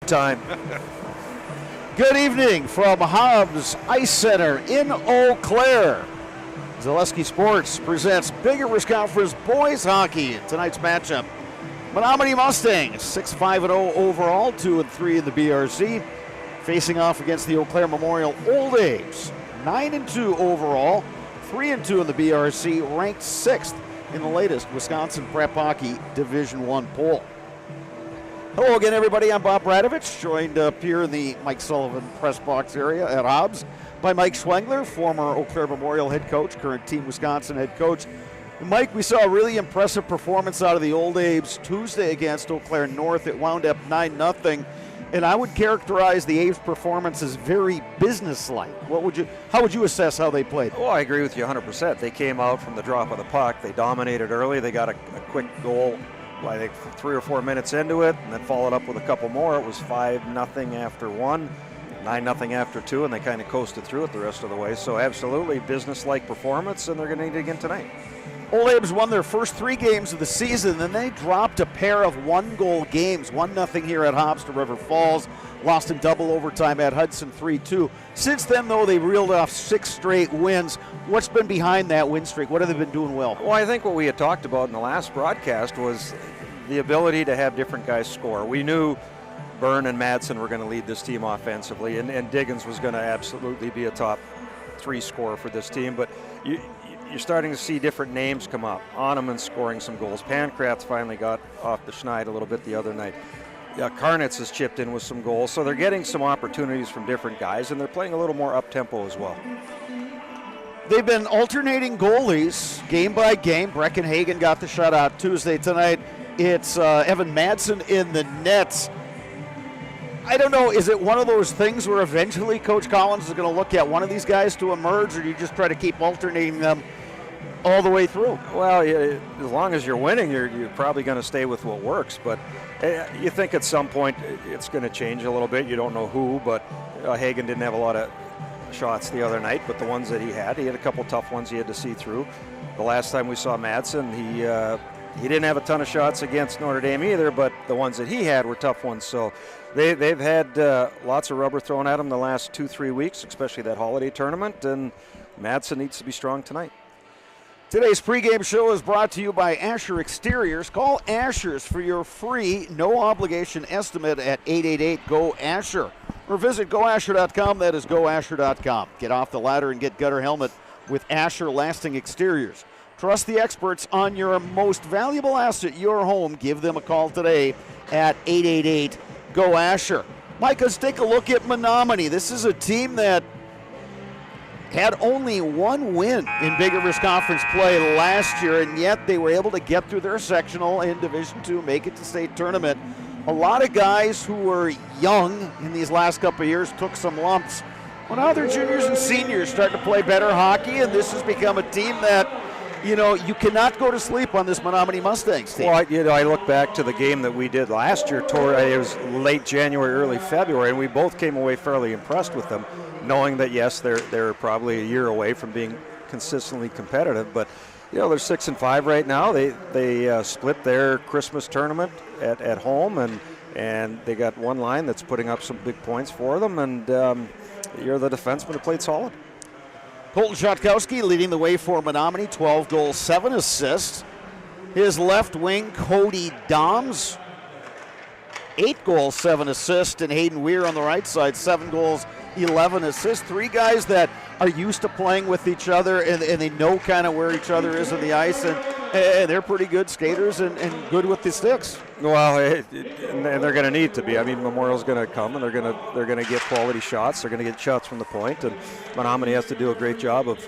time. Good evening from Hobbs Ice Center in Eau Claire. Zaleski Sports presents Big Rivers Conference boys hockey in tonight's matchup. Menomonie Mustangs, 6-5-0 overall, 2-3 in the BRC, facing off against the Eau Claire Memorial Old A's, 9-2 overall, 3-2 in the BRC, ranked 6th in the latest Wisconsin Prep Hockey Division I poll. Hello again, everybody. I'm Bob Bradovich, joined up here in the Mike Sullivan press box area at Hobbs by Mike Schwengler, former Eau Claire Memorial head coach, current Team Wisconsin head coach. And Mike, we saw a really impressive performance out of the Old A's Tuesday against Eau Claire North. It wound up 9-0, and I would characterize the A's performance as very businesslike. How would you assess how they played? Oh, I agree with you 100%. They came out from the drop of the puck. They dominated early. They got a quick goal, I think 3 or 4 minutes into it, and then followed up with a couple more. It was 5-0 after one, 9-0 after two, and they kind of coasted through it the rest of the way. So absolutely business-like performance, and they're going to need it again tonight. Old A's won their first 3 games of the season, and they dropped a pair of 1-goal games. 1-0 here at Hobbs to River Falls, lost in double overtime at Hudson 3-2. Since then, though, they reeled off 6 straight wins. What's been behind that win streak? What have they been doing well? Well, I think what we had talked about in the last broadcast was the ability to have different guys score. We knew Byrne and Madsen were going to lead this team offensively, and Diggins was going to absolutely be a top 3 scorer for this team, but you're starting to see different names come up. Oneman scoring some goals. Pancratz finally got off the schneid a little bit the other night. Karnitz has chipped in with some goals, so they're getting some opportunities from different guys, and they're playing a little more up-tempo as well. They've been alternating goalies game by game. Brecken Hagen got the shutout Tuesday. Tonight, it's Evan Madsen in the nets. I don't know, is it one of those things where eventually Coach Collins is going to look at one of these guys to emerge, or do you just try to keep alternating them all the way through? Well, as long as you're winning, you're probably going to stay with what works. But you think at some point it's going to change a little bit. You don't know who, but Hagen didn't have a lot of shots the other night, but the ones that he had a couple tough ones he had to see through. The last time we saw Madsen, he didn't have a ton of shots against Notre Dame either, but the ones that he had were tough ones. So they've had lots of rubber thrown at them the last 2-3 weeks, especially that holiday tournament, and Madsen needs to be strong tonight. Today's pregame show is brought to you by Asher Exteriors. Call Asher's for your free, no-obligation estimate at 888-GO-ASHER. Or visit GoAsher.com. That is GoAsher.com. Get off the ladder and get gutter helmet with Asher Lasting Exteriors. Trust the experts on your most valuable asset, your home. Give them a call today at 888-GO-ASHER. Mike, let's take a look at Menomonie. This is a team that had only 1 win in Big Rivers Conference play last year, and yet they were able to get through their sectional in Division II, make it to state tournament. A lot of guys who were young in these last couple of years took some lumps. Well, now they're juniors and seniors starting to play better hockey, and this has become a team that, you cannot go to sleep on this Menomonie Mustangs team. Well, I look back to the game that we did last year. It was late January, early February, and we both came away fairly impressed with them, knowing that, yes, they're probably a year away from being consistently competitive. But, they're 6-5 right now. They split their Christmas tournament at home, and they got one line that's putting up some big points for them, and you're the defenseman who played solid. Colton Schatkowski leading the way for Menomonie, 12 goals, 7 assists. His left wing, Cody Doms, 8 goals, 7 assists. And Hayden Weir on the right side, 7 goals, 11 assists. 3 guys that are used to playing with each other, and they know kind of where each other is on the ice, and they're pretty good skaters and good with the sticks. Well, and they're going to need to be. I mean, Memorial's going to come, and they're going to get quality shots. They're going to get shots from the point, and Menomonie has to do a great job of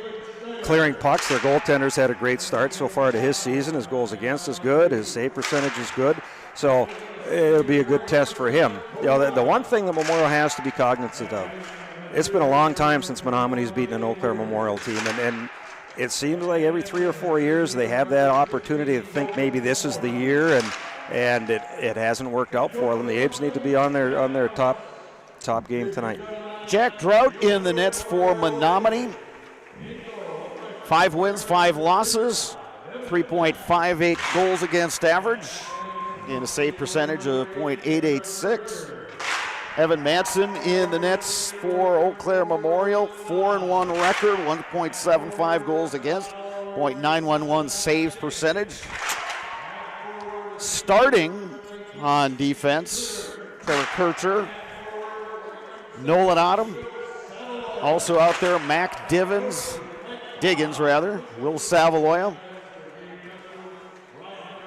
clearing pucks. Their goaltender's had a great start so far to his season. His goals against is good. His save percentage is good. So it'll be a good test for him. The one thing that Memorial has to be cognizant of, it's been a long time since Menomonie's beaten an Eau Claire Memorial team, and it seems like every 3 or 4 years they have that opportunity to think maybe this is the year, and it hasn't worked out for them. The Abes need to be on their top game tonight. Jack Drought in the nets for Menomonie. 5 wins, 5 losses, 3.58 goals against average, and a save percentage of .886. Evan Madsen in the nets for Eau Claire Memorial. 4-1 record, 1.75 goals against, .911 saves percentage. Starting on defense, Trevor Kircher, Nolan Ottom. Also out there, Mac Diggins, Will Savaloya.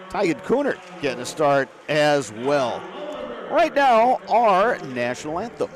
Tygan Kunert getting a start as well. Right now, our national anthem.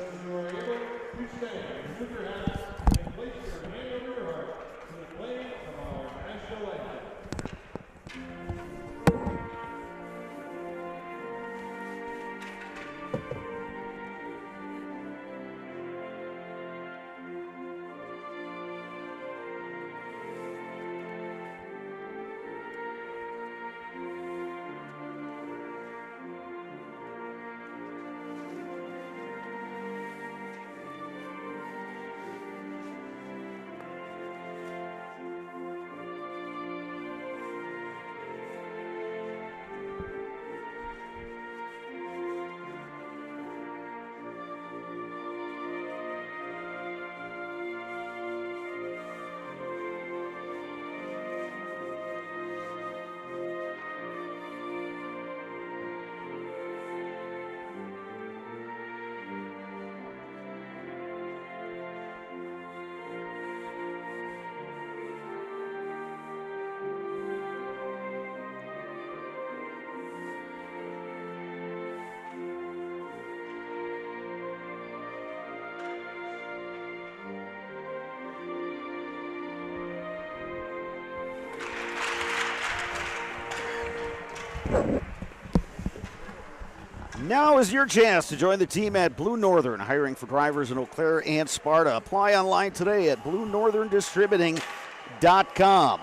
Now is your chance to join the team at Blue Northern, hiring for drivers in Eau Claire and Sparta. Apply online today at BlueNorthernDistributing.com.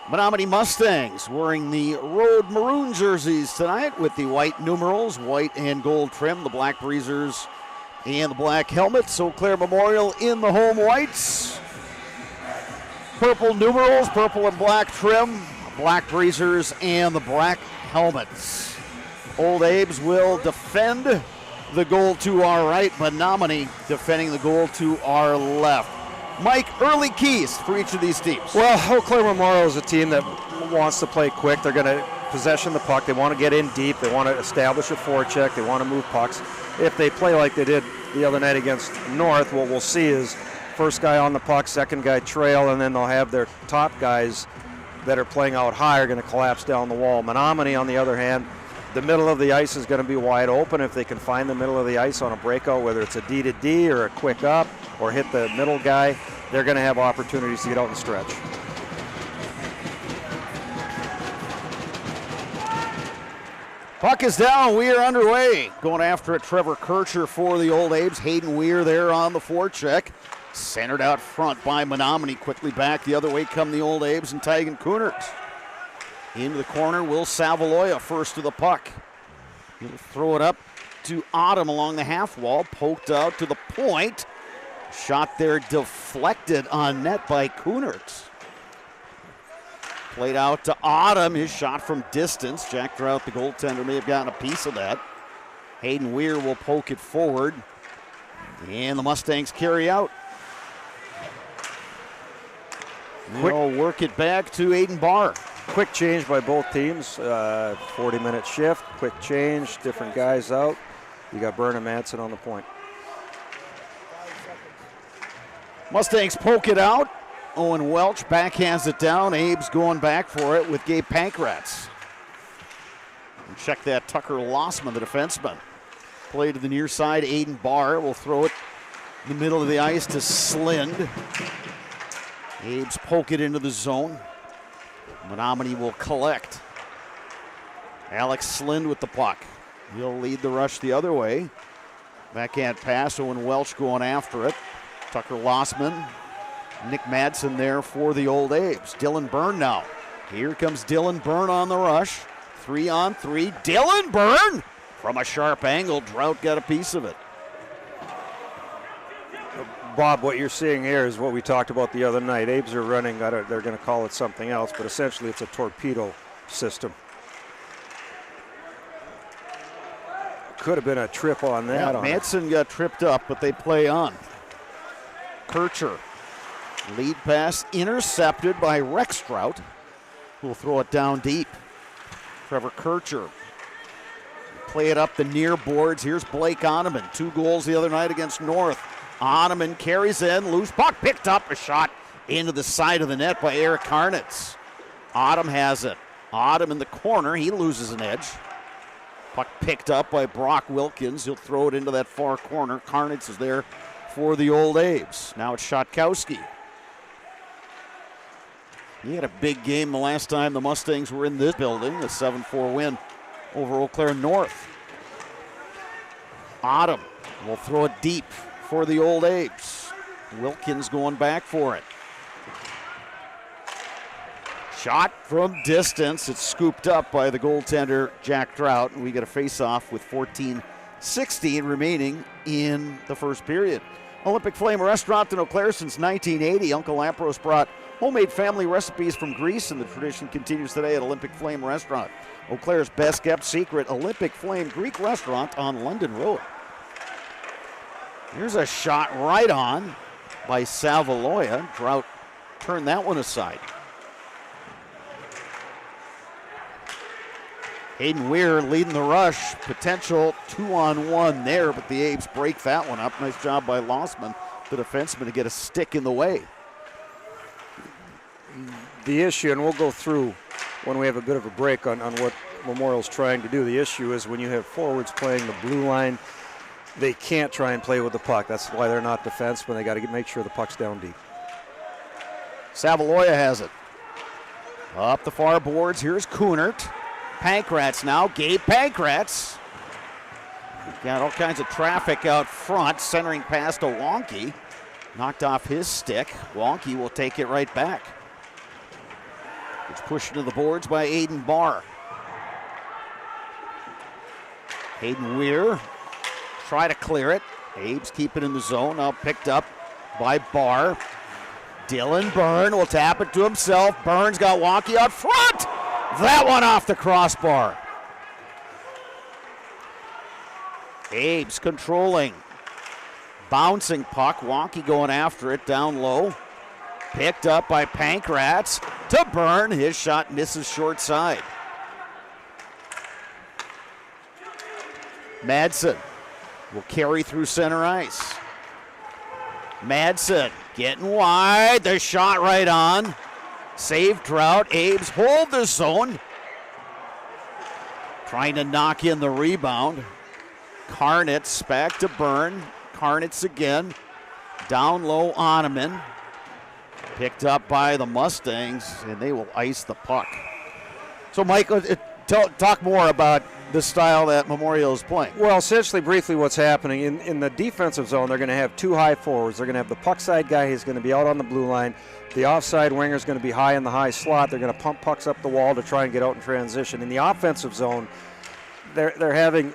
Menomonie Mustangs wearing the road maroon jerseys tonight with the white numerals, white and gold trim, the black breezers and the black helmets. Eau Claire Memorial in the home whites. Purple numerals, purple and black trim, black breezers and the black helmets. Old Abe's will defend the goal to our right, Menomonie defending the goal to our left. Mike, early keys for each of these teams. Well, Eau Claire Memorial is a team that wants to play quick. They're going to possession the puck. They want to get in deep. They want to establish a forecheck. They want to move pucks. If they play like they did the other night against North, what we'll see is first guy on the puck, second guy trail, and then they'll have their top guys that are playing out high are going to collapse down the wall. Menomonie, on the other hand, the middle of the ice is going to be wide open. If they can find the middle of the ice on a breakout, whether it's a D to D or a quick up or hit the middle guy, they're going to have opportunities to get out and stretch. Puck is down. We are underway. Going after it, Trevor Kircher for the Old Abes. Hayden Weir there on the forecheck. Centered out front by Menomonie. Quickly back the other way come the Old Abes and Tygan Kunert. Into the corner, Will Savaloya first to the puck. He'll throw it up to Ottom along the half wall, poked out to the point. Shot there deflected on net by Kunert. Played out to Ottom, his shot from distance. Jack Trout, the goaltender, may have gotten a piece of that. Hayden Weir will poke it forward. And the Mustangs carry out. They'll work it back to Aiden Barr. Quick change by both teams, 40-minute shift, quick change, different guys out. You got Burnham Madsen on the point. Mustangs poke it out. Owen Welch backhands it down. Abe's going back for it with Gabe Pankratz. And check that, Tucker Lossman, the defenseman. Play to the near side, Aiden Barr will throw it in the middle of the ice to Slind. Abe's poke it into the zone. Menomonie will collect. Alex Slind with the puck. He'll lead the rush the other way. Backhand pass, Owen Welch going after it. Tucker Lossman, Nick Madsen there for the Old Abes. Dylan Byrne now. Here comes Dylan Byrne on the rush. 3-on-3. Dylan Byrne from a sharp angle. Drought got a piece of it. Bob, what you're seeing here is what we talked about the other night. Abes are running, they're going to call it something else, but essentially it's a torpedo system. could have been a trip on that. Yeah, Manson got tripped up, but they play on. Kircher, lead pass intercepted by Rextrout, who will throw it down deep. Trevor Kircher, play it up the near boards. Here's Blake Oneman, 2 goals the other night against North. Oneman carries in, loose puck, picked up, a shot into the side of the net by Eric Karnitz. Autumn has it. Autumn in the corner, he loses an edge. Puck picked up by Brock Wilkins. He'll throw it into that far corner. Karnitz is there for the Old Abes. Now it's Shotkowski. He had a big game the last time the Mustangs were in this building, a 7-4 win over Eau Claire North. Autumn will throw it deep for the Old Abes. Wilkins going back for it. Shot from distance. It's scooped up by the goaltender, Jack Trout, and we get a face-off with 14:16 remaining in the first period. Olympic Flame Restaurant in Eau Claire since 1980. Uncle Lampros brought homemade family recipes from Greece, and the tradition continues today at Olympic Flame Restaurant. Eau Claire's best-kept secret, Olympic Flame Greek Restaurant on London Road. Here's a shot right on by Savaloya. Trout turned that one aside. Hayden Weir leading the rush. Potential 2-on-1 there, but the Abes break that one up. Nice job by Lossman, the defenseman, to get a stick in the way. The issue, and we'll go through when we have a bit of a break on what Memorial's trying to do. The issue is when you have forwards playing the blue line, they can't try and play with the puck. That's why they're not defensemen. They got to make sure the puck's down deep. Savaloya has it. Up the far boards, here's Kunert. Pankratz now, Gabe Pankratz. Got all kinds of traffic out front, centering past to Wonky. Knocked off his stick. Wonky will take it right back. It's pushed into the boards by Aiden Barr. Hayden Weir, try to clear it. Abes keep it in the zone, now picked up by Barr. Dylan Byrne will tap it to himself. Burns got Wonky out front. That one off the crossbar. Abes controlling. Bouncing puck. Wonky going after it down low. Picked up by Pankratz to Byrne. His shot misses short side. Madsen will carry through center ice. Madsen getting wide. The shot right on. Save Trout. Abes hold the zone. Trying to knock in the rebound. Karnitz back to Byrne. Karnitz again. Down low, Oneman. Picked up by the Mustangs, and they will ice the puck. So, Mike, talk more about the style that Memorial is playing. Well, essentially, briefly, what's happening in the defensive zone, they're going to have 2 high forwards. They're going to have the puck side guy who's going to be out on the blue line. The offside winger is going to be high in the high slot. They're going to pump pucks up the wall to try and get out in transition. In the offensive zone, they're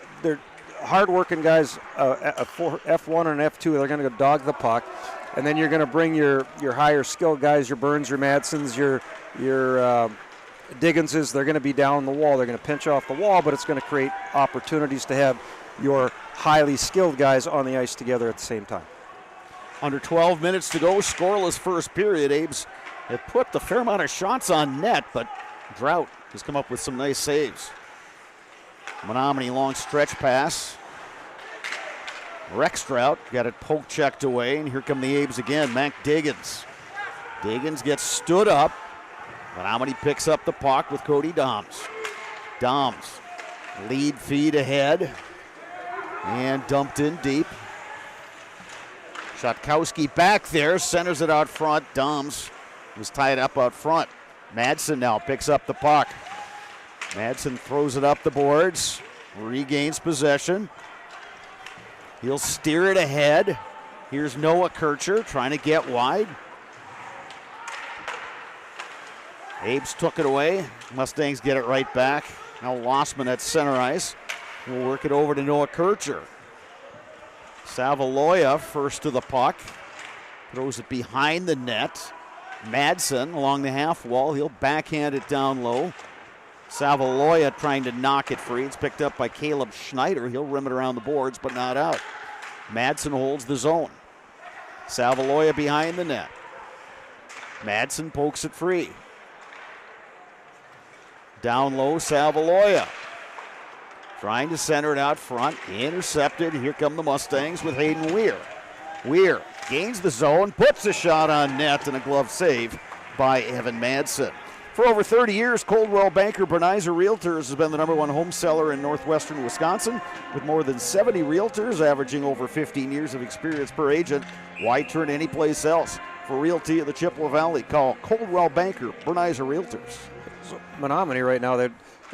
hard-working guys, F1 and F2. They're going to go dog the puck, and then you're going to bring your higher skilled guys, your Burns, your Madsons, your Digginses. They're going to be down the wall. They're going to pinch off the wall, but it's going to create opportunities to have your highly skilled guys on the ice together at the same time. Under 12 minutes to go, scoreless first period. Abes have put a fair amount of shots on net, but Drought has come up with some nice saves. Menomonie long stretch pass. Rextrout got it poke checked away, and here come the Abes again. Mac Diggins. Diggins gets stood up. Menomonie picks up the puck with Cody Doms. Doms, lead feed ahead, and dumped in deep. Shotkowski back there, centers it out front. Doms was tied up out front. Madsen now picks up the puck. Madsen throws it up the boards, regains possession. He'll steer it ahead. Here's Noah Kircher trying to get wide. Abes took it away. Mustangs get it right back. Now Lossman at center ice. We'll work it over to Noah Kircher. Savaloya first to the puck. Throws it behind the net. Madsen along the half wall. He'll backhand it down low. Savaloya trying to knock it free. It's picked up by Caleb Schneider. He'll rim it around the boards, but not out. Madsen holds the zone. Savaloya behind the net. Madsen pokes it free. Down low, Savaloya. Trying to center it out front. Intercepted. Here come the Mustangs with Hayden Weir. Weir gains the zone, puts a shot on net, and a glove save by Evan Madsen. For over 30 years, Coldwell Banker Bernizer Realtors has been the #1 home seller in northwestern Wisconsin. With more than 70 realtors averaging over 15 years of experience per agent, why turn anyplace else? For realty in the Chippewa Valley, call Coldwell Banker Bernizer Realtors. So Menomonie right now,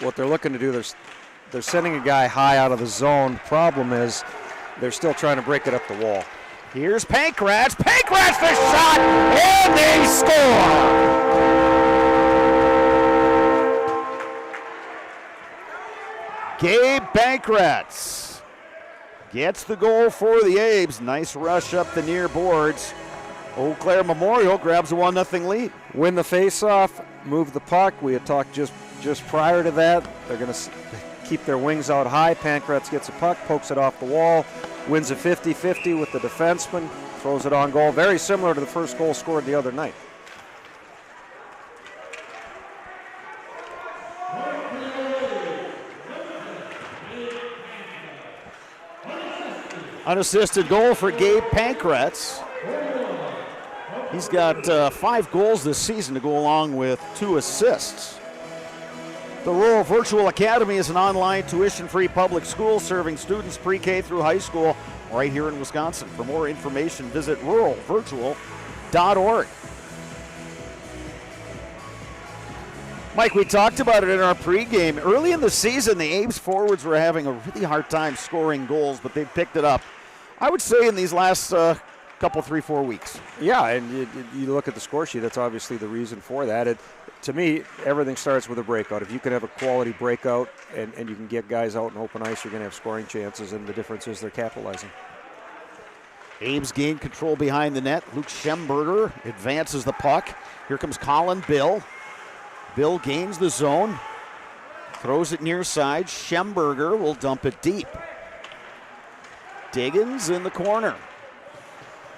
what they're looking to do, they're sending a guy high out of the zone. Problem is they're still trying to break it up the wall. Here's Pankratz. Pankratz the shot, and they score! Gabe Pankratz gets the goal for the Abes. Nice rush up the near boards. Eau Claire Memorial grabs a 1-0 lead. Win the face-off, move the puck. We had talked just prior to that. They're going to keep their wings out high. Pankratz gets a puck, pokes it off the wall, wins a 50-50 with the defenseman, throws it on goal. Very similar to the first goal scored the other night. Unassisted goal for Gabe Pankratz. He's got 5 goals this season to go along with 2 assists. The Rural Virtual Academy is an online tuition-free public school serving students pre-K through high school right here in Wisconsin. For more information, visit ruralvirtual.org. Mike, we talked about it in our pregame. Early in the season, the Ames forwards were having a really hard time scoring goals, but they've picked it up, I would say, in these last couple, 3-4 weeks. Yeah, and you look at the score sheet, that's obviously the reason for that. To me, everything starts with a breakout. If you can have a quality breakout and you can get guys out in open ice, you're going to have scoring chances, and the difference is they're capitalizing. Ames gained control behind the net. Luke Schemberger advances the puck. Here comes Colin Bill. Bill gains the zone, throws it near side. Schemberger will dump it deep. Diggins in the corner.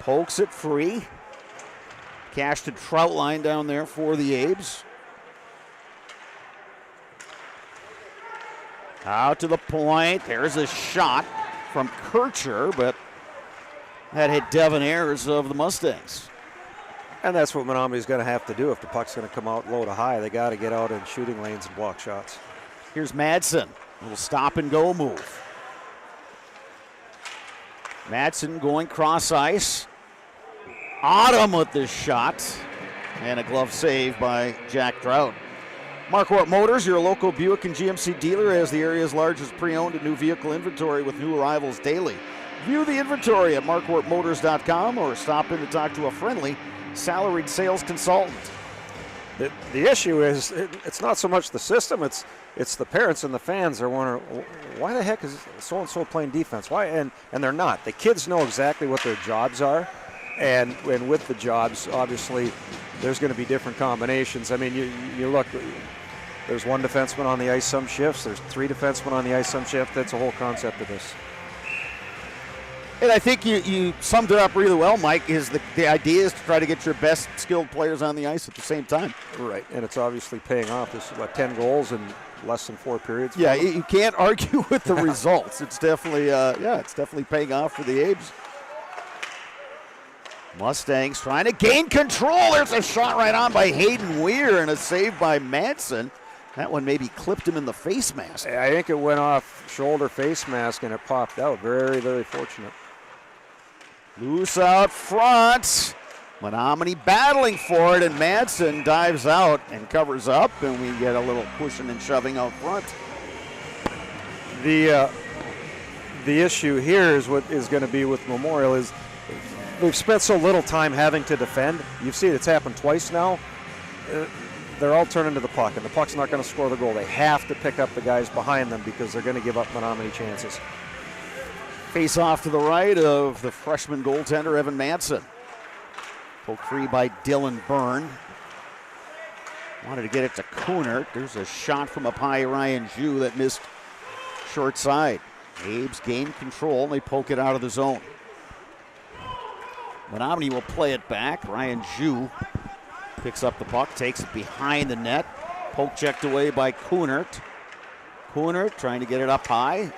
Pokes it free. Cash to Troutline down there for the Abes. Out to the point. There's a shot from Kircher, but that hit Devin Ayers of the Mustangs. And that's what Menomonie's going to have to do if the puck's going to come out low to high. They got to get out in shooting lanes and block shots. Here's Madsen. A little stop and go move. Madsen going cross ice. Autumn with this shot. And a glove save by Jack Trout. Marquardt Motors, your local Buick and GMC dealer, has the area's largest pre-owned and new vehicle inventory with new arrivals daily. View the inventory at marquardtmotors.com or stop in to talk to a friendly salaried sales consultant. The issue is it's not so much the system, it's the parents and the fans are wondering, why the heck is so-and-so playing defense? Why? And they're not. The kids know exactly what their jobs are, and with the jobs, obviously, there's going to be different combinations. I mean, you look, there's one defenseman on the ice some shifts, there's 3 defensemen on the ice some shift. That's the whole concept of this. And I think you summed it up really well, Mike, is the idea is to try to get your best skilled players on the ice at the same time. Right, and it's obviously paying off. This is 10 goals in less than 4 periods. Yeah, you can't argue with the results. It's definitely, it's definitely paying off for the Abes. Mustangs trying to gain control. There's a shot right on by Hayden Weir and a save by Madsen. That one maybe clipped him in the face mask. I think it went off shoulder face mask and it popped out. Very, very fortunate. Loose out front. Menomonie battling for it, and Madsen dives out and covers up, and we get a little pushing and shoving out front. The issue here is what is going to be with Memorial is they've spent so little time having to defend. You've seen it's happened twice now. They're all turning to the puck, and the puck's not going to score the goal. They have to pick up the guys behind them because they're going to give up Menomonie chances. Face off to the right of the freshman goaltender, Evan Madsen. Poked free by Dylan Byrne. Wanted to get it to Kunert. There's a shot from up high, Ryan Zhu, that missed short side. Abe's gained control, and they poke it out of the zone. Menomonie will play it back. Ryan Zhu picks up the puck, takes it behind the net. Poke checked away by Kunert. Kunert trying to get it up high.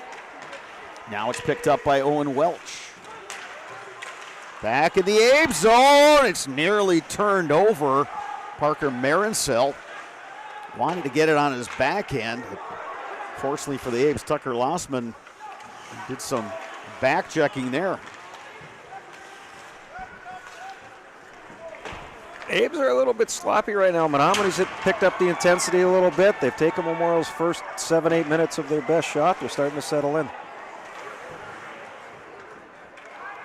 Now it's picked up by Owen Welch. Back in the Abe zone. It's nearly turned over. Parker Marincel wanted to get it on his backhand. Fortunately for the Abes, Tucker Lossman did some back checking there. Abes are a little bit sloppy right now. Menomonie's picked up the intensity a little bit. They've taken Memorial's first 7-8 minutes of their best shot. They're starting to settle in.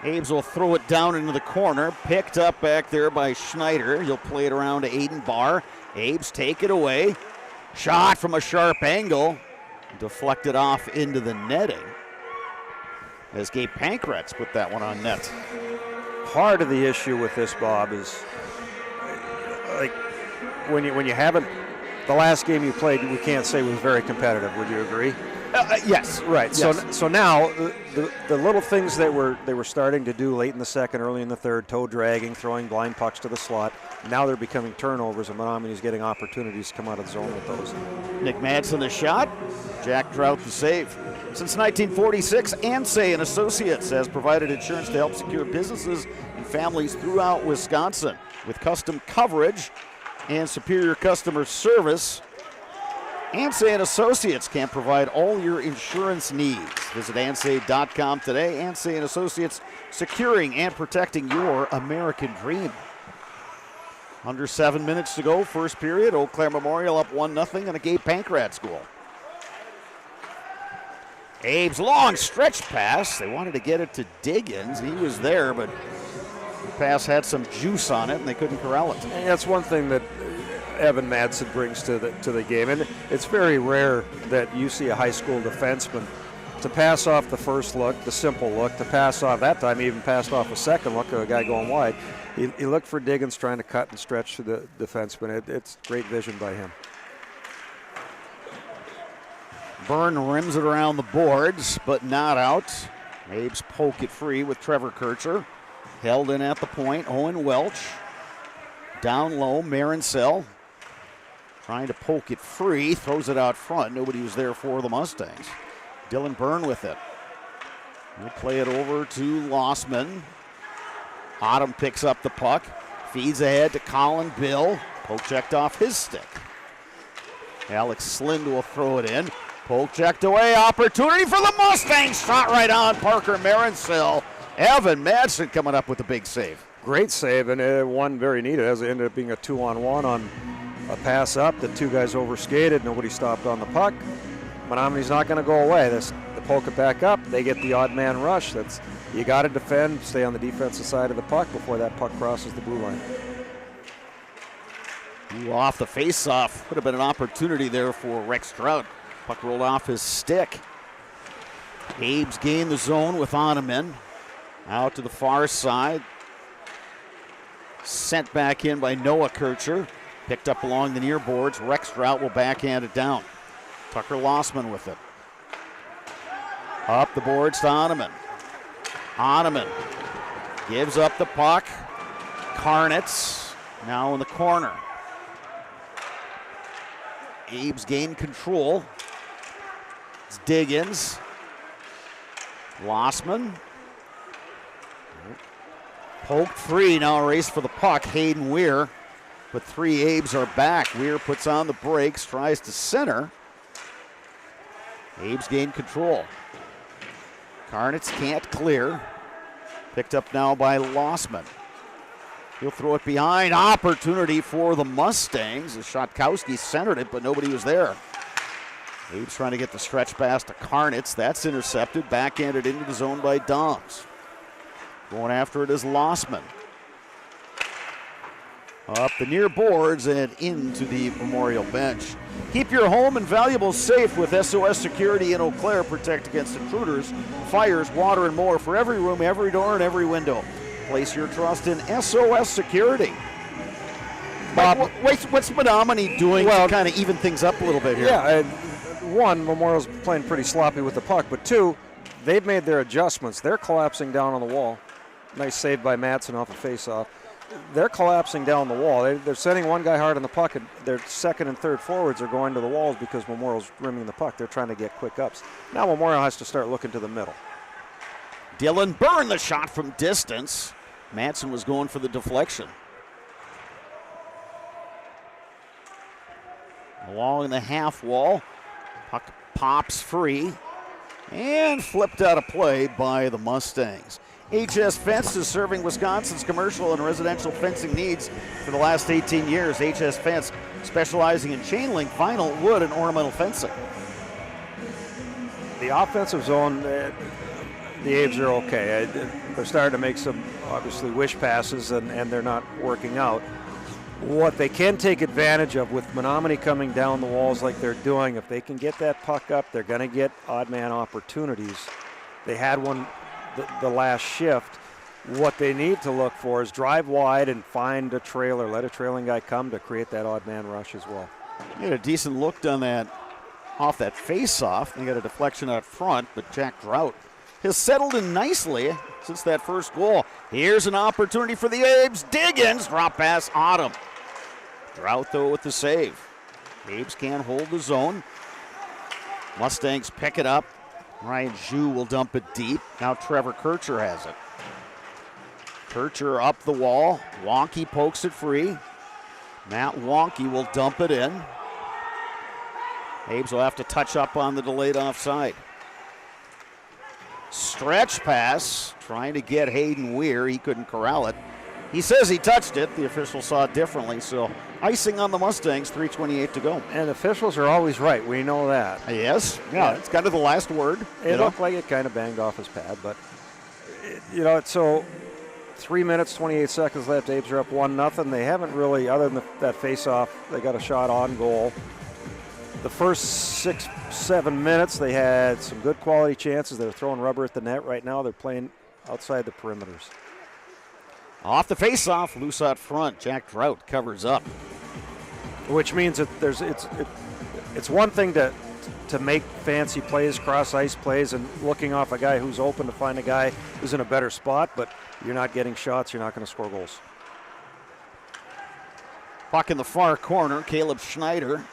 Abes will throw it down into the corner. Picked up back there by Schneider. He'll play it around to Aiden Barr. Abes take it away. Shot from a sharp angle. Deflected off into the netting. As Gabe Pankratz put that one on net. Part of the issue with this, Bob, is like when you haven't, the last game you played, we can't say was very competitive. Would you agree? Yes. Right. Yes. So now the little things that they were starting to do late in the second, early in the third, toe dragging, throwing blind pucks to the slot. Now they're becoming turnovers, and Menomonie's getting opportunities to come out of the zone with those. Nick Madsen the shot. Jack Trout the save. Since 1946, Ansay and Associates has provided insurance to help secure businesses and families throughout Wisconsin. With custom coverage and superior customer service, Ansay and Associates can provide all your insurance needs. Visit ansay.com today. Ansay and Associates, securing and protecting your American dream. Under 7 minutes to go, first period. Eau Claire Memorial up 1-0 and a Gabe Pankratz goal. Abe's long stretch pass. They wanted to get it to Diggins. He was there, but the pass had some juice on it, and they couldn't corral it. And that's one thing that Evan Madsen brings to the game, and it's very rare that you see a high school defenseman to pass off the first look, the simple look, to pass off that time. He even passed off a second look of a guy going wide. He looked for Diggins trying to cut and stretch to the defenseman. It's great vision by him. Byrne rims it around the boards, but not out. Abe's poke it free with Trevor Kircher. Held in at the point, Owen Welch. Down low, Marincel. Trying to poke it free, throws it out front. Nobody was there for the Mustangs. Dylan Byrne with it. He'll play it over to Lossman. Autumn picks up the puck, feeds ahead to Colin Bill. Poke checked off his stick. Alex Slind will throw it in. Poke checked away, opportunity for the Mustangs. Shot right on Parker Marincel. Evan Madsen coming up with a big save. Great save, and one very needed, as it ended up being a 2-on-1 on a pass up. The two guys overskated, nobody stopped on the puck. Menomonie's not going to go away. They poke it back up, they get the odd man rush. You got to defend, stay on the defensive side of the puck before that puck crosses the blue line. Off the face-off, would have been an opportunity there for Rex Trout. Puck rolled off his stick. Abe's gained the zone with Oneman. Out to the far side. Sent back in by Noah Kircher. Picked up along the near boards. Rex Trout will backhand it down. Tucker Lossman with it. Up the boards to Oneman. Oneman gives up the puck. Karnitz now in the corner. Abe's gained control. It's Diggins. Lossman. Poked free, now a race for the puck. Hayden Weir, but three Abes are back. Weir puts on the brakes, tries to center. Abes gained control. Karnitz can't clear. Picked up now by Lossman. He'll throw it behind. Opportunity for the Mustangs as Shotkowski centered it, but nobody was there. Abe's trying to get the stretch pass to Karnitz. That's intercepted. Backhanded into the zone by Doms. Going after it is Lossman. Up the near boards and into the Memorial bench. Keep your home and valuables safe with SOS Security in Eau Claire. Protect against intruders, fires, water, and more for every room, every door, and every window. Place your trust in SOS Security. Bob, What's Menomonie doing Well, to kind of even things up a little bit here? yeah, and one, Memorial's playing pretty sloppy with the puck, but two, they've made their adjustments. They're collapsing down on the wall. Nice save by Madsen off a face-off. They're collapsing down the wall. They're sending one guy hard on the puck, and their second and third forwards are going to the walls because Memorial's rimming the puck. They're trying to get quick ups. Now Memorial has to start looking to the middle. Dylan Byrne, the shot from distance. Madsen was going for the deflection. Along the half wall, puck pops free and flipped out of play by the Mustangs. HS Fence is serving Wisconsin's commercial and residential fencing needs for the last 18 years. HS Fence specializing in chain link, vinyl, wood, and ornamental fencing. The offensive zone, the Aves are okay. They're starting to make some, obviously, wish passes, and they're not working out. What they can take advantage of with Menomonie coming down the walls like they're doing, if they can get that puck up, they're going to get odd man opportunities. They had one the last shift. What they need to look for is drive wide and find a trailer, let a trailing guy come to create that odd man rush as well. He had a decent look on that, off that face-off. They got a deflection out front, but Jack Drought has settled in nicely since that first goal. Here's an opportunity for the Aves. Diggins, drop pass, Autumn. Drought, though, with the save. Aves can't hold the zone. Mustangs pick it up. Ryan Zhu will dump it deep. Now Trevor Kircher has it. Kircher up the wall. Wonky pokes it free. Matt Wonky will dump it in. Aves will have to touch up on the delayed offside. Stretch pass, trying to get Hayden Weir. He couldn't corral it. He says he touched it. The official saw it differently, so icing on the Mustangs, 3:28 to go. And officials are always right. We know that. Yes, yeah, it's kind of the last word. It looked like it kind of banged off his pad, but, so 3 minutes, 28 seconds left. Aves are up 1-0. They haven't really, other than that face-off, they got a shot on goal. The first 6-7 minutes, they had some good quality chances. They were throwing rubber at the net. Right now, they're playing outside the perimeters. Off the face-off, loose out front. Jack Drought covers up. Which means that it's one thing to make fancy plays, cross-ice plays, and looking off a guy who's open to find a guy who's in a better spot, but you're not getting shots, you're not going to score goals. Puck in the far corner, Caleb Schneider.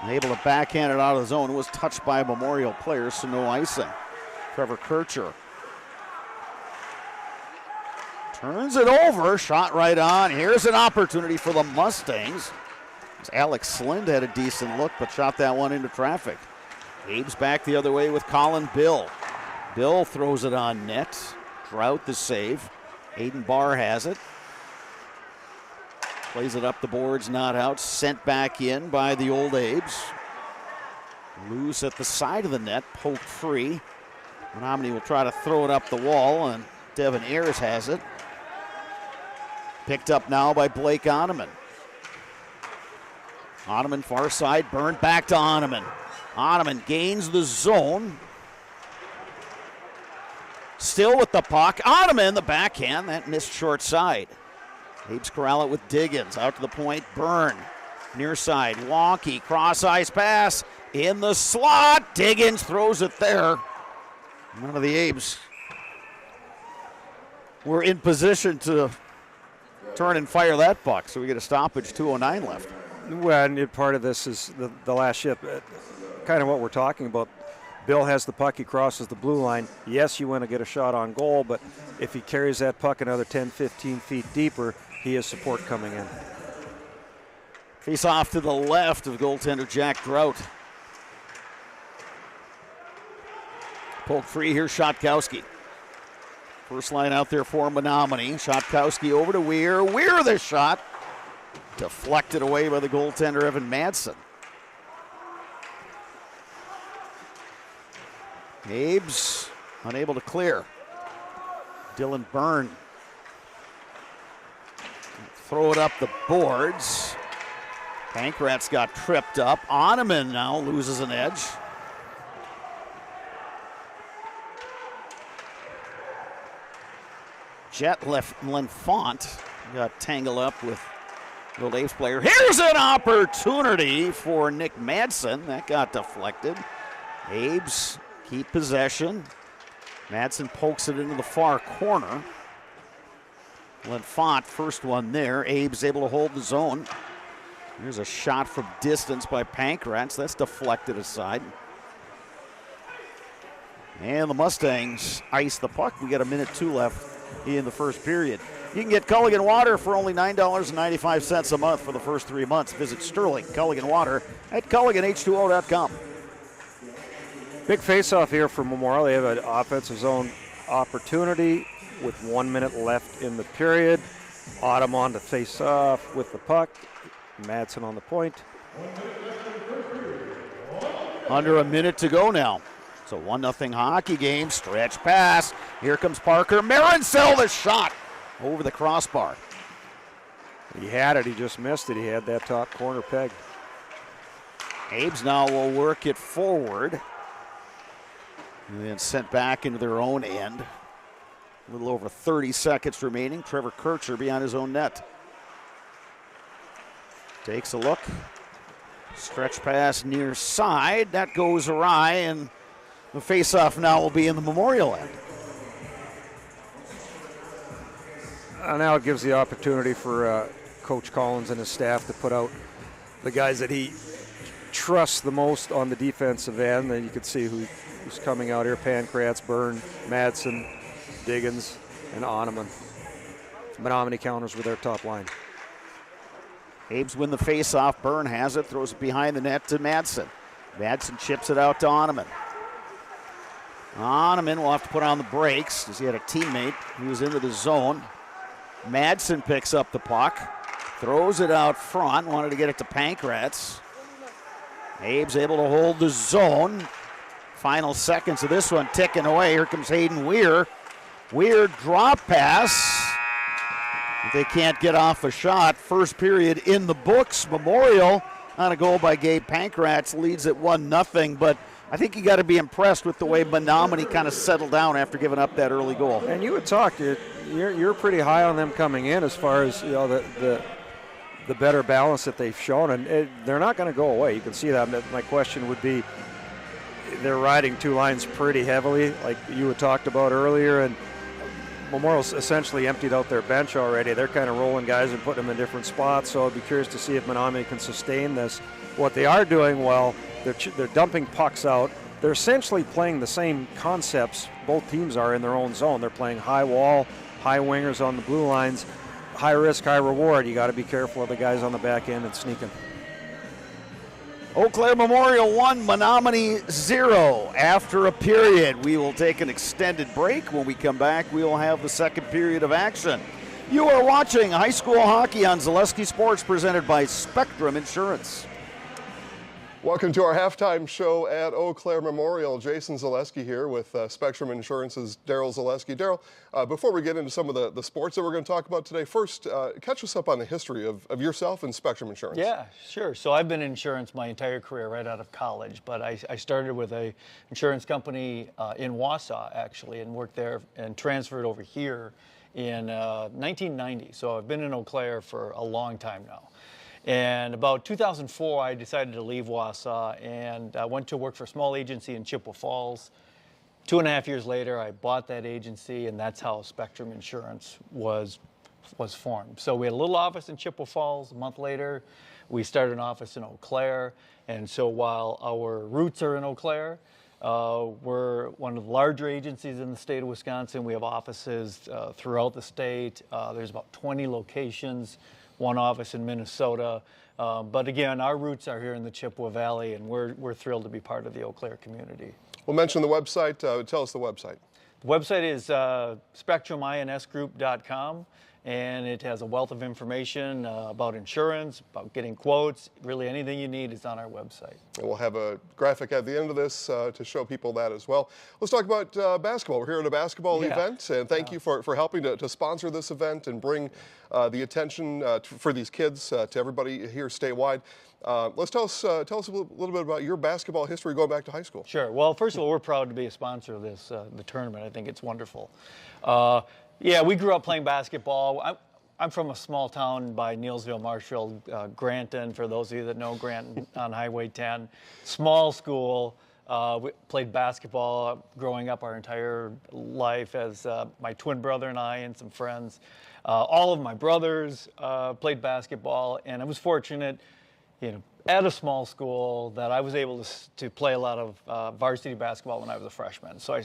Able to backhand it out of the zone. It was touched by a Memorial player, so no icing. Trevor Kircher turns it over, shot right on. Here's an opportunity for the Mustangs. Alex Slind had a decent look, but shot that one into traffic. Abe's back the other way with Colin Bill. Bill throws it on net. Drought the save. Aiden Barr has it. Plays it up the boards, not out. Sent back in by the old Abes. Loose at the side of the net, poked free. Menomonie will try to throw it up the wall, and Devin Ayers has it. Picked up now by Blake Oneman. Oneman far side, Byrne back to Oneman. Oneman gains the zone. Still with the puck. Oneman, the backhand, that missed short side. Abe's corral it with Diggins. Out to the point, Byrne. Near side, Wonky, cross ice pass. In the slot, Diggins throws it there. None of the Abes were in position to turn and fire that puck, so we get a stoppage, 2:09 left. Well, and part of this is the last shift, kind of what we're talking about. Bill has the puck, he crosses the blue line. Yes, you want to get a shot on goal, but if he carries that puck another 10, 15 feet deeper, he has support coming in. Face off to the left of goaltender Jack Drought. Pulled free here, Shotkowski. First line out there for Menomonie. Shotkowski over to Weir. Weir the shot. Deflected away by the goaltender Evan Madsen. Abe's unable to clear. Dylan Byrne. Throw it up the boards. Pankratz got tripped up. Oneman now loses an edge. Jet left L'Enfant got tangled up with the old A's player. Here's an opportunity for Nick Madsen. That got deflected. Abe's keep possession. Madsen pokes it into the far corner. Font, first one there. Abe's able to hold the zone. Here's a shot from distance by Pankratz. That's deflected aside. And the Mustangs ice the puck. We got 1:02 left in the first period. You can get Culligan Water for only $9.95 a month for the first 3 months. Visit Sterling Culligan Water at CulliganH2O.com. Big face-off here for Memorial. They have an offensive zone opportunity with 1 minute left in the period. Autumn on to face off with the puck. Madsen on the point. Under a minute to go now. It's a 1-0 hockey game. Stretch pass. Here comes Parker. Marincel, the shot over the crossbar. He had it. He just missed it. He had that top corner pegged. Abe's now will work it forward. And then sent back into their own end. A little over 30 seconds remaining. Trevor Kircher beyond his own net. Takes a look. Stretch pass near side. That goes awry, and the faceoff now will be in the Memorial end. Now it gives the opportunity for Coach Collins and his staff to put out the guys that he trusts the most on the defensive end. And you can see who's coming out here. Pankratz, Byrne, Madsen, Diggins, and Oneman. Menomonie counters with their top line. Abe's win the faceoff. Byrne has it, throws it behind the net to Madsen. Madsen chips it out to Oneman. Oneman will have to put on the brakes because he had a teammate who was into the zone. Madsen picks up the puck, throws it out front, wanted to get it to Pankratz. Abe's able to hold the zone. Final seconds of this one ticking away. Here comes Hayden Weir. Weir drop pass. They can't get off a shot. First period in the books. Memorial on a goal by Gabe Pankratz leads at 1-0, but I think you got to be impressed with the way Menomonie kind of settled down after giving up that early goal. And you would talk, you're pretty high on them coming in as far as the better balance that they've shown, and they're not going to go away. You can see that. My question would be, they're riding two lines pretty heavily, like you had talked about earlier, and Memorial's essentially emptied out their bench already. They're kind of rolling guys and putting them in different spots, so I'd be curious to see if Menomonie can sustain this. What they are doing well, they're dumping pucks out. They're essentially playing the same concepts both teams are in their own zone. They're playing high wall, high wingers on the blue lines, high risk, high reward. You got to be careful of the guys on the back end and sneaking. Eau Claire Memorial 1, Menomonie 0. After a period, we will take an extended break. When we come back, we will have the second period of action. You are watching high school hockey on Zaleski Sports, presented by Spectrum Insurance. Welcome to our halftime show at Eau Claire Memorial. Jason Zaleski here with Spectrum Insurance's Daryl Zaleski. Daryl, before we get into some of the sports that we're going to talk about today, first, catch us up on the history of yourself and Spectrum Insurance. Yeah, sure. So I've been in insurance my entire career right out of college, but I started with a insurance company in Wausau, actually, and worked there and transferred over here in 1990. So I've been in Eau Claire for a long time now. And about 2004, I decided to leave Wausau and went to work for a small agency in Chippewa Falls. 2.5 years later, I bought that agency, and that's how Spectrum Insurance was formed. So we had a little office in Chippewa Falls. A month later, we started an office in Eau Claire. And so while our roots are in Eau Claire, we're one of the larger agencies in the state of Wisconsin. We have offices throughout the state. There's about 20 locations. One office in Minnesota. But again, our roots are here in the Chippewa Valley, and we're thrilled to be part of the Eau Claire community. We'll mention the website. Tell us the website. The website is spectruminsgroup.com, and it has a wealth of information about insurance, about getting quotes. Really anything you need is on our website. And we'll have a graphic at the end of this to show people that as well. Let's talk about basketball. We're here at a basketball event, and thank you for helping to sponsor this event and bring the attention for these kids to everybody here statewide. Let's tell us a little bit about your basketball history going back to high school. Sure. Well, first of all, we're proud to be a sponsor of this the tournament. I think it's wonderful. Yeah, we grew up playing basketball. I'm from a small town by Neilsville, Marshfield, Granton, for those of you that know Granton on Highway 10. Small school. We played basketball growing up our entire life as my twin brother and I and some friends. All of my brothers played basketball, and I was fortunate, at a small school that I was able to play a lot of varsity basketball when I was a freshman. So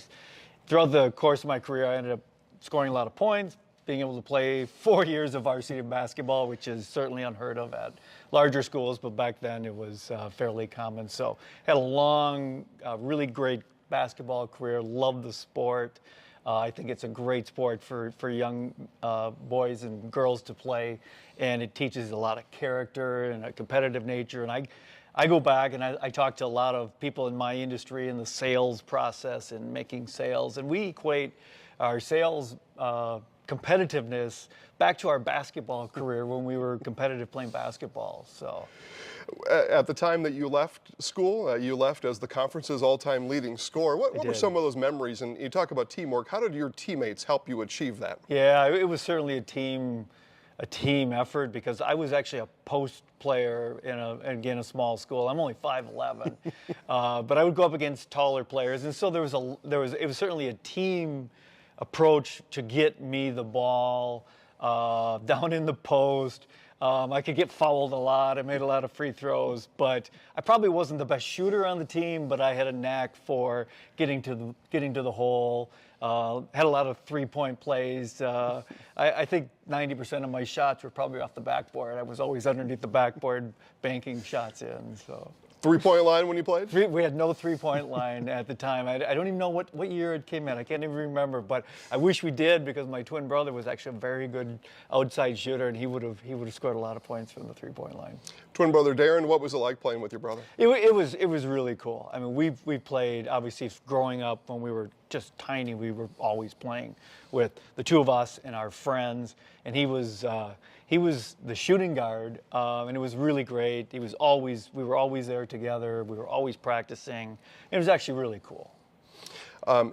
throughout the course of my career, I ended up scoring a lot of points, being able to play 4 years of varsity basketball, which is certainly unheard of at larger schools, but back then it was fairly common. So had a long, really great basketball career, loved the sport. I think it's a great sport for young boys and girls to play, and it teaches a lot of character and a competitive nature. And I go back and I talk to a lot of people in my industry in the sales process and making sales, and we equate our sales competitiveness back to our basketball career when we were competitive playing basketball. So, at the time that you left school, you left as the conference's all-time leading scorer. What were some of those memories? And you talk about teamwork. How did your teammates help you achieve that? Yeah, it was certainly a team effort, because I was actually a post player in a small school. I'm only 5'11", but I would go up against taller players, and so it was certainly a team approach to get me the ball down in the post. I could get fouled a lot. I made a lot of free throws, but I probably wasn't the best shooter on the team, but I had a knack for getting to the hole. Had a lot of three-point plays. I think 90% of my shots were probably off the backboard. I was always underneath the backboard banking shots in. So. Three-point line when you played? We had no three-point line at the time. I don't even know what year it came in. I can't even remember, but I wish we did, because my twin brother was actually a very good outside shooter, and he would have scored a lot of points from the three-point line. Twin brother Darren, what was it like playing with your brother? It was really cool. I mean, we played, obviously, growing up when we were just tiny. We were always playing with the two of us and our friends, and he was the shooting guard, and it was really great. We were always there together. We were always practicing. It was actually really cool.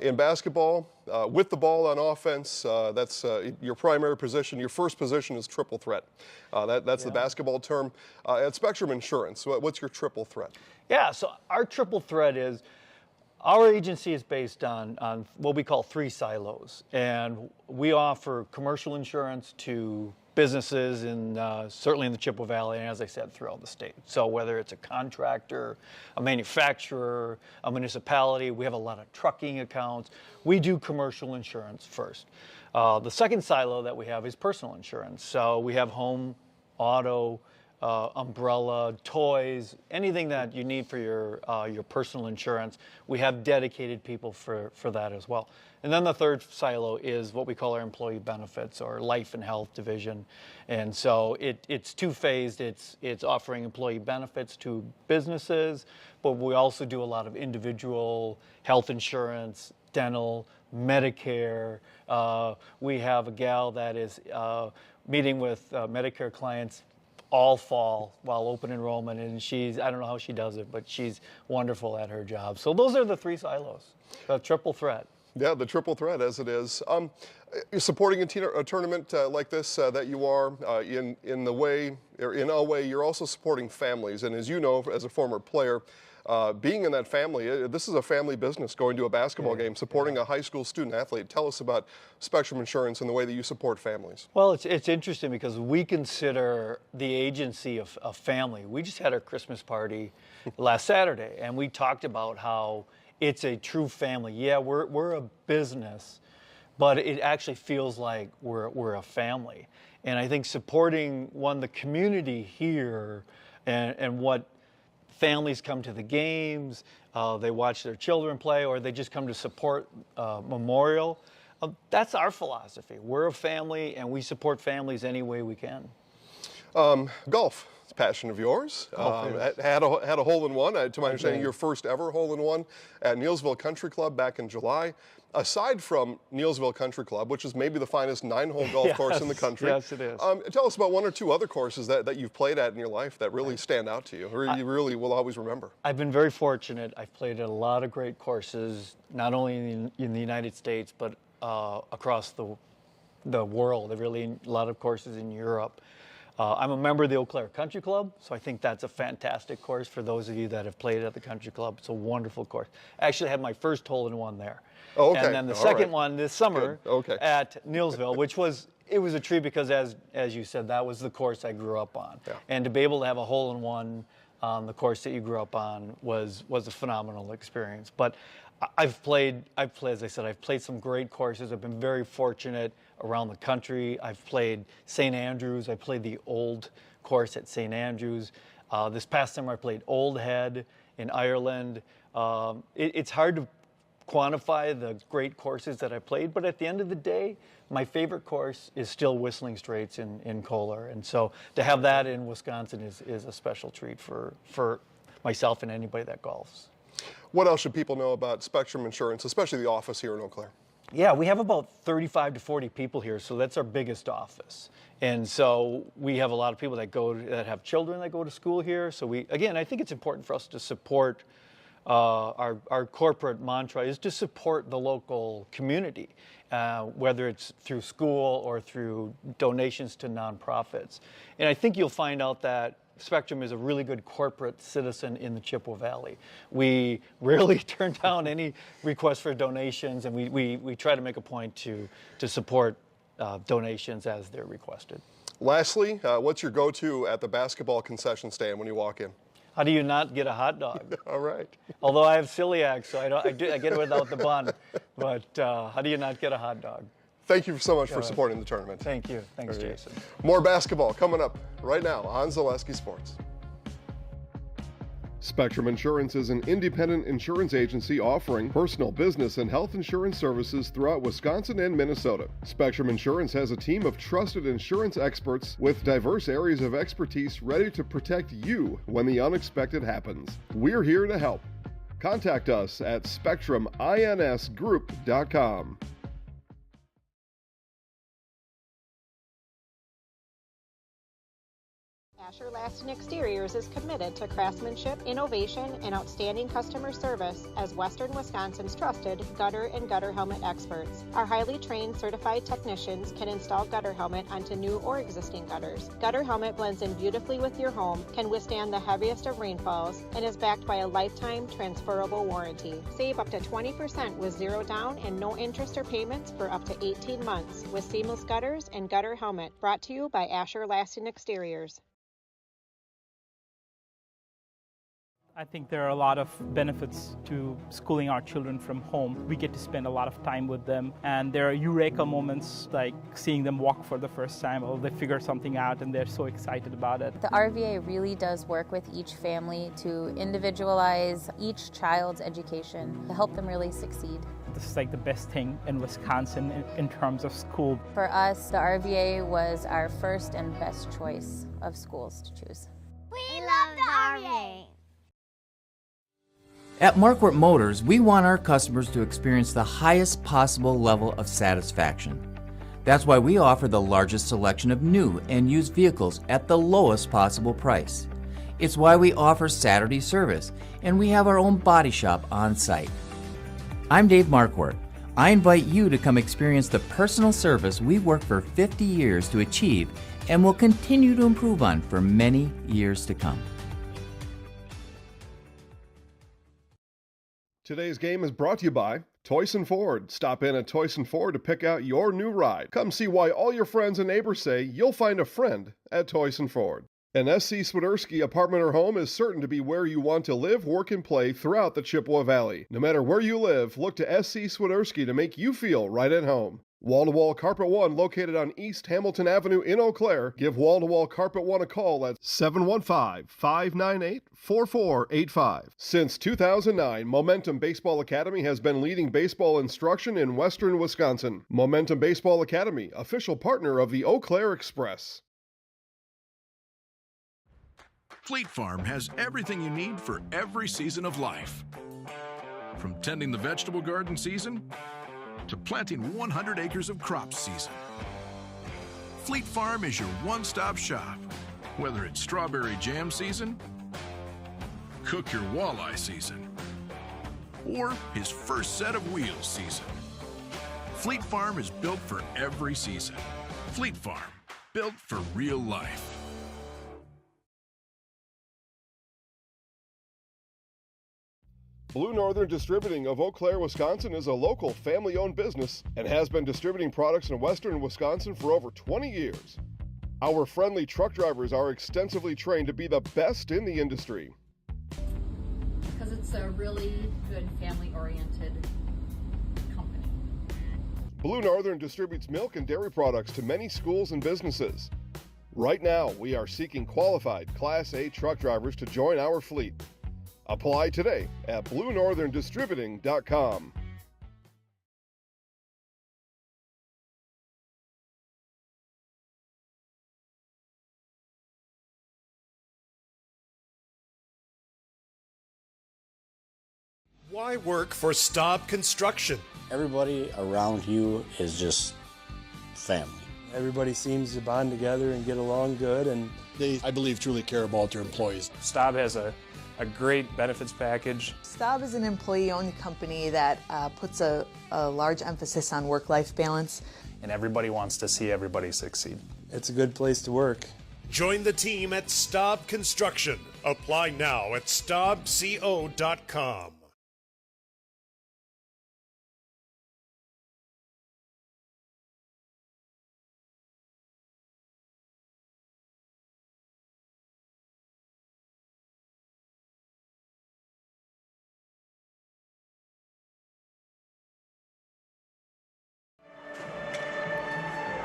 In basketball, with the ball on offense, that's your primary position. Your first position is triple threat. That's the basketball term. At Spectrum Insurance, what's your triple threat? Yeah, so our triple threat is, our agency is based on what we call 3 silos, and we offer commercial insurance to businesses certainly in the Chippewa Valley, and as I said, throughout the state. So whether it's a contractor, a manufacturer, a municipality, we have a lot of trucking accounts. We do commercial insurance first. The second silo that we have is personal insurance. So we have home, auto, umbrella, toys, anything that you need for your personal insurance. We have dedicated people for that as well. And then the third silo is what we call our employee benefits, or life and health division. And so it's two-phased. It's offering employee benefits to businesses, but we also do a lot of individual health insurance, dental, Medicare. We have a gal that is meeting with Medicare clients all fall while open enrollment, and I don't know how she does it, but she's wonderful at her job. So those are the 3 silos, the triple threat. Yeah, the triple threat, as it is. You're supporting a tournament like this that you are in a way, you're also supporting families. And as you know, as a former player, being in that family, this is a family business, going to a basketball game, supporting a high school student athlete. Tell us about Spectrum Insurance and the way that you support families. Well, it's interesting, because we consider the agency a family. We just had our Christmas party last Saturday, and we talked about how it's a true family. Yeah, we're a business, but it actually feels like we're a family. And I think supporting the community here, and what families come to the games, they watch their children play, or they just come to support Memorial. That's our philosophy. We're a family, and we support families any way we can. Golf. It's a passion of yours. Had a hole-in-one, to my understanding, your first ever hole-in-one at Neilsville Country Club back in July. Aside from Neilsville Country Club, which is maybe the finest 9-hole golf course in the country. Yes, it is. Tell us about 1 or 2 other courses that you've played at in your life that really stand out to you, or you really will always remember. I've been very fortunate. I've played at a lot of great courses, not only in the United States, but across the world. There really a lot of courses in Europe. I'm a member of the Eau Claire Country Club, so I think that's a fantastic course for those of you that have played at the country club. It's a wonderful course. I actually had my first hole-in-one there. Oh, okay. And then the second one this summer at Neilsville, it was a treat because, as you said, that was the course I grew up on. Yeah. And to be able to have a hole-in-one on the course that you grew up on was a phenomenal experience. But I've played, as I said, I've played some great courses. I've been very fortunate around the country. I've played St. Andrews. I played the old course at St. Andrews. This past summer I played Old Head in Ireland. It's hard to quantify the great courses that I played, but at the end of the day, my favorite course is still Whistling Straits in Kohler. And so to have that in Wisconsin is a special treat for myself and anybody that golfs. What else should people know about Spectrum Insurance, especially the office here in Eau Claire? Yeah, we have about 35 to 40 people here, so that's our biggest office. And so we have a lot of people that have children that go to school here. So I think it's important for us to support our corporate mantra is to support the local community, whether it's through school or through donations to nonprofits. And I think you'll find out that Spectrum is a really good corporate citizen in the Chippewa Valley. We rarely turn down any requests for donations, and we try to make a point to support donations as they're requested. Lastly, what's your go-to at the basketball concession stand when you walk in? How do you not get a hot dog? All right. Although I have celiac, so I get it without the bun. But how do you not get a hot dog? Thank you so much for supporting the tournament. Thank you. Thanks, Jason. More basketball coming up right now on Zaleski Sports. Spectrum Insurance is an independent insurance agency offering personal, business, and health insurance services throughout Wisconsin and Minnesota. Spectrum Insurance has a team of trusted insurance experts with diverse areas of expertise ready to protect you when the unexpected happens. We're here to help. Contact us at spectruminsgroup.com. Asher Lasting Exteriors is committed to craftsmanship, innovation, and outstanding customer service as Western Wisconsin's trusted gutter and gutter helmet experts. Our highly trained certified technicians can install gutter helmet onto new or existing gutters. Gutter helmet blends in beautifully with your home, can withstand the heaviest of rainfalls, and is backed by a lifetime transferable warranty. Save up to 20% with zero down and no interest or payments for up to 18 months with seamless gutters and gutter helmet. Brought to you by Asher Lasting Exteriors. I think there are a lot of benefits to schooling our children from home. We get to spend a lot of time with them, and there are eureka moments like seeing them walk for the first time, or they figure something out and they're so excited about it. The RVA really does work with each family to individualize each child's education to help them really succeed. This is like the best thing in Wisconsin in terms of school. For us, the RVA was our first and best choice of schools to choose. We love the RVA. At Marquardt Motors, we want our customers to experience the highest possible level of satisfaction. That's why we offer the largest selection of new and used vehicles at the lowest possible price. It's why we offer Saturday service, and we have our own body shop on site. I'm Dave Marquardt. I invite you to come experience the personal service we worked for 50 years to achieve and will continue to improve on for many years to come. Today's game is brought to you by Toyson Ford. Stop in at Toyson Ford to pick out your new ride. Come see why all your friends and neighbors say you'll find a friend at Toyson Ford. An SC Swiderski apartment or home is certain to be where you want to live, work, and play throughout the Chippewa Valley. No matter where you live, look to SC Swiderski to make you feel right at home. Wall-to-Wall Carpet One, located on East Hamilton Avenue in Eau Claire. Give Wall-to-Wall Carpet One a call at 715-598-4485. Since 2009, Momentum Baseball Academy has been leading baseball instruction in western Wisconsin. Momentum Baseball Academy, official partner of the Eau Claire Express. Fleet Farm has everything you need for every season of life. From tending the vegetable garden season to planting 100 acres of crops season. Fleet Farm is your one-stop shop. Whether it's strawberry jam season, cook your walleye season, or his first set of wheels season. Fleet Farm is built for every season. Fleet Farm, built for real life. Blue Northern Distributing of Eau Claire, Wisconsin is a local family-owned business and has been distributing products in western Wisconsin for over 20 years. Our friendly truck drivers are extensively trained to be the best in the industry. Because it's a really good family-oriented company. Blue Northern distributes milk and dairy products to many schools and businesses. Right now, we are seeking qualified Class A truck drivers to join our fleet. Apply today at BlueNorthernDistributing.com. Why work for Staub Construction? Everybody around you is just family. Everybody seems to bond together and get along good, and They, I believe, truly care about their employees. Staub has a great benefits package. Staub is an employee-owned company that puts a large emphasis on work-life balance. And everybody wants to see everybody succeed. it's a good place to work. Join the team at Staub Construction. Apply now at staubco.com.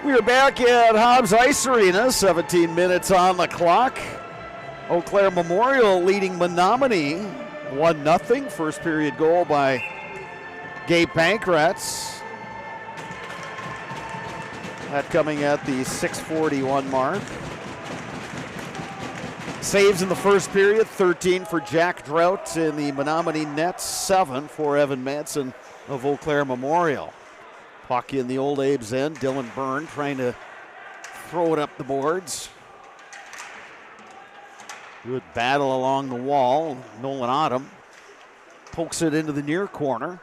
We are back at Hobbs Ice Arena, 17 minutes on the clock. Eau Claire Memorial leading Menomonie 1-0. First period goal by Gabe Pankratz. That coming at the 6:41 mark. Saves in the first period, 13 for Jack Drought in the Menomonie net, 7 for Evan Madsen of Eau Claire Memorial. Puck in the Old Abe's end. Dylan Byrne trying to throw it up the boards. Good battle along the wall. Nolan Autumn pokes it into the near corner.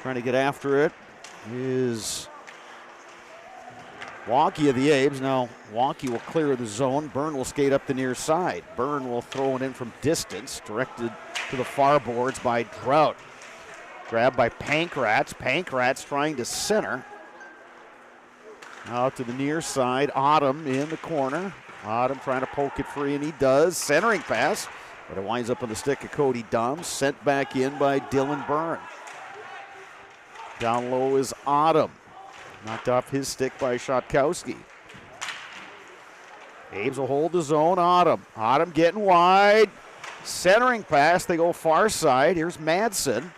Trying to get after it is Wonky of the Abes. Now Wonky will clear the zone. Byrne will skate up the near side. Byrne will throw it in from distance, directed to the far boards by Drought. Grabbed by Pankratz. Pankratz trying to center. Out to the near side. Autumn in the corner. Autumn trying to poke it free, and he does. Centering pass, but it winds up on the stick of Cody Dums. Sent back in by Dylan Byrne. Down low is Autumn. Knocked off his stick by Schatkowski. Abes will hold the zone. Autumn. Autumn getting wide. Centering pass. They go far side. Here's Madsen.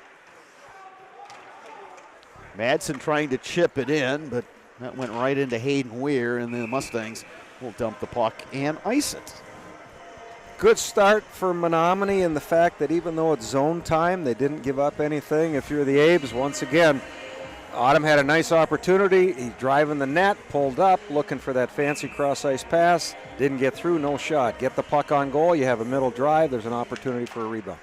Madsen trying to chip it in, but that went right into Hayden Weir, and the Mustangs will dump the puck and ice it. Good start for Menomonie in the fact that even though it's zone time, they didn't give up anything. If you're the Abes, once again, Autumn had a nice opportunity. He's driving the net, pulled up, looking for that fancy cross-ice pass. Didn't get through, no shot. Get the puck on goal, you have a middle drive, there's an opportunity for a rebound.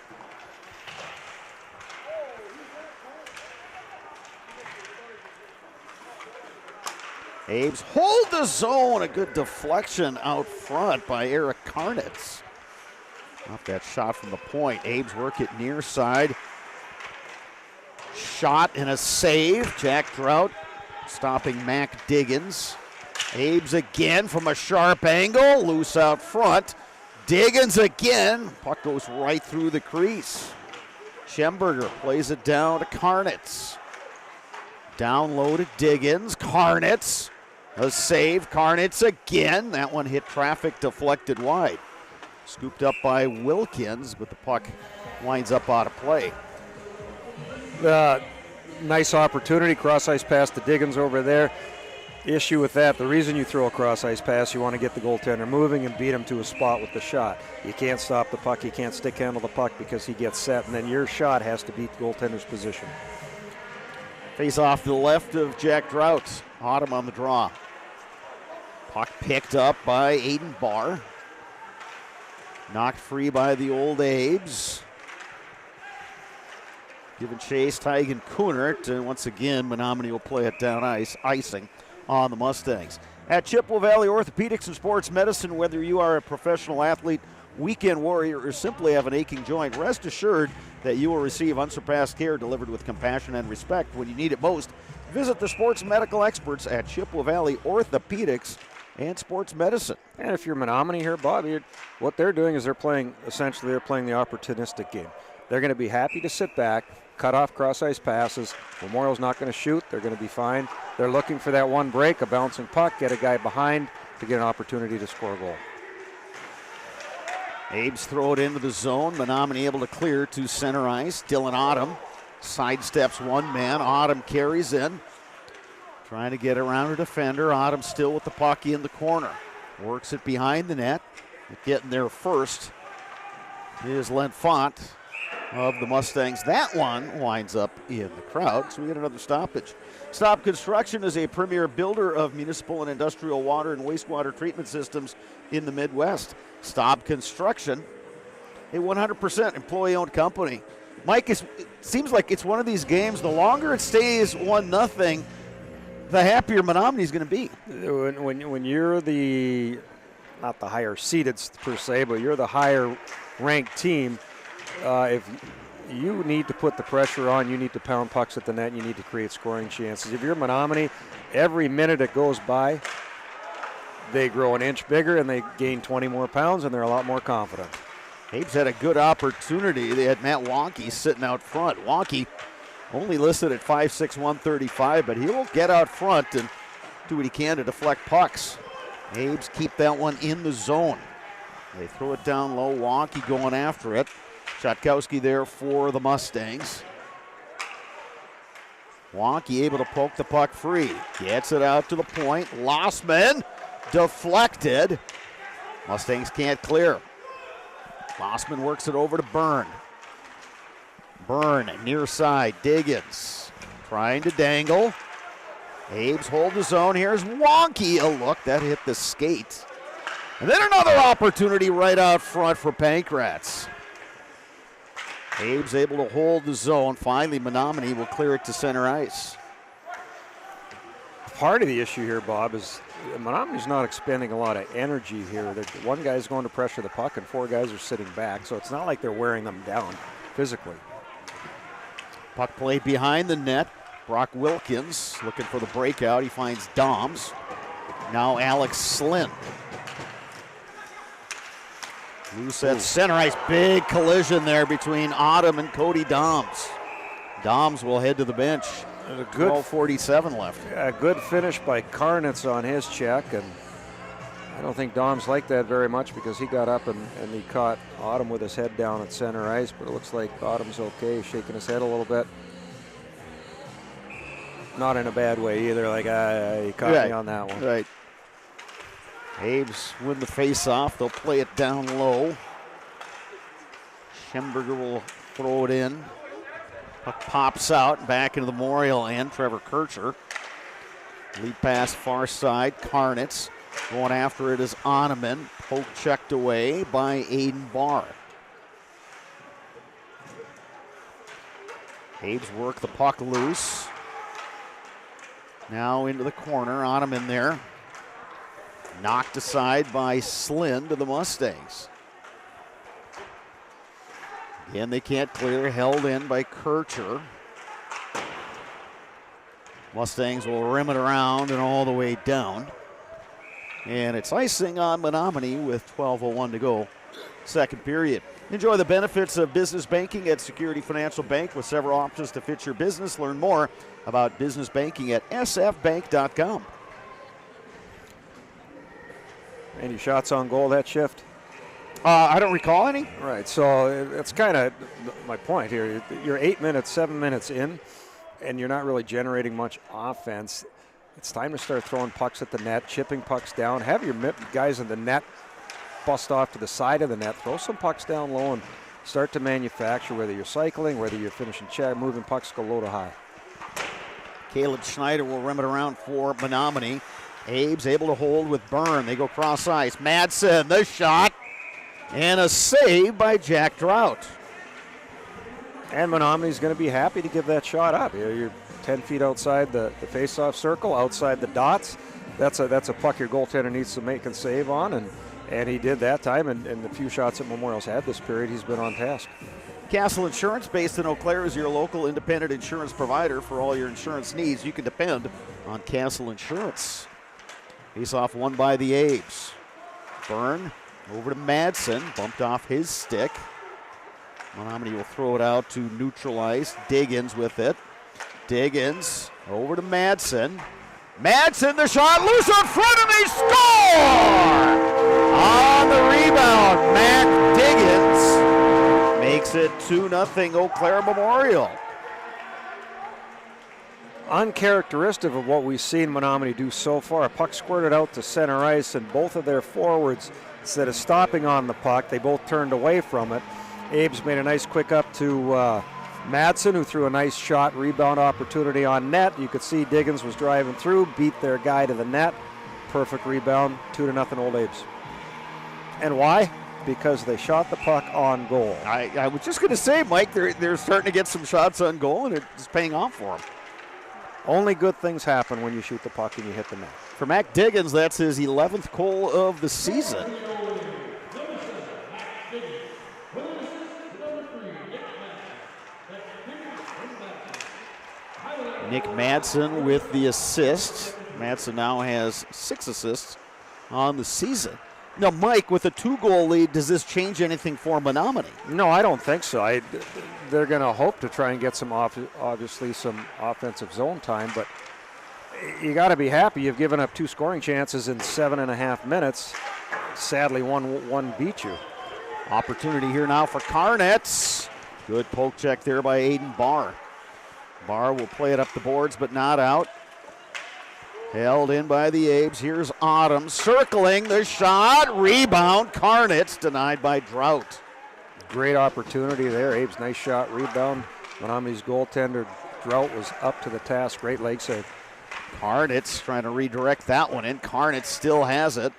Abes hold the zone. A good deflection out front by Eric Karnitz. Off that shot from the point. Abes work it near side. Shot and a save. Jack Drought stopping Mac Diggins. Abes again from a sharp angle. Loose out front. Diggins again. Puck goes right through the crease. Schemberger plays it down to Karnitz. Down low to Diggins. Karnitz. A save. Karnitz again. That one hit traffic, deflected wide. Scooped up by Wilkins, but the puck winds up out of play. Nice opportunity. Cross-ice pass to Diggins over there. Issue with that, the reason you throw a cross-ice pass, you want to get the goaltender moving and beat him to a spot with the shot. You can't stop the puck. You can't stick handle the puck because he gets set, and then your shot has to beat the goaltender's position. Face off to the left of Jack Drought. Autumn on the draw. Puck picked up by Aiden Barr. Knocked free by the Old Abes. giving chase, Tygan Kunert, and once again, Menomonie will play it down ice, icing on the Mustangs. At Chippewa Valley Orthopedics and Sports Medicine, whether you are a professional athlete, weekend warrior, or simply have an aching joint, rest assured that you will receive unsurpassed care delivered with compassion and respect when you need it most. Visit the sports medical experts at Chippewa Valley Orthopedics and Sports Medicine. And if you're Menomonie here, Bob, what they're doing is they're playing the opportunistic game. They're going to be happy to sit back, cut off cross-ice passes. Memorial's not going to shoot. They're going to be fine. They're looking for that one break, a bouncing puck, get a guy behind to get an opportunity to score a goal. Abe's throw it into the zone. Menomonie able to clear to center ice. Dylan Autumn sidesteps one man. Autumn carries in. Trying to get around a defender. Autumn still with the puck in the corner. Works it behind the net. Getting there first is L'Enfant of the Mustangs. That one winds up in the crowd, so we get another stoppage. Stop Construction is a premier builder of municipal and industrial water and wastewater treatment systems in the Midwest. Stop Construction, a 100% employee-owned company. Mike, it seems like it's one of these games, the longer it stays 1-0, the happier Menomonie is going to be. When you're not the higher seeded per se, but you're the higher ranked team, if you need to put the pressure on, you need to pound pucks at the net, and you need to create scoring chances. If you're Menomonie, every minute that goes by, they grow an inch bigger and they gain 20 more pounds, and they're a lot more confident. Abe's had a good opportunity. They had Matt Wonky sitting out front. Wonky only listed at 5'6", 135, but he will get out front and do what he can to deflect pucks. Abe's keep that one in the zone. They throw it down low. Wonky going after it. Schatkowski there for the Mustangs. Wonky able to poke the puck free. Gets it out to the point. Lossman deflected. Mustangs can't clear. Lossman works it over to Byrne. Byrne near side. Diggins trying to dangle. Abe's hold the zone. Here's Wonky. A look that hit the skate. And then another opportunity right out front for Pankratz. Abe's able to hold the zone. Finally, Menomonie will clear it to center ice. Part of the issue here, Bob, is Menomonie's not expending a lot of energy here. One guy's going to pressure the puck and four guys are sitting back, so it's not like they're wearing them down physically. Puck play behind the net. Brock Wilkins looking for the breakout. He finds Doms. Now Alex Slynn. Loose at center ice. Big collision there between Autumn and Cody Doms. Doms will head to the bench. A good 12:47 left. A good finish by Karnitz on his check, and I don't think Doms liked that very much because he got up and he caught Autumn with his head down at center ice, but it looks like Autumn's okay. He's shaking his head a little bit. Not in a bad way either, like he caught me on that one. Right. Abe's win the face-off. They'll play it down low. Schemberger will throw it in. Puck pops out back into the Memorial end. Trevor Kircher. Lead pass far side. Karnitz going after it is Oneman. Poke checked away by Aiden Barr. Abe's work the puck loose. Now into the corner. Oneman there. Knocked aside by Slynn to the Mustangs. Again, they can't clear. Held in by Kircher. Mustangs will rim it around and all the way down. And it's icing on Menomonie with 12:01 to go. Second period. Enjoy the benefits of business banking at Security Financial Bank with several options to fit your business. Learn more about business banking at sfbank.com. Any shots on goal that shift? I don't recall any. Right, so that's kind of my point here. You're 7 minutes in, and you're not really generating much offense. It's time to start throwing pucks at the net, chipping pucks down. Have your guys in the net bust off to the side of the net. Throw some pucks down low and start to manufacture, whether you're cycling, whether you're finishing check, moving pucks, go low to high. Caleb Schneider will rim it around for Menomonie. Abe's able to hold with Byrne. They go cross ice. Madsen, the shot. And a save by Jack Drought. And Menominee's going to be happy to give that shot up. You're 10 feet outside the face-off circle, outside the dots. That's a puck your goaltender needs to make and save on, and he did that time. And the few shots that Memorial's had this period, he's been on task. Castle Insurance, based in Eau Claire, is your local independent insurance provider for all your insurance needs. You can depend on Castle Insurance. Face-off won by the Abes. Byrne over to Madsen, bumped off his stick. Menomonie will throw it out to neutral ice. Diggins with it. Diggins over to Madsen. Madsen, the shot, loose in front, and they score! On the rebound, Mac Diggins makes it 2-0 Eau Claire Memorial. Uncharacteristic of what we've seen Menomonie do so far. A puck squirted out to center ice, and both of their forwards, instead of stopping on the puck, they both turned away from it. Abes made a nice quick up to Madsen, who threw a nice shot, rebound opportunity on net. You could see Diggins was driving through, beat their guy to the net. Perfect rebound, 2-0 Old Abes. And why? Because they shot the puck on goal. I was just going to say, Mike, they're starting to get some shots on goal, and it's paying off for them. Only good things happen when you shoot the puck and you hit the net. For Mac Diggins, that's his 11th goal of the season. Nick Madsen with the assist. Madsen now has 6 assists on the season. Now, Mike, with a 2-goal lead, does this change anything for Menomonie? No, I don't think so. They're going to hope to try and get obviously some offensive zone time, but you got to be happy. You've given up 2 scoring chances in 7.5 minutes. Sadly, one beat you. Opportunity here now for Karnitz. Good poke check there by Aiden Barr. Barr will play it up the boards, but not out. Held in by the Abes. Here's Autumn circling the shot. Rebound. Karnitz denied by Drought. Great opportunity there. Abes, nice shot, rebound. Menomonie's goaltender, Drought, was up to the task. Great leg save. Karnitz trying to redirect that one in. Karnitz still has it.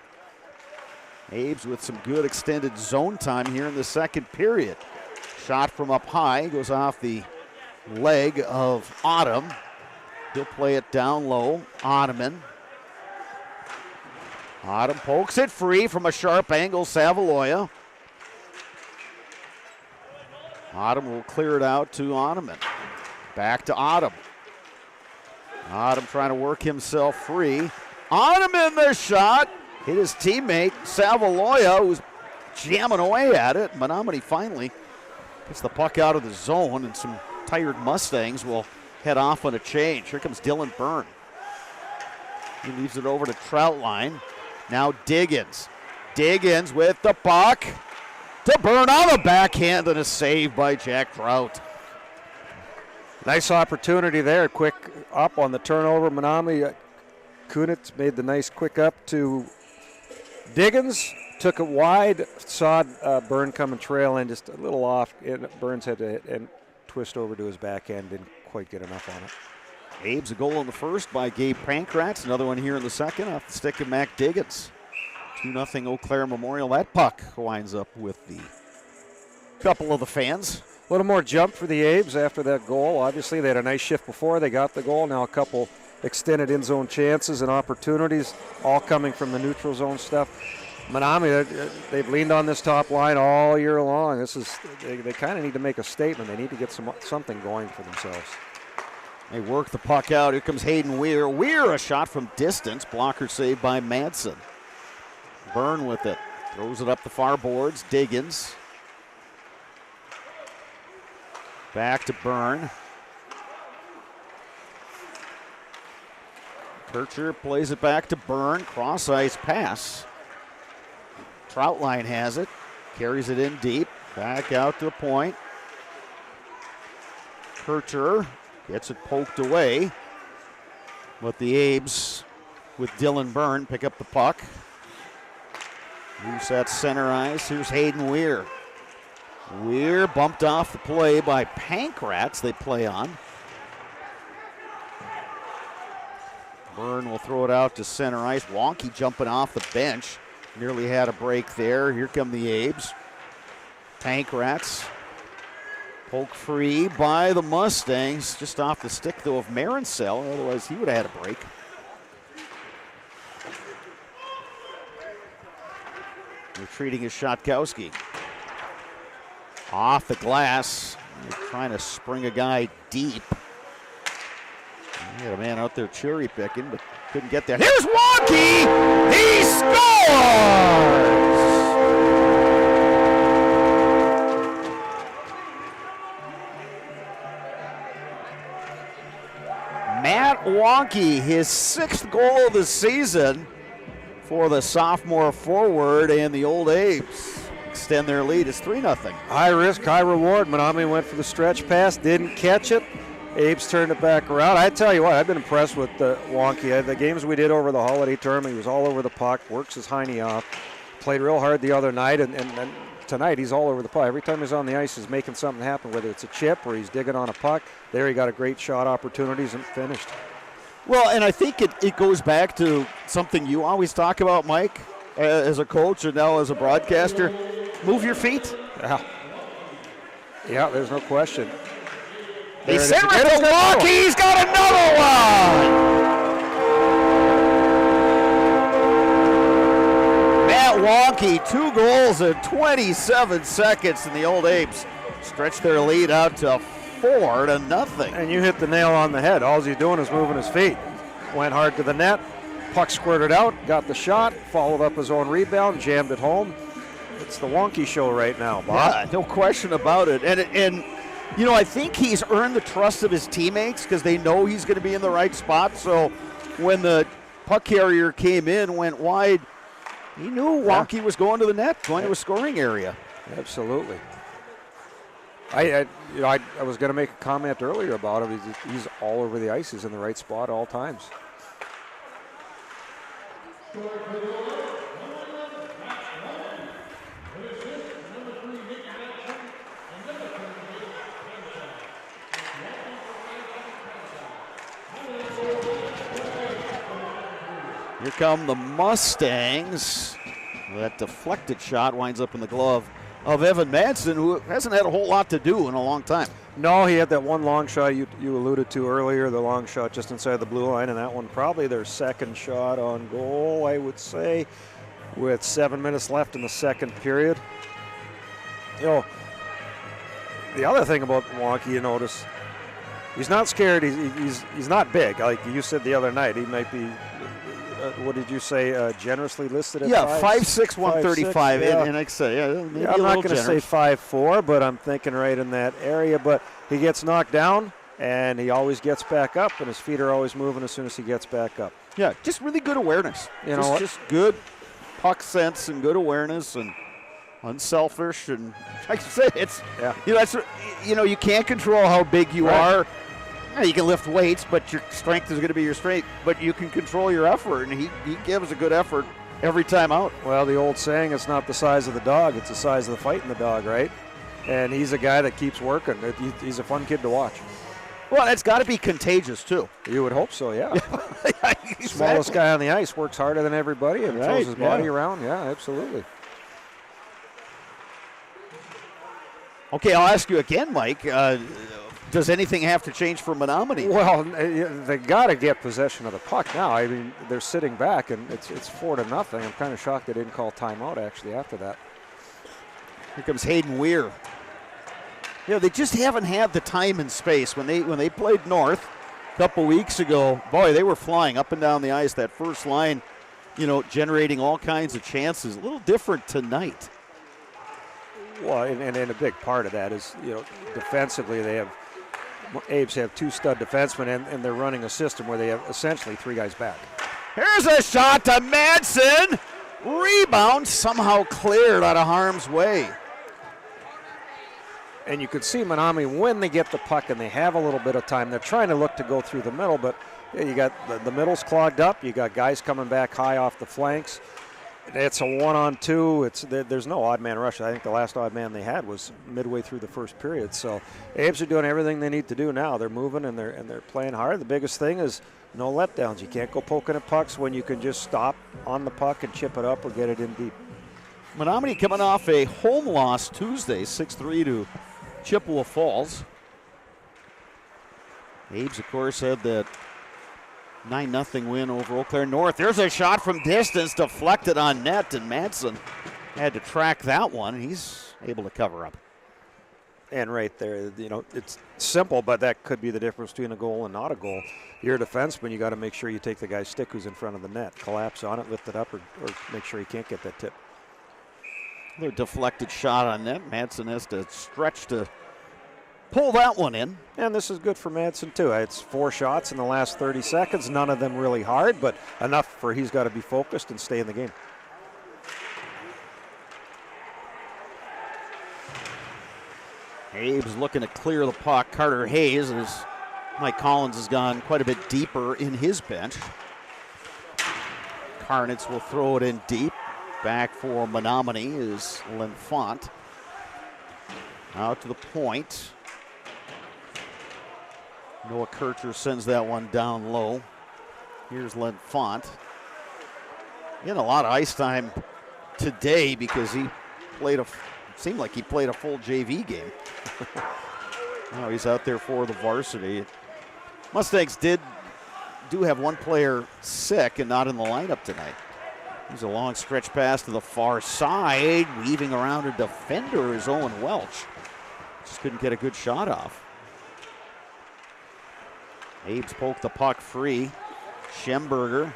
Abes with some good extended zone time here in the second period. Shot from up high. Goes off the leg of Autumn. He'll play it down low. Ottoman. Autumn pokes it free from a sharp angle. Savaloya. Autumn will clear it out to Ottoman. Back to Autumn. Autumn trying to work himself free. Ottoman the shot. Hit his teammate Savaloya, who's jamming away at it. Menomonie finally gets the puck out of the zone, and some tired Mustangs will head off on a change. Here comes Dylan Byrne. He leaves it over to Troutline. Now Diggins. Diggins with the puck to Byrne on the backhand, and a save by Jack Trout. Nice opportunity there. Quick up on the turnover. Menomonie. Kunitz made the nice quick up to Diggins. Took it wide. Saw Byrne come and trail in just a little off. Burns had to hit and twist over to his backhand. Didn't quite get enough on it. Abes a goal in the first by Gabe Pankratz. Another one here in the second off the stick of Mac Diggins. 2-0 Eau Claire Memorial. That puck winds up with the couple of the fans. A little more jump for the Abes after that goal. Obviously, they had a nice shift before they got the goal. Now a couple extended in-zone chances and opportunities, all coming from the neutral zone stuff. Menomonie, they've leaned on this top line all year long. They kind of need to make a statement. They need to get something going for themselves. They work the puck out. Here comes Hayden Weir. Weir, a shot from distance. Blocker saved by Madsen. Byrne with it. Throws it up the far boards. Diggins. Back to Byrne. Kircher plays it back to Byrne. Cross ice pass. Troutline has it. Carries it in deep. Back out to the point. Kircher gets it poked away. But the Abes with Dylan Byrne pick up the puck. Loose at center ice. Here's Hayden Weir. Weir bumped off the play by Pankratz. They play on. Byrne will throw it out to center ice. Wonky jumping off the bench. Nearly had a break there. Here come the Abes. Pankratz Poke free by the Mustangs, just off the stick, though, of Marincel. Otherwise, he would have had a break. Retreating is Shotkowski. Off the glass. They're trying to spring a guy deep. Had a man out there cherry picking, but couldn't get there. Here's Wonky! He scores! Matt Wonky, his 6th goal of the season for the sophomore forward, and the Old Apes extend their lead. It's 3-0. High risk, high reward. Menomonie went for the stretch pass, didn't catch it. Apes turned it back around. I tell you what, I've been impressed with Wonky. The games we did over the holiday term, he was all over the puck, works his hiney off, played real hard the other night, and tonight he's all over the puck. Every time he's on the ice, he's making something happen, whether it's a chip or he's digging on a puck. There he got a great shot opportunities and finished. Well, and I think it goes back to something you always talk about, Mike, as a coach and now as a broadcaster. Move your feet. Yeah, there's no question. They sent it to Wonky. He's got another one. Matt Wonky, 2 goals in 27 seconds, and the Old Apes stretch their lead out to 4-0. And you hit the nail on the head. All he's doing is moving his feet. Went hard to the net. Puck squirted out, got the shot, followed up his own rebound, jammed it home. It's the Wonky show right now, Bob. Yeah, no question about it. And you know, I think he's earned the trust of his teammates because they know he's going to be in the right spot. So when the puck carrier came in, went wide, he knew Wonky was going to the net, going to a scoring area. Absolutely. I was going to make a comment earlier about him. He's all over the ice. He's in the right spot at all times. Here come the Mustangs. That deflected shot winds up in the glove of Evan Madsen, who hasn't had a whole lot to do in a long time. No, he had that one long shot you alluded to earlier, the long shot just inside the blue line, and that one probably their second shot on goal, I would say, with 7 minutes left in the second period. You know, the other thing about Wonky, you notice, he's not scared. He's not big. Like you said the other night, he might be, what did you say, generously listed at 5'6", 135. Yeah. And I say, maybe I'm not going to say generous. 5'4", but I'm thinking right in that area. But he gets knocked down, and he always gets back up, and his feet are always moving as soon as he gets back up. Yeah, just really good awareness. You know what? Just good puck sense and good awareness and unselfish. And like I say, it's you can't control how big you are. You can lift weights, but your strength is going to be your strength. But you can control your effort, and he gives a good effort every time out. Well, the old saying, it's not the size of the dog, it's the size of the fight in the dog, right? And he's a guy that keeps working. He's a fun kid to watch. Well, it's got to be contagious, too. You would hope so, yeah. Exactly. Smallest guy on the ice, works harder than everybody and throws his body around. Yeah, absolutely. Okay, I'll ask you again, Mike. Does anything have to change for Menomonie? Well, they got to get possession of the puck now. I mean, they're sitting back, and it's 4-0. I'm kind of shocked they didn't call timeout, actually, after that. Here comes Hayden Weir. You know, they just haven't had the time and space. When they played North a couple weeks ago, boy, they were flying up and down the ice. That first line, generating all kinds of chances. A little different tonight. Well, and a big part of that is, defensively Apes have 2 stud defensemen, and they're running a system where they have essentially 3 guys back. Here's a shot to Madsen. Rebound somehow cleared out of harm's way. And you could see Menomonie when they get the puck and they have a little bit of time. They're trying to look to go through the middle, but you got the middle's clogged up. You got guys coming back high off the flanks. It's a 1-on-2. There's no odd man rush. I think the last odd man they had was midway through the first period. So Apes are doing everything they need to do now. They're moving and they're playing hard. The biggest thing is no letdowns. You can't go poking at pucks when you can just stop on the puck and chip it up or get it in deep. Menomonie coming off a home loss Tuesday, 6-3 to Chippewa Falls. Abe's, of course, had that 9-0 win over Eau Claire North. There's a shot from distance, deflected on net, and Madsen had to track that one. He's able to cover up. And right there, it's simple, but that could be the difference between a goal and not a goal. You're a defenseman, you got to make sure you take the guy's stick who's in front of the net. Collapse on it, lift it up, or make sure he can't get that tip. Another deflected shot on net. Madsen has to stretch to pull that one in. And this is good for Madsen, too. It's 4 shots in the last 30 seconds, none of them really hard, but enough for he's got to be focused and stay in the game. Abe's looking to clear the puck. Carter Hayes, as Mike Collins has gone quite a bit deeper in his bench. Karnitz will throw it in deep. Back for Menomonie is L'Enfant. Out to the point. Noah Kircher sends that one down low. Here's L'Enfant. Getting a lot of ice time today because he seemed like he played a full JV game. Now he's out there for the varsity. Mustangs do have one player sick and not in the lineup tonight. Here's a long stretch pass to the far side. Weaving around a defender is Owen Welch. Just couldn't get a good shot off. Abe's poked the puck free. Schemberger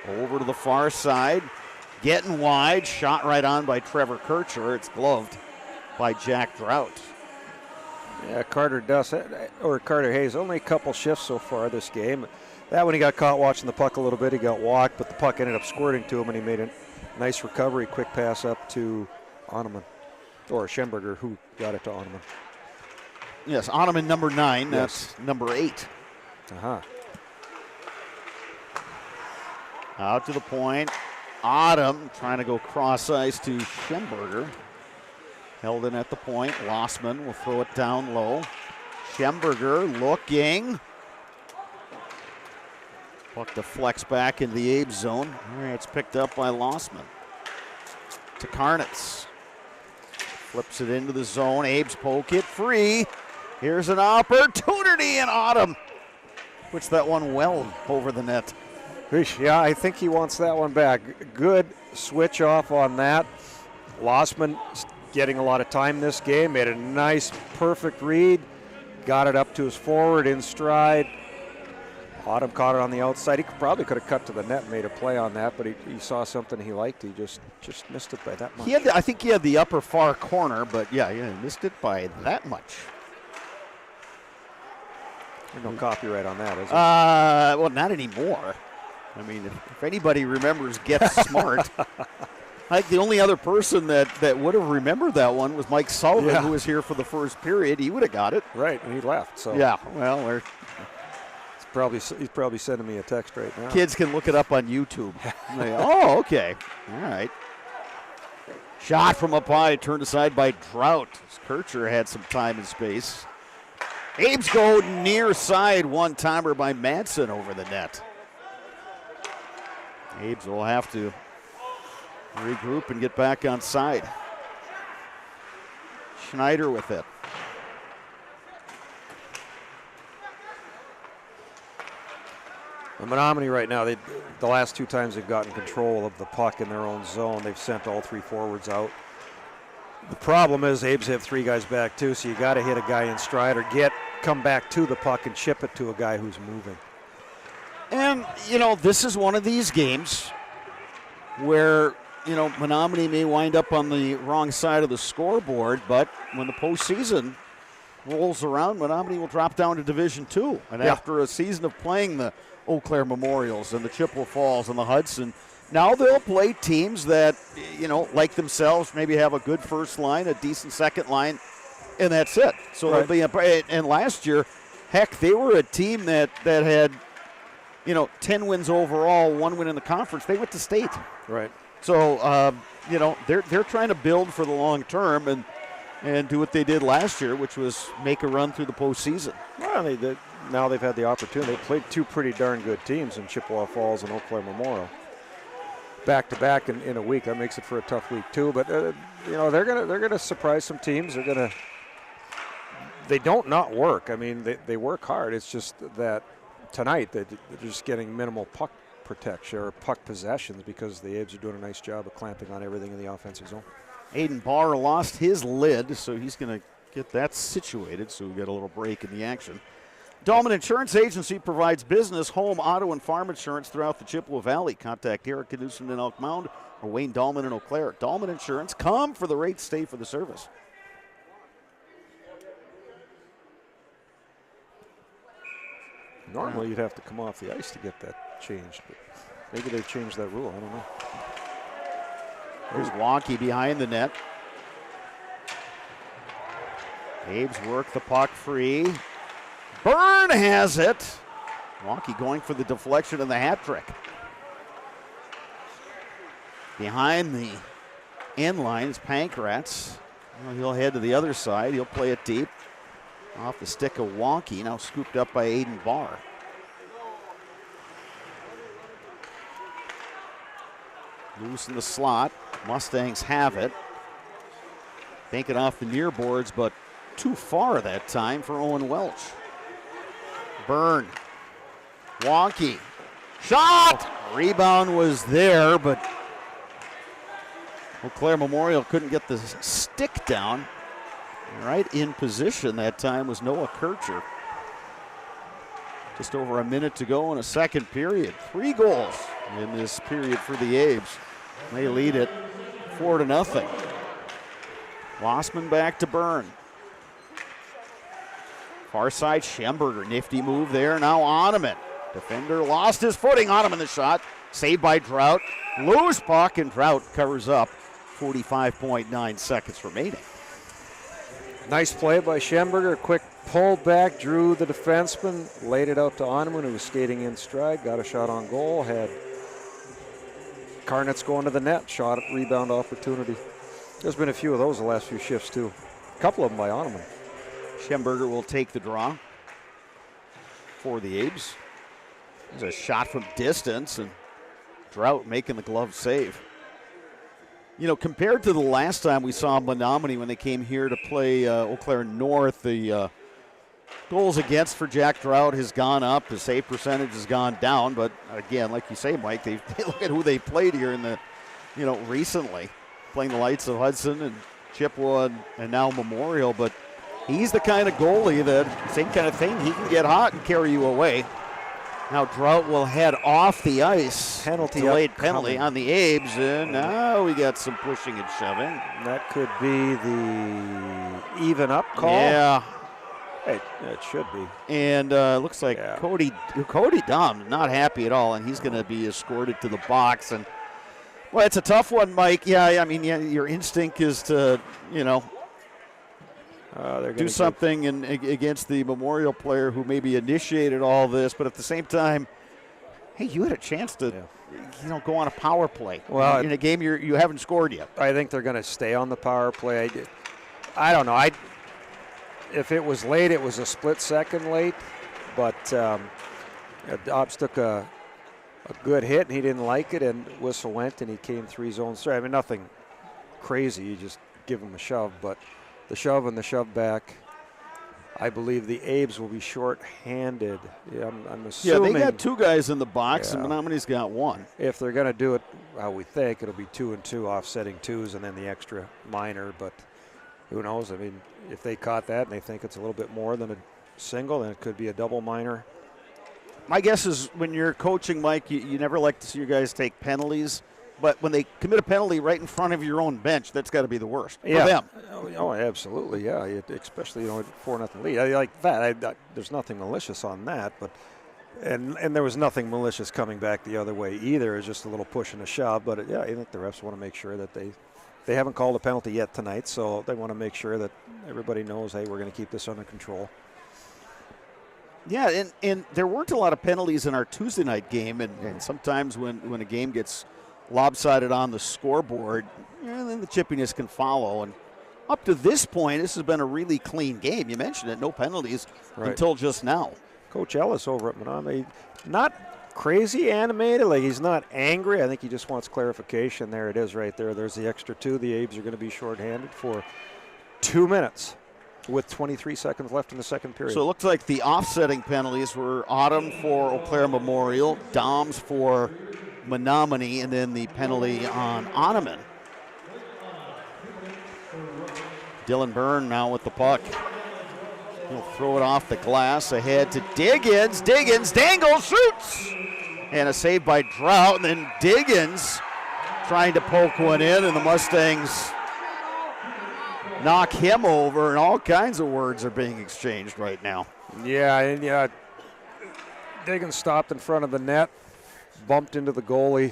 over to the far side. Getting wide. Shot right on by Trevor Kircher. It's gloved by Jack Drought. Yeah, Carter Hayes, only a couple shifts so far this game. That one he got caught watching the puck a little bit. He got walked, but the puck ended up squirting to him, and he made a nice recovery, quick pass up to Oneman. Or Schemberger, who got it to Oneman. Yes, Oneman number 9. Yes. That's number 8. Out to the point. Autumn trying to go cross ice to Schemberger. Held in at the point. Lossman will throw it down low. Schemberger looking. Puck deflects back in the Abe zone. All right, it's picked up by Lossman. To Karnitz. Flips it into the zone. Abe's poke it free. Here's an opportunity, and Autumn puts that one well over the net. Yeah, I think he wants that one back. Good switch off on that. Lossman getting a lot of time this game. Made a nice, perfect read. Got it up to his forward in stride. Autumn caught it on the outside. He probably could have cut to the net and made a play on that, but he saw something he liked. He just missed it by that much. I think he had the upper far corner, but yeah, he missed it by that much. There's no copyright on that, is there? Well, not anymore. I mean, if anybody remembers Get Smart, I think the only other person that would have remembered that one was Mike Sullivan, who was here for the first period. He would have got it. Right, and he left. So yeah, well, he's probably sending me a text right now. Kids can look it up on YouTube. Oh, okay. All right. Shot from up high, turned aside by Drought. Kircher had some time and space. Abe's go near side, one-timer by Madsen over the net. Abe's will have to regroup and get back on side. Schneider with it. Menomonie right now, the last 2 times they've gotten control of the puck in their own zone, they've sent all 3 forwards out. The problem is Abe's have 3 guys back too, so you got to hit a guy in stride or come back to the puck and chip it to a guy who's moving. And, this is one of these games where, Menomonie may wind up on the wrong side of the scoreboard, but when the postseason rolls around, Menomonie will drop down to Division II. And after a season of playing the Eau Claire Memorials and the Chippewa Falls and the Hudson, now they'll play teams that, like themselves, maybe have a good first line, a decent second line, and that's it. So they'll be, and last year, heck, they were a team that had, 10 wins overall, 1 win in the conference. They went to state. Right. So, they're trying to build for the long term and do what they did last year, which was make a run through the postseason. Well, now they've had the opportunity. They played 2 pretty darn good teams in Chippewa Falls and Eau Claire Memorial. Back-to-back in a week. That makes it for a tough week too. But they're gonna surprise some teams. They're gonna they don't not work. I mean, they work hard. It's just that tonight they're just getting minimal puck protection or puck possessions because the Abs are doing a nice job of clamping on everything in the offensive zone. Aiden Barr lost his lid, so he's going to get that situated, so we get a little break in the action. Dahlman Insurance Agency provides business, home, auto, and farm insurance throughout the Chippewa Valley. Contact Eric Knudsen in Elk Mound or Wayne Dahlman in Eau Claire. Dahlman Insurance, come for the rates, stay for the service. Normally you'd have to come off the ice to get that changed, but maybe they've changed that rule. I don't know. There's Wonky behind the net. Abes work the puck free. Byrne has it. Wonky going for the deflection and the hat trick. Behind the end line is Pankratz. Well, he'll head to the other side. He'll play it deep. Off the stick of Wonky, now scooped up by Aiden Barr. Loose in the slot. Mustangs have it. Bank it off the near boards, but too far that time for Owen Welch. Byrne. Wonky. Shot! Rebound was there, but Eau Claire Memorial couldn't get the stick down. Right in position that time was Noah Kircher. Just over a minute to go in a second period. 3 goals in this period for the Abes. They lead it 4-0. Lossman back to Byrne. Far side, Schemberger, nifty move there. Now Oneman. Defender lost his footing. Oneman the shot. Saved by Drought. Loose puck, and Drought covers up. 45.9 seconds remaining. Nice play by Schemberger. Quick pull back, drew the defenseman, laid it out to Oneman, who was skating in stride, got a shot on goal, had Carnets going to the net, shot, rebound opportunity. There's been a few of those the last few shifts, too. A couple of them by Oneman. Schemberger will take the draw for the Abes. There's a shot from distance, and Drought making the glove save. You know, compared to the last time we saw Menomonie when they came here to play Eau Claire North, the goals against for Jack Drought has gone up. His save percentage has gone down. But again, like you say, Mike, they look at who they played here in the, recently, playing the likes of Hudson and Chippewa and now Memorial. But he's the kind of goalie that, same kind of thing, he can get hot and carry you away. Now Drought will head off the ice. Delayed penalty on the Abes, and now we got some pushing and shoving. That could be the even up call. Yeah. It should be. And looks like Cody Dom not happy at all, and he's going to be escorted to the box. And well, it's a tough one, Mike. Your instinct is to, do something against the Memorial player who maybe initiated all this, but at the same time, hey, you had a chance to, go on a power play. Well, in a game you haven't scored yet. I think they're going to stay on the power play. I don't know. If it was late, it was a split second late, but Dobbs took a good hit and he didn't like it, and whistle went and he came 3 zones through. I mean, nothing crazy. You just give him a shove, but the shove and the shove back, I believe the Abes will be short-handed. Yeah, I'm assuming. Yeah, they got 2 guys in the box, and Menomoni's got 1. If they're going to do it how we think, it'll be 2 and 2, offsetting 2s, and then the extra minor. But who knows? I mean, if they caught that and they think it's a little bit more than a single, then it could be a double minor. My guess is when you're coaching, Mike, you never like to see your guys take penalties. But when they commit a penalty right in front of your own bench, that's got to be the worst for them. Oh, absolutely, yeah. Especially, 4-0 lead. I like that. There's nothing malicious on that, but and there was nothing malicious coming back the other way either. It's just a little push and a shove. But I think the refs want to make sure that they haven't called a penalty yet tonight, so they want to make sure that everybody knows, hey, we're going to keep this under control. Yeah, and there weren't a lot of penalties in our Tuesday night game, and sometimes when a game gets lopsided on the scoreboard, then the chippiness can follow. And up to this point, this has been a really clean game. You mentioned it, no penalties until just now. Coach Ellis over at Menomonie, not crazy animated, like he's not angry. I think he just wants clarification. There it is right there. There's the extra 2. The Abes are going to be shorthanded for 2 minutes. with 23 seconds left in the second period. So it looked like the offsetting penalties were Autumn for Eau Claire Memorial, Doms for Menomonie, and then the penalty on Ottoman. Dylan Byrne now with the puck. He'll throw it off the glass ahead to Diggins. Diggins dangles, shoots! And a save by Drought, and then Diggins trying to poke one in, and the Mustangs knock him over, and all kinds of words are being exchanged right now. Yeah, Diggins stopped in front of the net, bumped into the goalie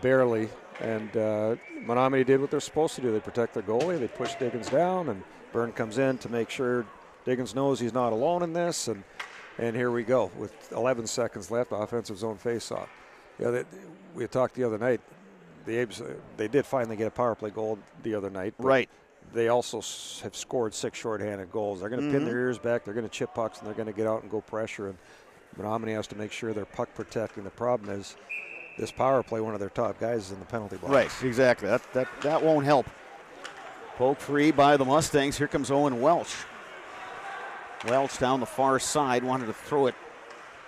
barely, and Menomonie did what they're supposed to do. They protect their goalie, they push Diggins down, and Byrne comes in to make sure Diggins knows he's not alone in this, and here we go with 11 seconds left, offensive zone faceoff. We had talked the other night, the Abes, they did finally get a power play goal the other night. Right. They also have scored 6 shorthanded goals. They're going to pin their ears back, they're going to chip pucks, and they're going to get out and go pressure, and Menomonie has to make sure they're puck protecting. The problem is this power play, one of their top guys is in the penalty box. Right, exactly. That won't help. Poke free by the Mustangs. Here comes Owen Welch. Welch down the far side, wanted to throw it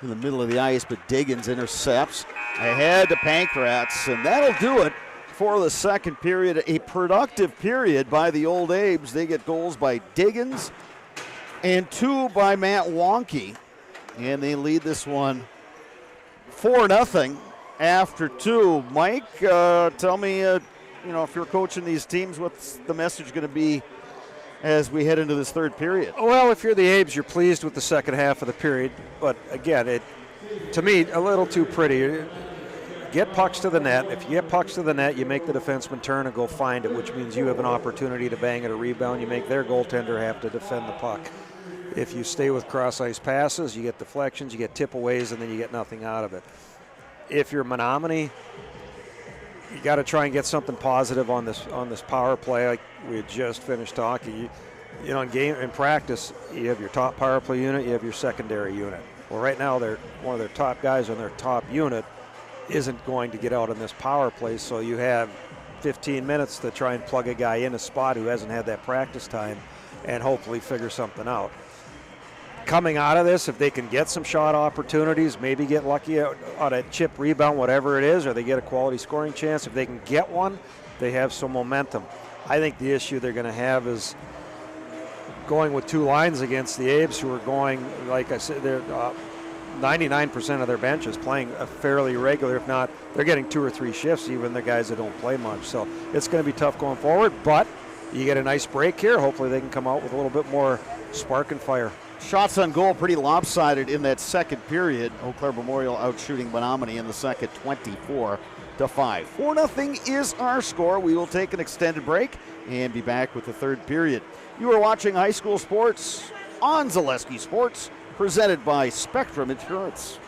in the middle of the ice, but Diggins intercepts. Ahead to Pankratz, and that'll do it for the second period. A productive period by the Old Abes. They get goals by Diggins and 2 by Matt Wonky, and they lead this one 4-0 after 2. Mike, tell me, if you're coaching these teams, what's the message going to be as we head into this third period? Well, if you're the Abes, you're pleased with the second half of the period, but again, to me, a little too pretty. Get pucks to the net. If you get pucks to the net, you make the defenseman turn and go find it, which means you have an opportunity to bang it or rebound. You make their goaltender have to defend the puck. If you stay with cross-ice passes, you get deflections, you get tip-aways, and then you get nothing out of it. If you're Menomonie, you got to try and get something positive on this power play. Like we had just finished talking. In practice, you have your top power play unit, you have your secondary unit. Well, right now, one of their top guys on their top unit isn't going to get out on this power play, so you have 15 minutes to try and plug a guy in a spot who hasn't had that practice time and hopefully figure something out. Coming out of this, if they can get some shot opportunities, maybe get lucky on a chip rebound, whatever it is, or they get a quality scoring chance, if they can get one, they have some momentum. I think the issue they're going to have is going with 2 lines against the Abes, who are going, like I said, they're 99% of their bench is playing a fairly regular, if not, they're getting 2 or 3 shifts, even the guys that don't play much. So it's going to be tough going forward, but you get a nice break here. Hopefully they can come out with a little bit more spark and fire. Shots on goal pretty lopsided in that second period. Eau Claire Memorial out shooting Menomonie in the second, 24-5. 4-0 is our score. We will take an extended break and be back with the third period. You are watching high school sports on Zaleski Sports, presented by Spectrum Insurance.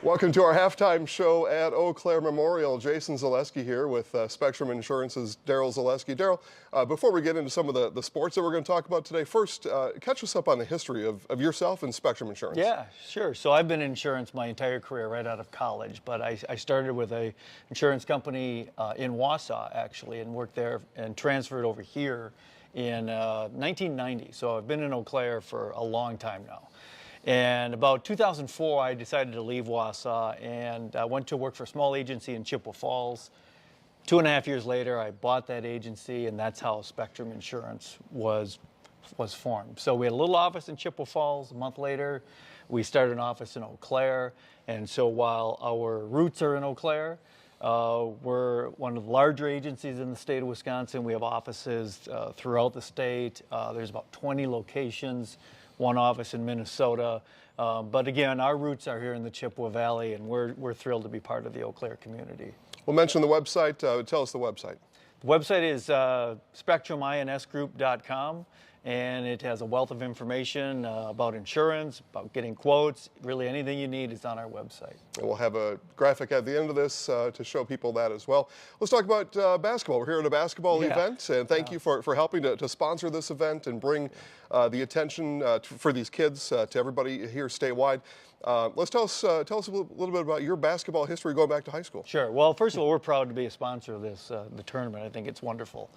Welcome to our halftime show at Eau Claire Memorial. Jason Zaleski here with Spectrum Insurance's Daryl Zaleski. Daryl, before we get into some of the sports that we're going to talk about today, first, catch us up on the history of yourself and Spectrum Insurance. Yeah, sure. So I've been in insurance my entire career right out of college, but I started with a insurance company in Wausau, actually, and worked there and transferred over here in 1990. So I've been in Eau Claire for a long time now. And about 2004, I decided to leave Wausau and I went to work for a small agency in Chippewa Falls. 2.5 years later, I bought that agency, and that's how Spectrum Insurance was formed. So we had a little office in Chippewa Falls. A month later, we started an office in Eau Claire. And so while our roots are in Eau Claire, we're one of the larger agencies in the state of Wisconsin. We have offices throughout the state. There's about 20 locations. One office in Minnesota. But again, our roots are here in the Chippewa Valley, and we're thrilled to be part of the Eau Claire community. We'll mention the website. Tell us the website. The website is spectruminsgroup.com, and it has a wealth of information about insurance, about getting quotes. Really anything you need is on our website. And we'll have a graphic at the end of this to show people that as well. Let's talk about basketball. We're here at a basketball event, and thank you for helping to sponsor this event and bring the attention for these kids to everybody here statewide. Let's tell us a little bit about your basketball history going back to high school. Sure. Well, first of all, we're proud to be a sponsor of this the tournament. I think it's wonderful.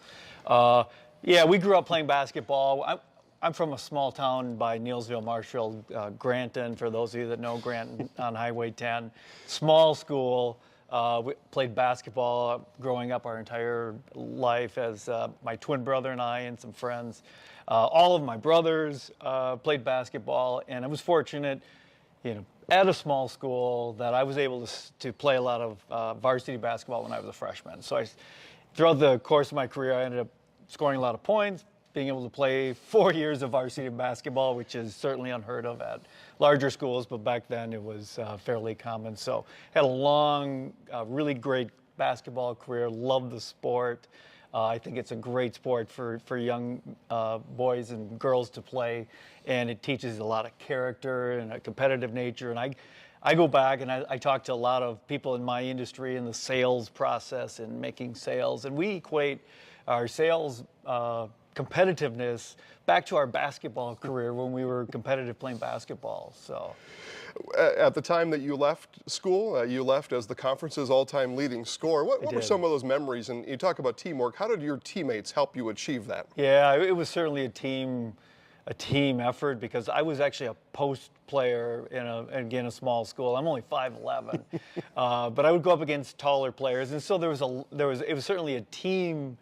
Yeah, we grew up playing basketball. I'm from a small town by Neillsville, Marshfield, Granton, for those of you that know Granton on Highway 10. Small school. We played basketball growing up our entire life as my twin brother and I and some friends. All of my brothers played basketball, and I was fortunate, at a small school that I was able to play a lot of varsity basketball when I was a freshman. So throughout the course of my career, I ended up scoring a lot of points, being able to play 4 years of varsity basketball, which is certainly unheard of at larger schools, but back then it was fairly common. So had a long, really great basketball career, loved the sport. I think it's a great sport for young boys and girls to play, and it teaches a lot of character and a competitive nature. And I go back and I talk to a lot of people in my industry in the sales process and making sales, and we equate our sales competitiveness back to our basketball career when we were competitive playing basketball. So, at the time that you left school, you left as the conference's all-time leading scorer. What were some of those memories? And you talk about teamwork. How did your teammates help you achieve that? Yeah, it was certainly a team effort, because I was actually a post player in a small school. I'm only 5'11", but I would go up against taller players, and so it was certainly a team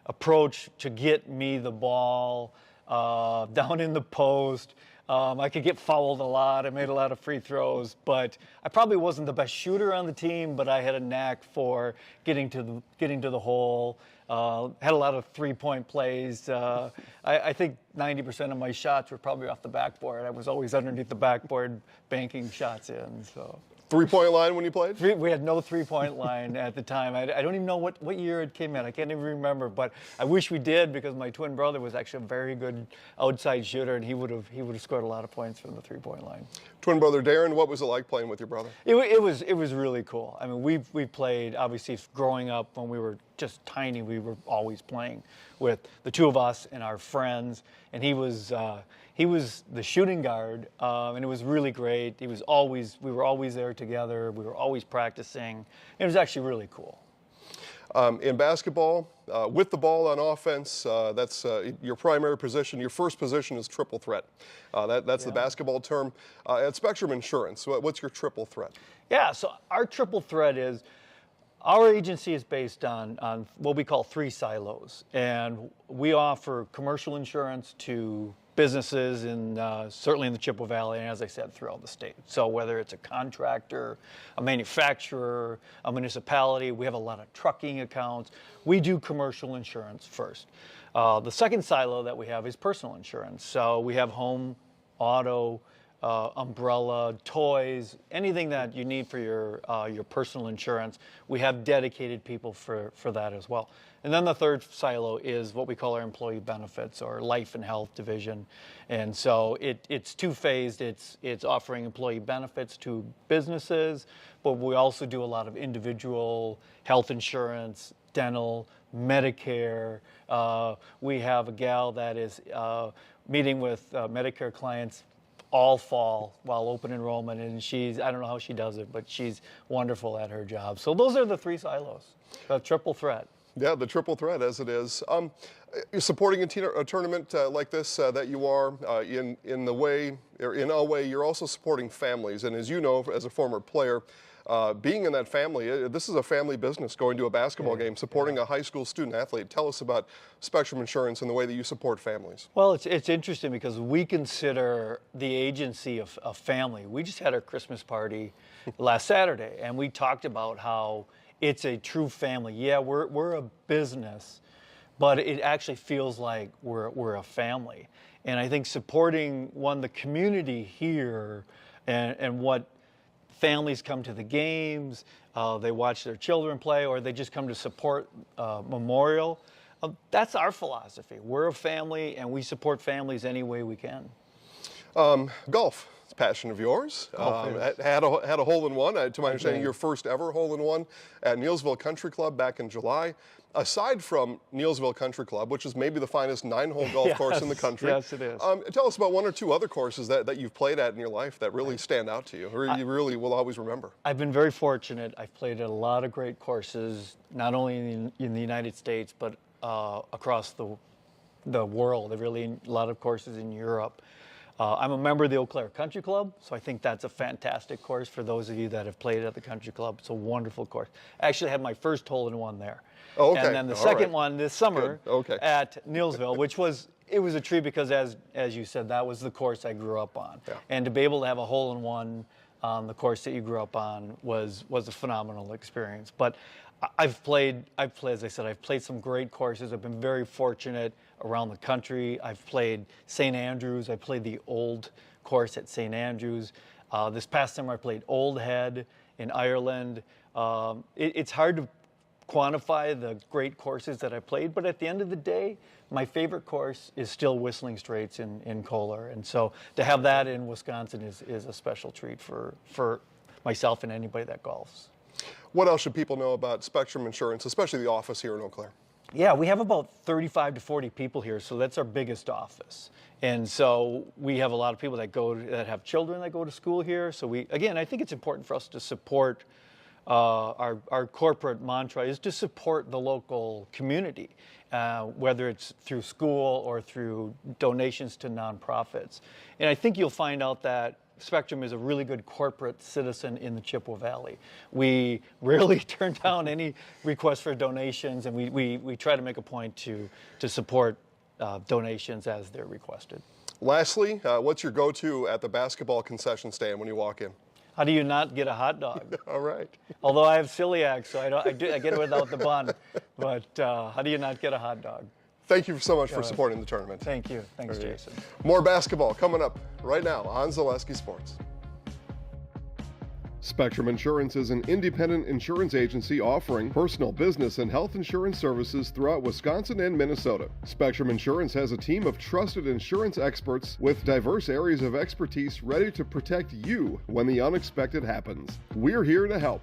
approach to get me the ball down in the post. I could get fouled a lot. I made a lot of free throws, but I probably wasn't the best shooter on the team, but I had a knack for getting to the hole. Had a lot of three-point plays. I think 90% of my shots were probably off the backboard. I was always underneath the backboard banking shots in. So. Three-point line when you played? We had no three-point line at the time. I don't even know what year it came in. I can't even remember, but I wish we did, because my twin brother was actually a very good outside shooter, and he would have scored a lot of points from the three-point line. Twin brother Darren, what was it like playing with your brother? It was really cool. I mean, we played, obviously, growing up when we were just tiny. We were always playing with the two of us and our friends, and he was the shooting guard, and it was really great. We were always there together. We were always practicing. It was actually really cool. In basketball, with the ball on offense, that's your primary position. Your first position is triple threat. That's the basketball term. At Spectrum Insurance, what's your triple threat? Yeah, so our triple threat is, our agency is based on what we call 3 silos, and we offer commercial insurance to businesses certainly in the Chippewa Valley, and as I said, throughout the state. So whether it's a contractor, a manufacturer, a municipality, we have a lot of trucking accounts. We do commercial insurance first. The second silo that we have is personal insurance. So we have home, auto, umbrella, toys, anything that you need for your personal insurance. We have dedicated people for that as well. And then the third silo is what we call our employee benefits, or life and health division. And so it's two-phased. It's offering employee benefits to businesses, but we also do a lot of individual health insurance, dental, Medicare. We have a gal that is meeting with Medicare clients all fall while open enrollment, and I don't know how she does it, but she's wonderful at her job. So those are the 3 silos, the triple threat. Yeah, the triple threat, as it is. You're supporting a tournament like this that you are in a way, you're also supporting families. And as you know, as a former player, being in that family, this is a family business, going to a basketball game, supporting a high school student athlete. Tell us about Spectrum Insurance and the way that you support families. Well, it's interesting, because we consider the agency a family. We just had our Christmas party last Saturday, and we talked about how it's a true family. Yeah, we're a business, but it actually feels like we're a family. And I think supporting the community here, and what families come to the games, they watch their children play, or they just come to support Memorial. That's our philosophy. We're a family, and we support families any way we can. Golf. It's a passion of yours. Had a hole-in-one, to my understanding, your first ever hole-in-one at Neillsville Country Club back in July. Aside from Neillsville Country Club, which is maybe the finest 9-hole golf course in the country. Yes, it is. Tell us about 1 or 2 other courses that you've played at in your life that really stand out to you, or you really will always remember. I've been very fortunate. I've played at a lot of great courses, not only in the United States, but across the the world. Really, a lot of courses in Europe. I'm a member of the Eau Claire Country Club, so I think that's a fantastic course for those of you that have played at the country club. It's a wonderful course. I actually had my first hole-in-one there. Oh, okay. And then the second one this summer at Neilsville, which was a treat because, as you said, that was the course I grew up on. Yeah. And to be able to have a hole-in-one on the course that you grew up on was a phenomenal experience. But I've played, as I said, I've played some great courses. I've been very fortunate around the country. I've played St. Andrews. I played the old course at St. Andrews. This past summer I played Old Head in Ireland. It's hard to quantify the great courses that I played, but at the end of the day, my favorite course is still Whistling Straits in Kohler. And so to have that in Wisconsin is a special treat for myself and anybody that golfs. What else should people know about Spectrum Insurance, especially the office here in Eau Claire? Yeah, we have about 35 to 40 people here, so that's our biggest office. And so we have a lot of people that have children that go to school here. So I think it's important for us to support our corporate mantra is to support the local community, whether it's through school or through donations to nonprofits. And I think you'll find out that Spectrum is a really good corporate citizen in the Chippewa Valley. We rarely turn down any requests for donations, and we try to make a point to support donations as they're requested. Lastly, what's your go-to at the basketball concession stand when you walk in? How do you not get a hot dog? All right. Although I have celiac, so I get it without the bun. But how do you not get a hot dog? Thank you so much for supporting the tournament. Thank you. Thanks, Jason. More basketball coming up right now on Zaleski Sports. Spectrum Insurance is an independent insurance agency offering personal, business, and health insurance services throughout Wisconsin and Minnesota. Spectrum Insurance has a team of trusted insurance experts with diverse areas of expertise ready to protect you when the unexpected happens. We're here to help.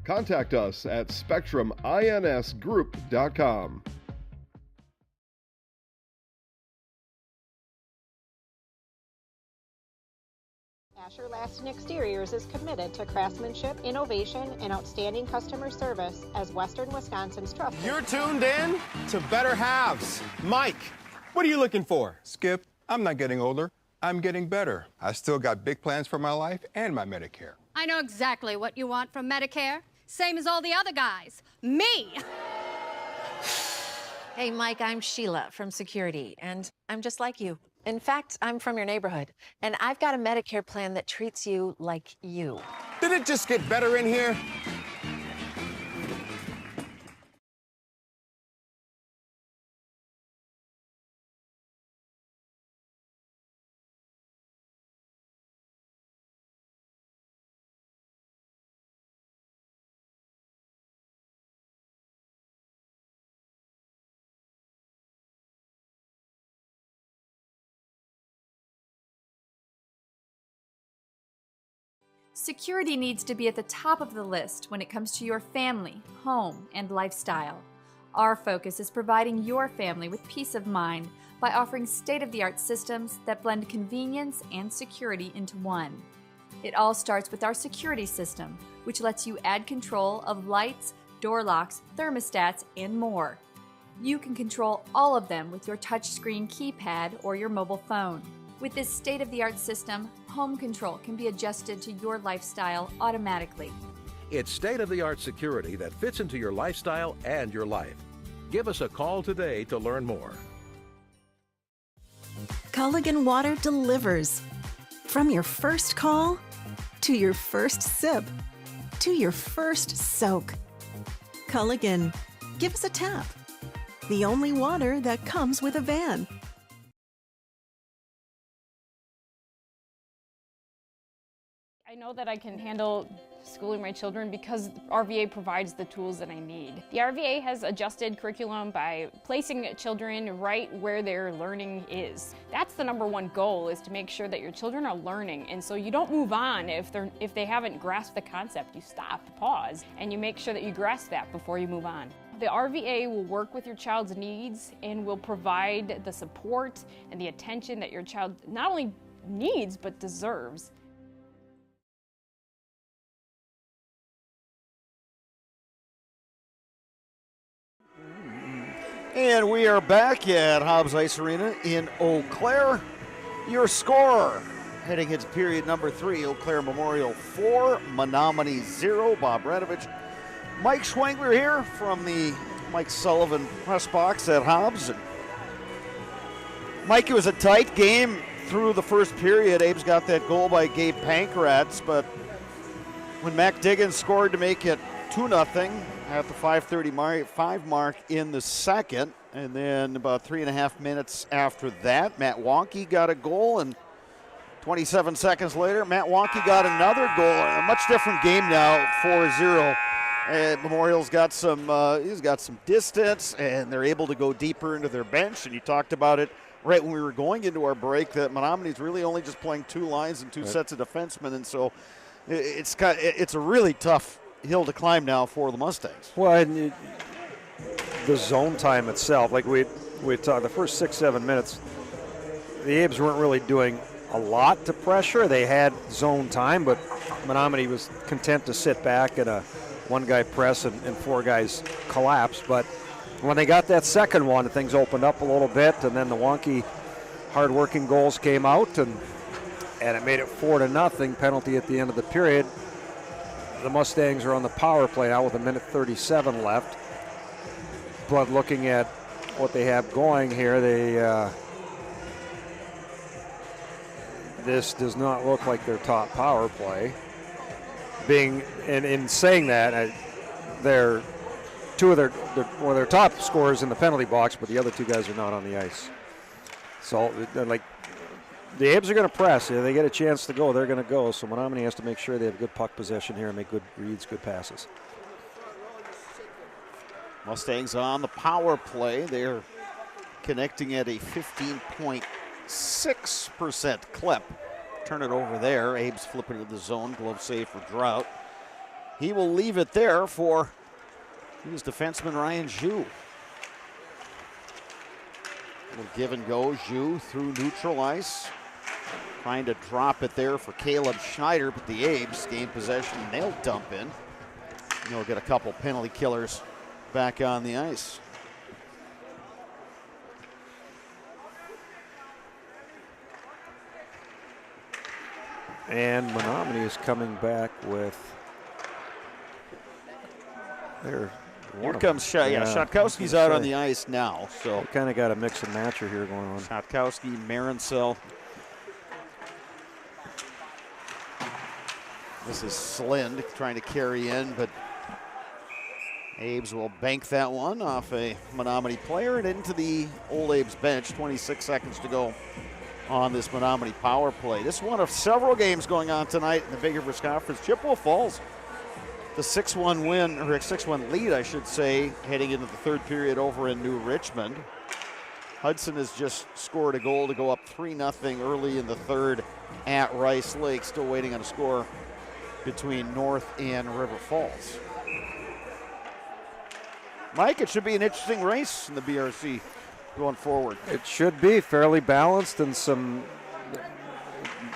Contact us at spectruminsgroup.com. Asher Laston Exteriors is committed to craftsmanship, innovation, and outstanding customer service as Western Wisconsin's trusted. You're tuned in to Better Halves. Mike, what are you looking for? Skip, I'm not getting older. I'm getting better. I still got big plans for my life and my Medicare. I know exactly what you want from Medicare. Same as all the other guys. Me! Hey, Mike, I'm Sheila from Security, and I'm just like you. In fact, I'm from your neighborhood, and I've got a Medicare plan that treats you like you. Did it just get better in here? Security needs to be at the top of the list when it comes to your family, home, and lifestyle. Our focus is providing your family with peace of mind by offering state-of-the-art systems that blend convenience and security into one. It all starts with our security system, which lets you add control of lights, door locks, thermostats, and more. You can control all of them with your touchscreen keypad or your mobile phone. With this state-of-the-art system, home control can be adjusted to your lifestyle automatically. It's state-of-the-art security that fits into your lifestyle and your life. Give us a call today to learn more. Culligan Water delivers. From your first call, to your first sip, to your first soak. Culligan, give us a tap. The only water that comes with a van. I know that I can handle schooling my children because RVA provides the tools that I need. The RVA has adjusted curriculum by placing children right where their learning is. That's the #1 goal, is to make sure that your children are learning, and so you don't move on if they haven't grasped the concept. You stop, pause, and you make sure that you grasp that before you move on. The RVA will work with your child's needs and will provide the support and the attention that your child not only needs but deserves. And we are back at Hobbs Ice Arena in Eau Claire. Your score heading into period number 3, Eau Claire Memorial 4, Menomonie 0. Bob Radovich, Mike Schwengler here from the Mike Sullivan press box at Hobbs. And Mike, it was a tight game through the first period. Abe's got that goal by Gabe Pankrats, but when Mac Diggins scored to make it 2-0 at the 5:35 mark in the second, and then about 3.5 minutes after that, Matt Wonke got a goal, and 27 seconds later, Matt Wonke got another goal. A much different game now, 4-0. And Memorial's got some distance, and they're able to go deeper into their bench. And you talked about it right when we were going into our break, that Menomonie's really only just playing 2 lines and 2 sets of defensemen, and so it's a really tough hill to climb now for the Mustangs. Well, and the zone time itself, like we talked, the first 6-7 minutes, the Abes weren't really doing a lot to pressure. They had zone time, but Menomonie was content to sit back and a 1-guy press and 4 guys collapse. But when they got that second one, things opened up a little bit, and then the wonky, hard-working goals came out, and it made it 4-0. Penalty at the end of the period. The Mustangs are on the power play now with 1:37 left. But looking at what they have going here, this does not look like their top power play. In saying that, they're one of their top scorers in the penalty box, but the other 2 guys are not on the ice. So, the Abes are going to press. If they get a chance to go, they're going to go. So Menomonie has to make sure they have good puck possession here and make good reads, good passes. Mustangs on the power play. They're connecting at a 15.6% clip. Turn it over there. Abe's flipping to the zone. Glove save for Drought. He will leave it there for his defenseman Ryan Zhu. Little give and go. Zhu through neutral ice. Trying to drop it there for Caleb Schneider, but the Abes gain possession and they'll dump in. And they'll get a couple penalty killers back on the ice. And Menomonie is coming back with Here comes Shatkowski's out on the ice now. So we kind of got a mix and matcher here going on. Shatkowski, Marincel. This is Slind trying to carry in, but Abes will bank that one off a Menomonie player and into the Old Abes bench. 26 seconds to go on this Menomonie power play. This is one of several games going on tonight in the Big River Conference. Chippewa Falls, the 6-1 win, or 6-1 lead, I should say, heading into the third period over in New Richmond. Hudson has just scored a goal to go up 3-0 early in the third at Rice Lake. Still waiting on a score between North and River Falls. Mike, it should be an interesting race in the BRC going forward. It should be fairly balanced, and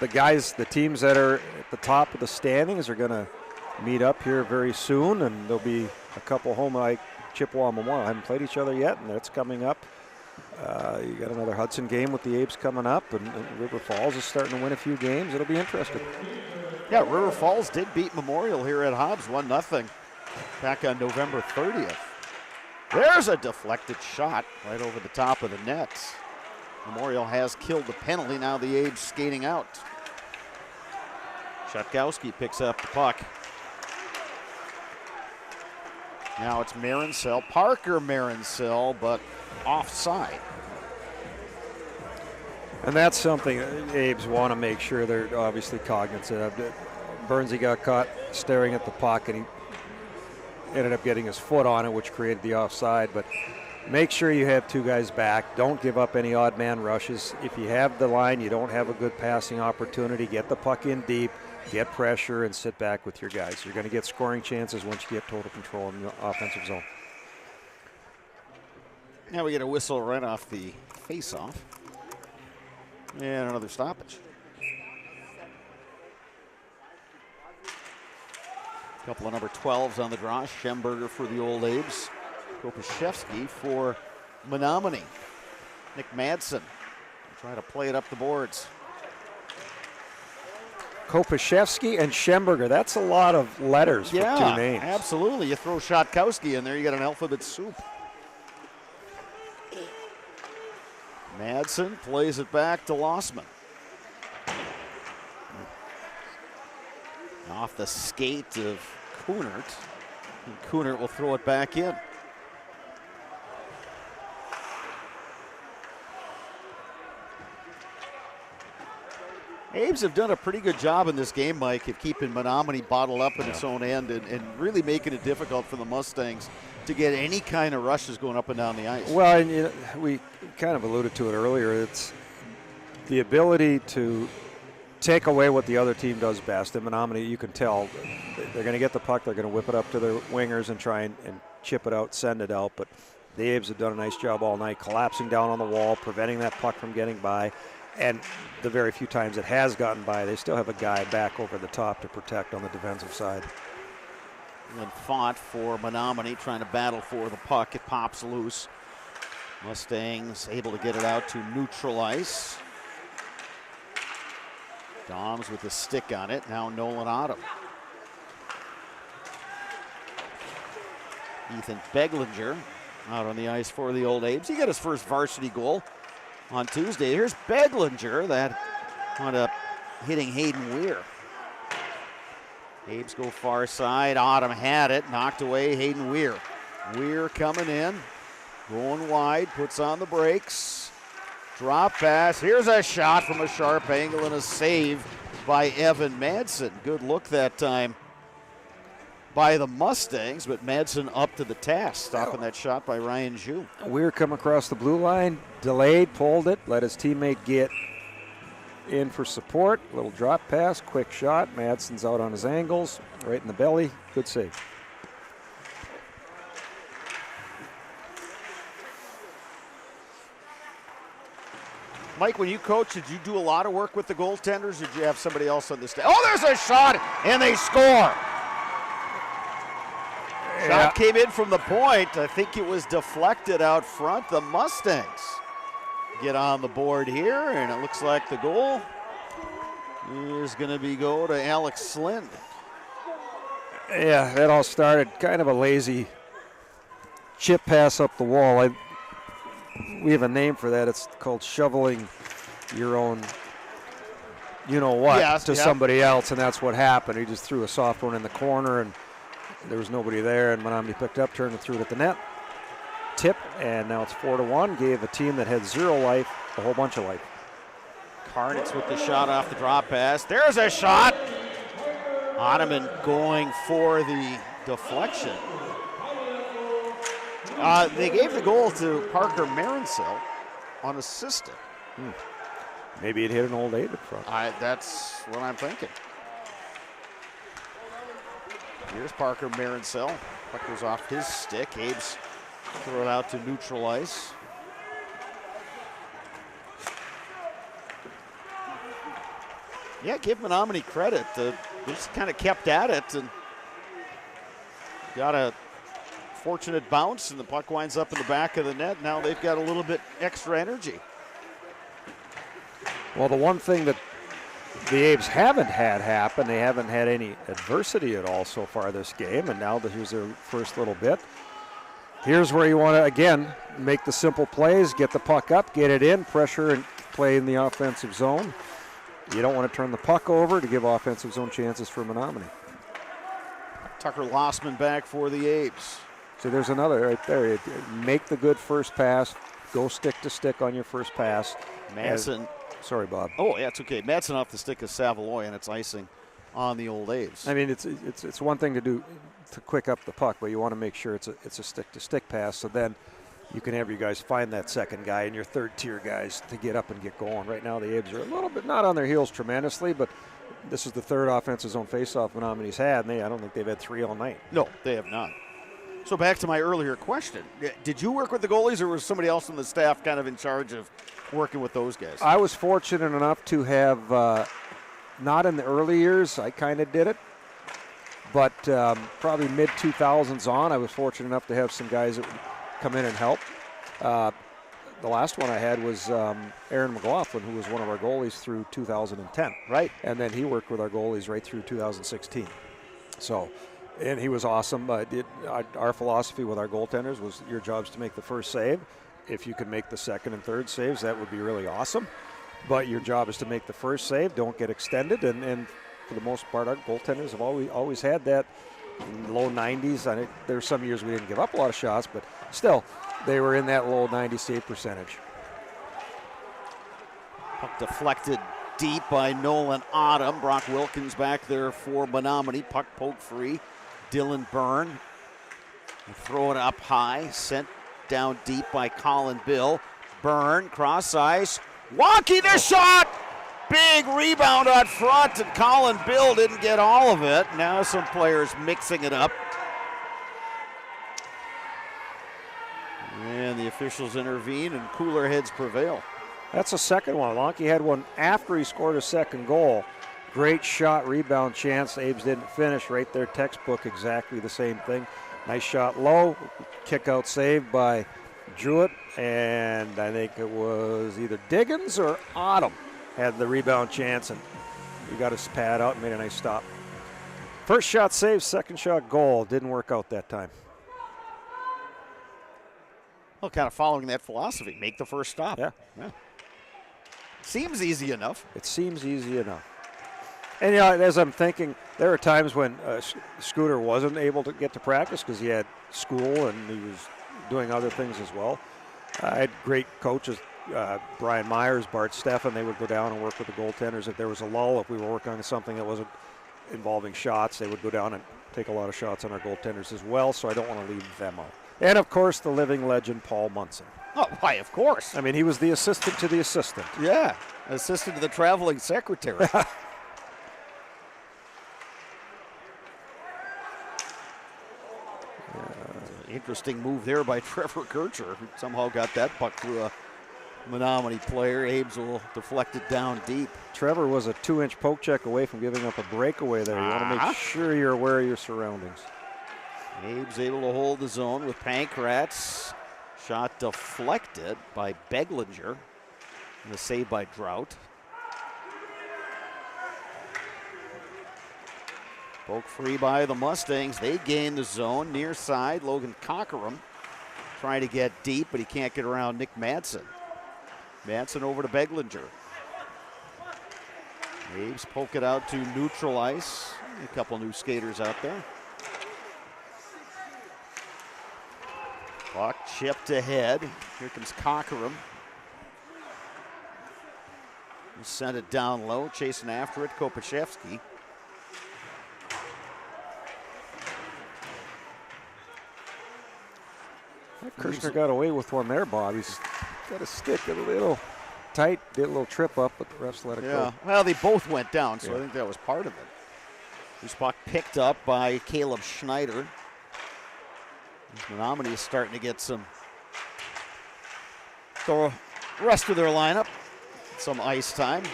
the teams that are at the top of the standings are going to meet up here very soon, and there'll be a couple home, like Chippewa and Memorial haven't played each other yet, and that's coming up. You got another Hudson game with the Abes coming up, and River Falls is starting to win a few games. It'll be interesting. Yeah, River Falls did beat Memorial here at Hobbs 1-0 back on November 30th. There's a deflected shot right over the top of the net. Memorial has killed the penalty. Now the Abes skating out. Shatkowski picks up the puck. Now it's Marincel, Parker Marincel, but offside. And that's something Abes want to make sure they're obviously cognizant of. Burnsy got caught staring at the puck, and he ended up getting his foot on it, which created the offside. But make sure you have 2 guys back. Don't give up any odd man rushes. If you have the line, you don't have a good passing opportunity, get the puck in deep, get pressure, and sit back with your guys. You're going to get scoring chances once you get total control in the offensive zone. Now we get a whistle right off the face-off. And another stoppage. A couple of number 12s on the draw. Schemberger for the Old Abes. Kopaszewski for Menomonie. Nick Madsen trying to play it up the boards. Kopaszewski and Schemberger. That's a lot of letters for two names. Absolutely. You throw Szatkowski in there, you got an alphabet soup. Madsen plays it back to Lossman. Off the skate of Kunert. And Kunert will throw it back in. Abes have done a pretty good job in this game, Mike, of keeping Menomonie bottled up in its own end and really making it difficult for the Mustangs to get any kind of rushes going up and down the ice. Well, and, you know, we kind of alluded to it earlier. It's the ability to take away what the other team does best. And Menomonie, you can tell they're going to get the puck, they're going to whip it up to their wingers and try and chip it out, send it out. But the Abes have done a nice job all night, collapsing down on the wall, preventing that puck from getting by. And the very few times it has gotten by, they still have a guy back over the top to protect on the defensive side. And fought for Menomonie, trying to battle for the puck. It pops loose. Mustangs able to get it out to neutral ice. Doms with the stick on it. Now Nolan Autumn. Ethan Beglinger out on the ice for the Old Abes. He got his first varsity goal on Tuesday. Here's Beglinger that wound up hitting Hayden Weir. Abes go far side. Autumn had it, knocked away Hayden Weir. Weir coming in, going wide, puts on the brakes. Drop pass. Here's a shot from a sharp angle and a save by Evan Madsen. Good look that time by the Mustangs, but Madsen up to the task, stopping that shot by Ryan Zhu. Weir come across the blue line, delayed, pulled it, let his teammate get in for support. Little drop pass, quick shot. Madsen's out on his angles, right in the belly. Good save. Mike, when you coach, did you do a lot of work with the goaltenders, or did you have somebody else on the staff? Oh, there's a shot, and they score. Shot came in from the point. I think it was deflected out front. The Mustangs get on the board here, and it looks like the goal is going to go to Alex Slind. Yeah, that all started kind of a lazy chip pass up the wall. We have a name for that. It's called shoveling your own you-know-what to somebody else, and that's what happened. He just threw a soft one in the corner, and there was nobody there, and Menomonie picked up, turned and threw it at the net. Tip, and now it's 4-1. Gave a team that had 0 life a whole bunch of life. Carnitz with the shot off the drop pass. There's a shot. Ottoman going for the deflection. They gave the goal to Parker Marincel on assisted. Maybe it hit an Old Abe in front. That's what I'm thinking. Here's Parker Marincel. Puck goes off his stick. Abes throw it out to neutral ice. Yeah, give Menomonie credit. They just kind of kept at it and got a fortunate bounce, and the puck winds up in the back of the net. Now they've got a little bit extra energy. Well, the one thing that the Abes haven't had happen, they haven't had any adversity at all so far this game, and now here's their first little bit. Here's where you want to, again, make the simple plays, get the puck up, get it in, pressure, and play in the offensive zone. You don't want to turn the puck over to give offensive zone chances for Menomonie. Tucker Lossman back for the Abes. So there's another right there. Make the good first pass. Go stick to stick on your first pass. Madsen. Sorry, Bob. Oh, yeah, it's okay. Madsen off the stick of Savoy, and it's icing on the Old Abes. I mean, it's one thing to do to quick up the puck, but you want to make sure it's a stick to stick pass. So then you can have your guys find that second guy and your third tier guys to get up and get going. Right now, the Abes are a little bit not on their heels tremendously, but this is the third offensive zone faceoff Menomonie's had, and I don't think they've had 3 all night. No, they have not. So back to my earlier question. Did you work with the goalies, or was somebody else on the staff kind of in charge of working with those guys? I was fortunate enough to have, not in the early years, I kind of did it, but probably mid-2000s on, I was fortunate enough to have some guys that would come in and help. The last one I had was Aaron McLaughlin, who was one of our goalies through 2010. Right. And then he worked with our goalies right through 2016. So, and he was awesome. Our philosophy with our goaltenders was your job's to make the first save. If you can make the second and third saves, that would be really awesome. But your job is to make the first save. Don't get extended. And for the most part, our goaltenders have always had that low 90s. I think there's some years we didn't give up a lot of shots, but still, they were in that low 90 save percentage. Puck deflected deep by Nolan Autumn. Brock Wilkins back there for Menomonie. Puck poked free. Dylan Byrne. Throw it up high. Sent down deep by Colin Bill. Byrne, cross ice. Walkie the shot! Big rebound on front, and Colin Bill didn't get all of it. Now some players mixing it up. And the officials intervene, and cooler heads prevail. That's the second one. Lonke had one after he scored his second goal. Great shot, rebound chance. Abe's didn't finish. Right there, textbook, exactly the same thing. Nice shot low. Kick out save by Druitt, and I think it was either Diggins or Autumn had the rebound chance, and he got his pad out and made a nice stop. First shot save, second shot goal. Didn't work out that time. Well, kind of following that philosophy. Make the first stop. Yeah. Seems easy enough. It seems easy enough. And, you know, as I'm thinking, there are times when Scooter wasn't able to get to practice because he had school and he was doing other things as well. I had great coaches, Brian Myers, Bart Steffen. They would go down and work with the goaltenders. If there was a lull, if we were working on something that wasn't involving shots, they would go down and take a lot of shots on our goaltenders as well, so I don't want to leave them out. And, of course, the living legend, Paul Munson. Oh, why, of course. I mean, he was the assistant to the assistant. Yeah, assistant to the traveling secretary. Interesting move there by Trevor Kircher, who somehow got that puck through a Menomonie player. Abe's will deflect it down deep. Trevor was a 2-inch poke check away from giving up a breakaway there. You want to make sure you're aware of your surroundings. Abe's able to hold the zone with Pankratz. Shot deflected by Beglinger. And the save by Drought. Poke free by the Mustangs. They gain the zone near side. Logan Cockerham trying to get deep, but he can't get around Nick Madsen. Madsen over to Beglinger. Abe's poke it out to neutral ice. A couple new skaters out there. Puck chipped ahead. Here comes Cockerham. He sent it down low, chasing after it, Kopaszewski. Kirchner got away with one there, Bob. He's got a stick a little tight, did a little trip up, but the refs let it go. Well, they both went down, so I think that was part of it. This puck picked up by Caleb Schneider. Menomonie is starting to get the rest of their lineup, some ice time.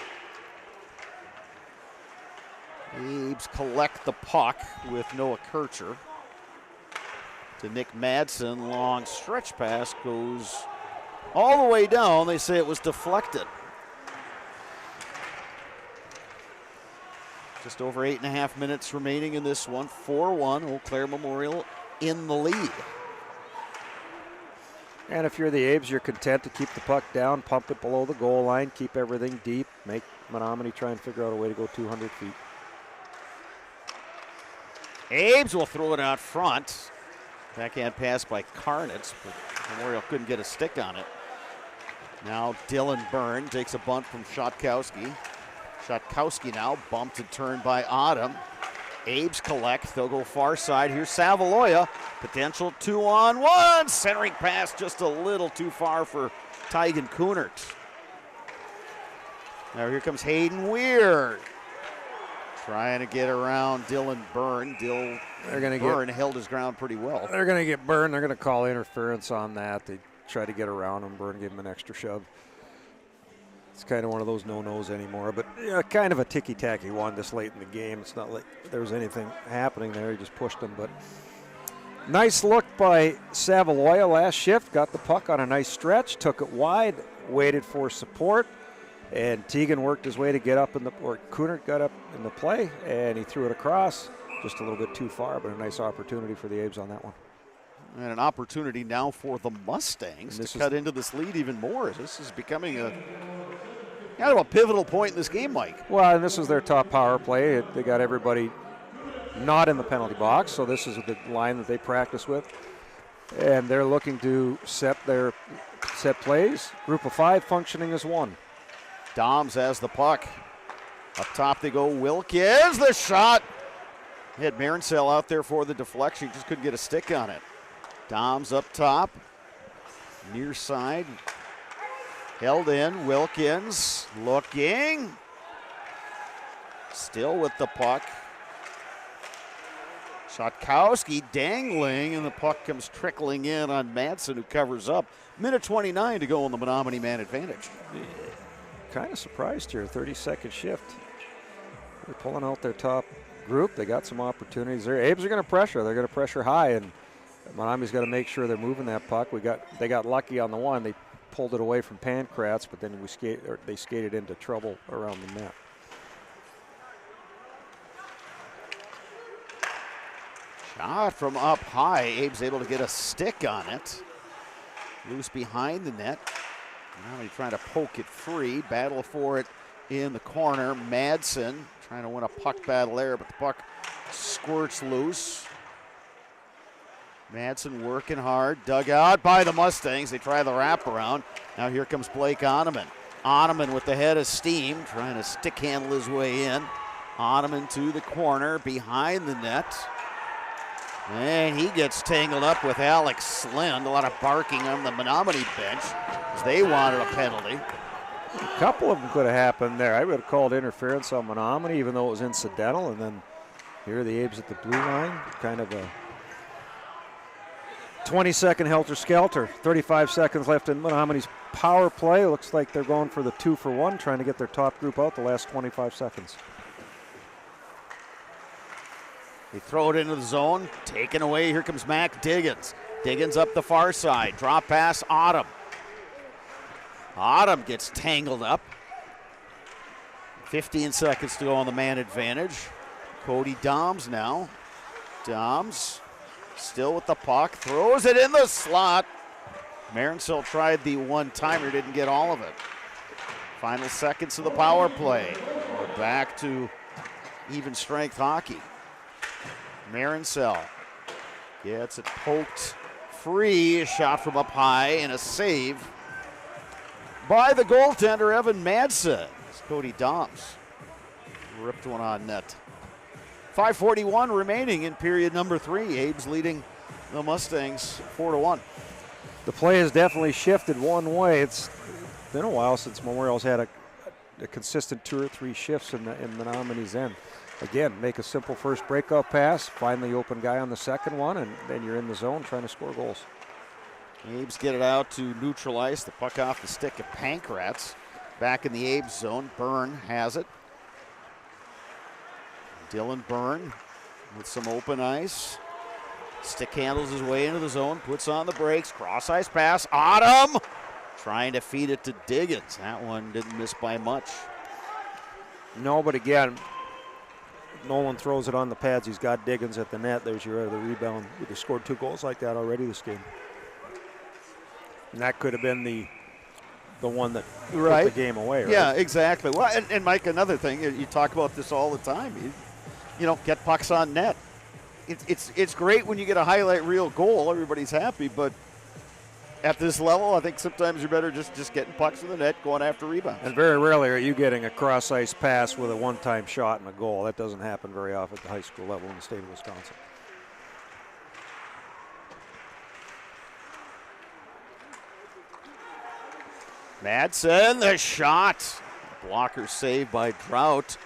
Abe's collect the puck with Noah Kircher. To Nick Madsen, long stretch pass goes all the way down. They say it was deflected. Just over 8.5 minutes remaining in this one. 4-1, Eau Claire Memorial in the lead. And if you're the Abes, you're content to keep the puck down, pump it below the goal line, keep everything deep, make Menomonie try and figure out a way to go 200 feet. Abes will throw it out front. Backhand pass by Karnitz, but Memorial couldn't get a stick on it. Now Dylan Byrne takes a bunt from Szatkowski. Szatkowski now bumped and turned by Autumn. Abes collect, they'll go far side. Here's Savaloya, potential 2-on-1. Centering pass just a little too far for Tygan Kunert. Now here comes Hayden Weir. Trying to get around Dylan Byrne. Byrne held his ground pretty well. They're going to get Byrne. They're going to call interference on that. They try to get around him. Byrne gave him an extra shove. It's kind of one of those no-nos anymore, but kind of a ticky-tacky one this late in the game. It's not like there was anything happening there. He just pushed him, but Nice look by Savaloya last shift. Got the puck on a nice stretch, took it wide, waited for support, and Teagan worked his way to get up or Kunert got up in the play, and he threw it across. Just a little bit too far, but a nice opportunity for the Abes on that one. And an opportunity now for the Mustangs to cut into this lead even more. This is becoming kind of a pivotal point in this game, Mike. Well, and this is their top power play. They got everybody not in the penalty box, so this is the line that they practice with. And they're looking to set plays. Group of 5 functioning as one. Doms has the puck. Up top they go. Wilkins, the shot. Had Marincel out there for the deflection. Just couldn't get a stick on it. Doms up top. Near side. Held in. Wilkins looking. Still with the puck. Szatkowski dangling, and the puck comes trickling in on Madsen, who covers up. Minute 29 to go on the Menomonie man advantage. Kind of surprised here, 32nd shift. They're pulling out their top group. They got some opportunities there. Abes are going to pressure. They're going to pressure high, and Menominee's got to make sure they're moving that puck. They got lucky on the one. They pulled it away from Pankratz, but then they skated into trouble around the net. Shot from up high. Abe's able to get a stick on it. Loose behind the net. Now he's trying to poke it free. Battle for it in the corner. Madsen trying to win a puck battle there, but the puck squirts loose. Madsen working hard. Dug out by the Mustangs. They try the wraparound. Now here comes Blake Oneman. Oneman with the head of steam, trying to stick handle his way in. Oneman to the corner, behind the net. And he gets tangled up with Alex Slind. A lot of barking on the Menomonie bench as they wanted a penalty. A couple of them could have happened there. I would have called interference on Menomonie, even though it was incidental. And then here are the Abes at the blue line. Kind of a 20-second helter-skelter. 35 seconds left in Menomonie's power play. Looks like they're going for the 2-for-1, trying to get their top group out the last 25 seconds. They throw it into the zone, taken away. Here comes Mac Diggins. Diggins up the far side. Drop pass, Autumn. Autumn gets tangled up. 15 seconds to go on the man advantage. Cody Doms now. Doms still with the puck. Throws it in the slot. Marincel tried the one-timer, didn't get all of it. Final seconds of the power play. We're back to even strength hockey. Marincel gets it poked free. A shot from up high and a save by the goaltender, Evan Madsen. It's Cody Doms ripped one on net. 5:41 remaining in period number 3. Abes leading the Mustangs 4-1. The play has definitely shifted one way. It's been a while since Memorial's had a consistent 2 or 3 shifts in Menominee's end. Again, make a simple first breakout pass, find the open guy on the second one, and then you're in the zone trying to score goals. Abes get it out to neutralize the puck off the stick of Pankratz. Back in the Abes zone, Byrne has it. Dylan Byrne with some open ice. Stick handles his way into the zone, puts on the brakes, cross ice pass, Autumn trying to feed it to Diggins. That one didn't miss by much. No, but again, Nolan throws it on the pads. He's got Diggins at the net. There's your other rebound. They've scored 2 goals like that already this game. And that could have been the one that put the game away, right? Yeah, exactly. Well, and Mike, another thing, you talk about this all the time. You know, get pucks on net. It's great when you get a highlight reel goal. Everybody's happy, but at this level, I think sometimes you're better just getting pucks in the net, going after rebounds. And very rarely are you getting a cross-ice pass with a one-time shot and a goal. That doesn't happen very often at the high school level in the state of Wisconsin. Madsen, the shot. Blocker saved by Trout.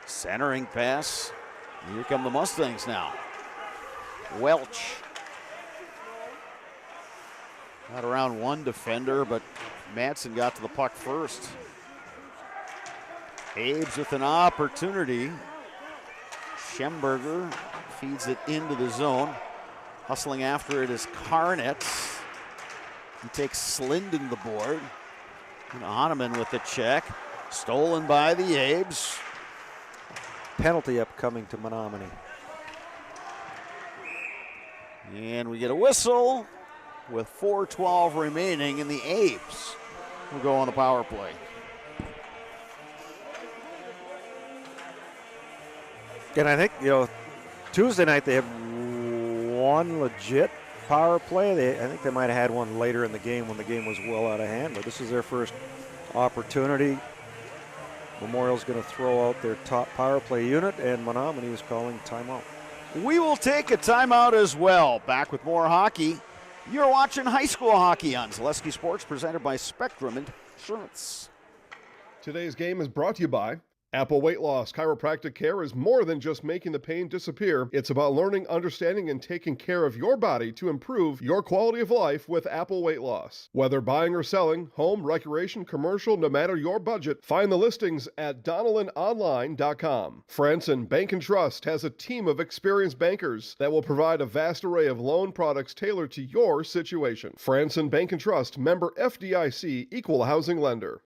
Centering pass. Here come the Mustangs now. Welch. Got around one defender, but Madsen got to the puck first. Abes with an opportunity. Schemberger feeds it into the zone. Hustling after it is Carnett. He takes Slinden the board. And Ottoman with the check. Stolen by the Abes. Penalty upcoming to Menomonie. And we get a whistle with 4:12 remaining, and the Abes will go on the power play. And I think, Tuesday night they have one legit power play. I think they might have had one later in the game when the game was well out of hand, but this is their first opportunity. Memorial's going to throw out their top power play unit, and Menomonie is calling timeout. We will take a timeout as well. Back with more hockey. You're watching high school hockey on Zaleski Sports, presented by Spectrum Insurance. Today's game is brought to you by Apple Weight Loss. Chiropractic care is more than just making the pain disappear. It's about learning, understanding, and taking care of your body to improve your quality of life with Apple Weight Loss. Whether buying or selling, home, recreation, commercial, no matter your budget, find the listings at DonnellanOnline.com. Franson Bank and Trust has a team of experienced bankers that will provide a vast array of loan products tailored to your situation. Franson Bank and Trust, member FDIC, equal housing lender.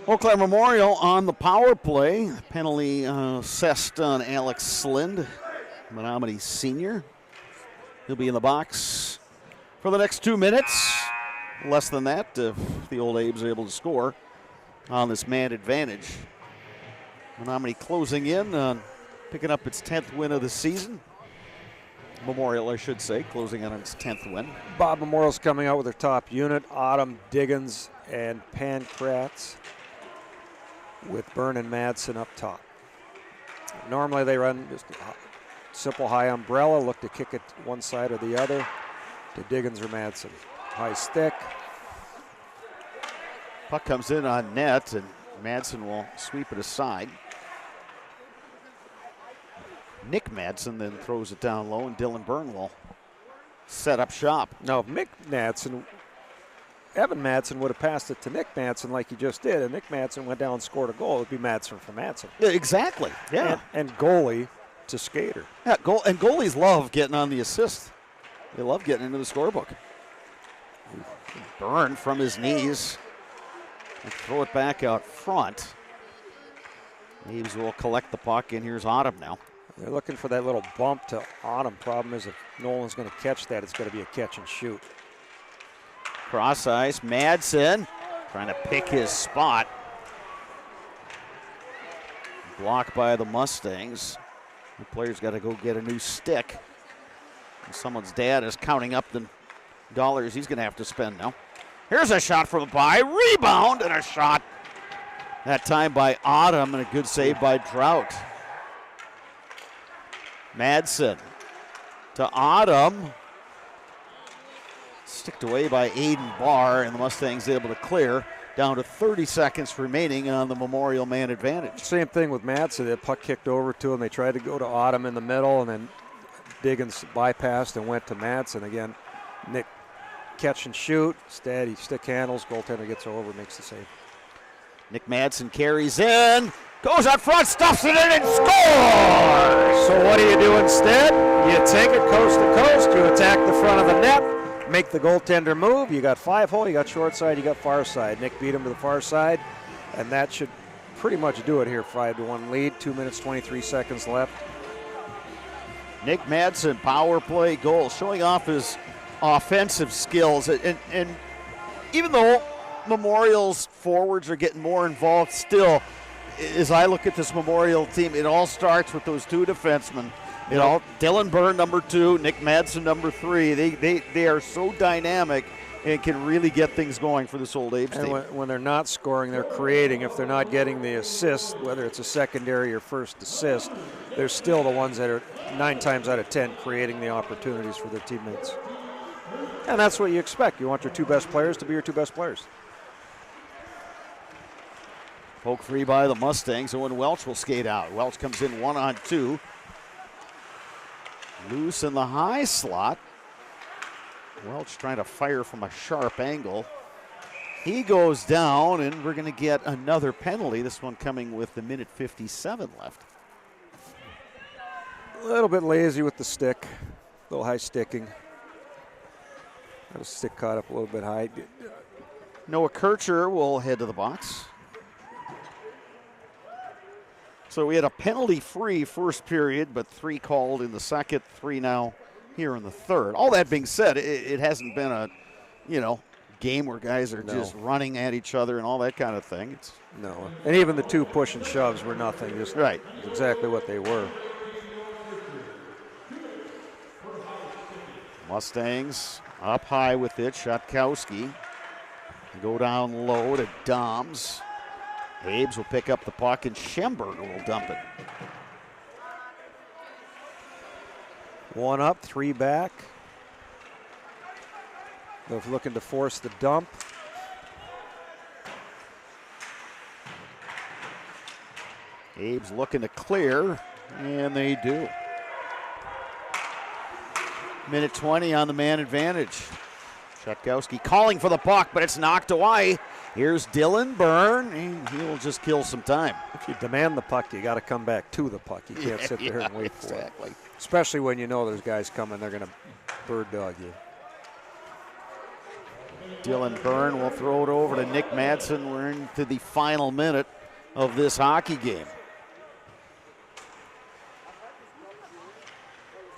Eau Claire Memorial on the power play. Penalty assessed on Alex Slind, Menomonie senior. He'll be in the box for the next 2 minutes. Less than that if the old Abes are able to score on this man advantage. Menomonie closing in, picking up its 10th win of the season. Memorial, I should say, closing in on its 10th win. Bob Memorial's coming out with their top unit, Autumn, Diggins, and Pankratz, with Byrne and Madsen up top. Normally they run just a simple high umbrella, look to kick it one side or the other to Diggins or Madsen. High stick. Puck comes in on net, and Madsen will sweep it aside. Nick Madsen then throws it down low, and Dylan Byrne will set up shop. Now, if Evan Madsen would have passed it to Nick Madsen like he just did, and Nick Madsen went down and scored a goal, it would be Madsen for Madsen. Yeah, exactly. Yeah. And goalie to skater. Yeah, and goalies love getting on the assist. They love getting into the scorebook. Byrne from his knees. And throw it back out front. Aves will collect the puck, and here's Autumn now. They're looking for that little bump to Autumn. Problem is, if Nolan's going to catch that, it's going to be a catch and shoot. Cross ice, Madsen trying to pick his spot. Blocked by the Mustangs. The player's got to go get a new stick. And someone's dad is counting up the dollars he's going to have to spend now. Here's a shot from the by, rebound, and a shot. That time by Autumn, and a good save by Trout. Madsen to Autumn. Sticked away by Aiden Barr, and the Mustangs able to clear. Down to 30 seconds remaining on the Memorial man advantage. Same thing with Madsen. The puck kicked over to him. They tried to go to Autumn in the middle, and then Diggins bypassed and went to Madsen. Again, Nick catch and shoot. Instead, he stick handles. Goaltender gets over, makes the save. Nick Madsen carries in. Goes out front, stuffs it in, and scores! So what do you do instead? You take it coast to coast. You attack the front of the net, make the goaltender move. You got 5-hole, you got short side, you got far side. Nick beat him to the far side, and that should pretty much do it here. 5-1 lead, 2 minutes, 23 seconds left. Nick Madsen, power play goal, showing off his offensive skills. And even though Memorial's forwards are getting more involved still, as I look at this Memorial team, it all starts with those two defensemen. You know, Dylan Byrne, number 2, Nick Madsen, number 3. They are so dynamic and can really get things going for this old Abes team. When they're not scoring, they're creating. If they're not getting the assist, whether it's a secondary or first assist, they're still the ones that are 9 times out of 10 creating the opportunities for their teammates. And that's what you expect. You want your 2 best players to be your 2 best players. Poke free by the Mustangs, Owen Welch will skate out. Welch comes in 1-on-2. Loose in the high slot. Welch trying to fire from a sharp angle. He goes down, and we're going to get another penalty. This one coming with the minute 57 left. A little bit lazy with the stick, a little high sticking. Got his stick caught up a little bit high. Noah Kircher will head to the box. So we had a penalty-free first period, but 3 called in the second, 3 now here in the third. All that being said, it hasn't been a, game where guys are just running at each other and all that kind of thing. No, and even the 2 push and shoves were nothing. Just right, exactly what they were. Mustangs up high with it. Shutkowski go down low to Doms. Habes will pick up the puck, and Schemberger will dump it. 1 up, 3 back. They're looking to force the dump. Habes looking to clear, and they do. Minute 20 on the man advantage. Shutkowski calling for the puck, but it's knocked away. Here's Dylan Byrne, and he'll just kill some time. If you demand the puck, you got to come back to the puck. You can't sit there and wait for it. Especially when you know there's guys coming, they're going to bird dog you. Dylan Byrne will throw it over to Nick Madsen. We're into the final minute of this hockey game.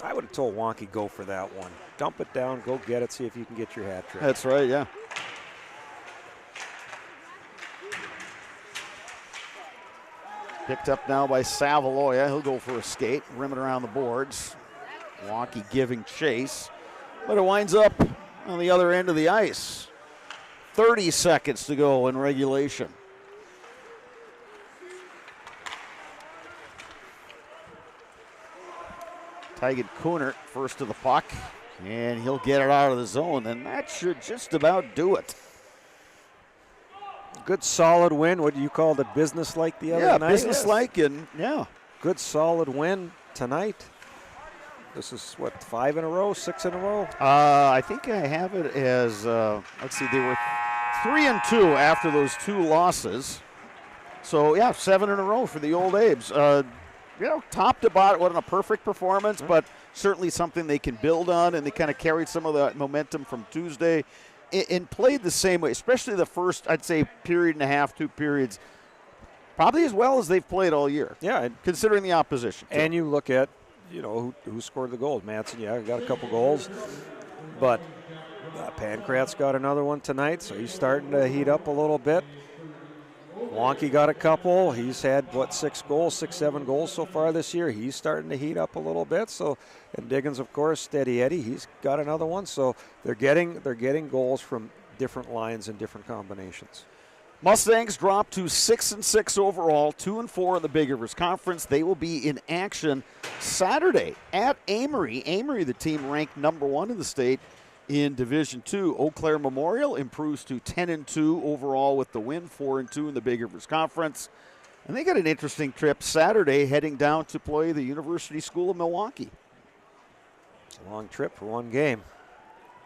I would have told Wonky go for that one. Dump it down, go get it, see if you can get your hat trick. That's right, yeah. Picked up now by Savaloya. He'll go for a skate, rim it around the boards. Wonky giving chase, but it winds up on the other end of the ice. 30 seconds to go in regulation. Tygan Kunert first to the puck, and he'll get it out of the zone, and that should just about do it. Good solid win. What do you call the business-like the other night? Yeah, business-like, and yeah. Good solid win tonight. This is, 5 in a row, 6 in a row? I think I have it as, let's see, they were 3-2 after those 2 losses. So, yeah, 7 in a row for the old Abes. Top to bottom, wasn't a perfect performance, but certainly something they can build on, and they kind of carried some of the momentum from Tuesday and played the same way, especially the first, I'd say, period and a half, 2 periods, probably as well as they've played all year. Yeah. Considering the opposition. And you look at, who scored the goals. Madsen, got a couple goals, but Pankratz got another one tonight, so he's starting to heat up a little bit. Wonky got a couple. He's had, 6 goals, 6-7 goals so far this year. He's starting to heat up a little bit. So, and Diggins, of course, Steady Eddie, he's got another one. So they're getting goals from different lines and different combinations. Mustangs drop to 6-6 overall, 2-4 in the Big Rivers Conference. They will be in action Saturday at Amory. Amory, the team ranked number 1 in the state in Division II. Eau Claire Memorial improves to 10-2 overall with the win, 4-2 in the Big Rivers Conference. And they got an interesting trip Saturday heading down to play the University School of Milwaukee. It's a long trip for one game.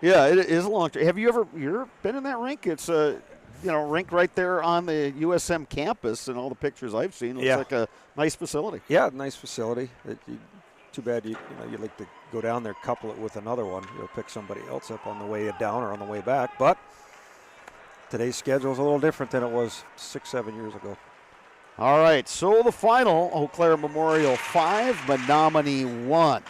Yeah, it is a long trip. Have you ever been in that rink? It's a rink right there on the USM campus, and all the pictures I've seen, looks like a nice facility. Yeah, nice facility. Too bad you'd like to go down there, couple it with another one. You'll pick somebody else up on the way down or on the way back. But today's schedule is a little different than it was 6-7 years ago. All right, so the final, Eau Claire Memorial 5, Menomonie 1.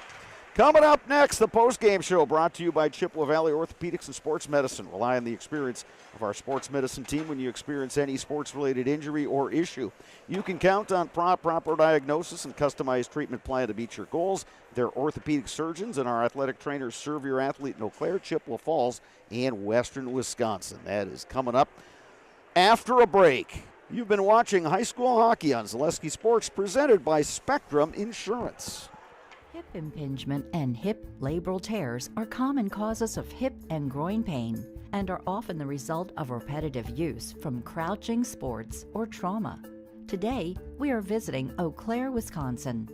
Coming up next, the post-game show brought to you by Chippewa Valley Orthopedics and Sports Medicine. Rely on the experience of our sports medicine team when you experience any sports-related injury or issue. You can count on proper diagnosis and customized treatment plan to meet your goals. Their orthopedic surgeons and our athletic trainers serve your athlete in Eau Claire, Chippewa Falls, and western Wisconsin. That is coming up after a break. You've been watching high school hockey on Zaleski Sports, presented by Spectrum Insurance. Hip impingement and hip labral tears are common causes of hip and groin pain and are often the result of repetitive use from crouching sports or trauma. Today, we are visiting Eau Claire, Wisconsin.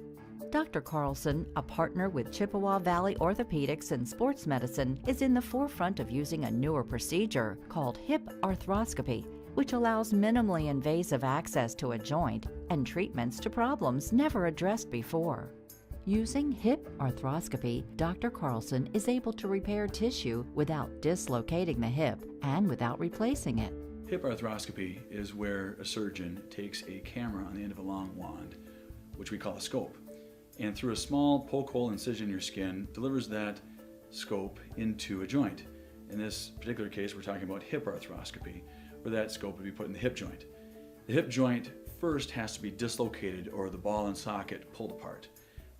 Dr. Carlson, a partner with Chippewa Valley Orthopedics and Sports Medicine, is in the forefront of using a newer procedure called hip arthroscopy, which allows minimally invasive access to a joint and treatments to problems never addressed before. Using hip arthroscopy, Dr. Carlson is able to repair tissue without dislocating the hip and without replacing it. Hip arthroscopy is where a surgeon takes a camera on the end of a long wand, which we call a scope, and through a small poke hole incision in your skin, delivers that scope into a joint. In this particular case, we're talking about hip arthroscopy, where that scope would be put in the hip joint. The hip joint first has to be dislocated or the ball and socket pulled apart.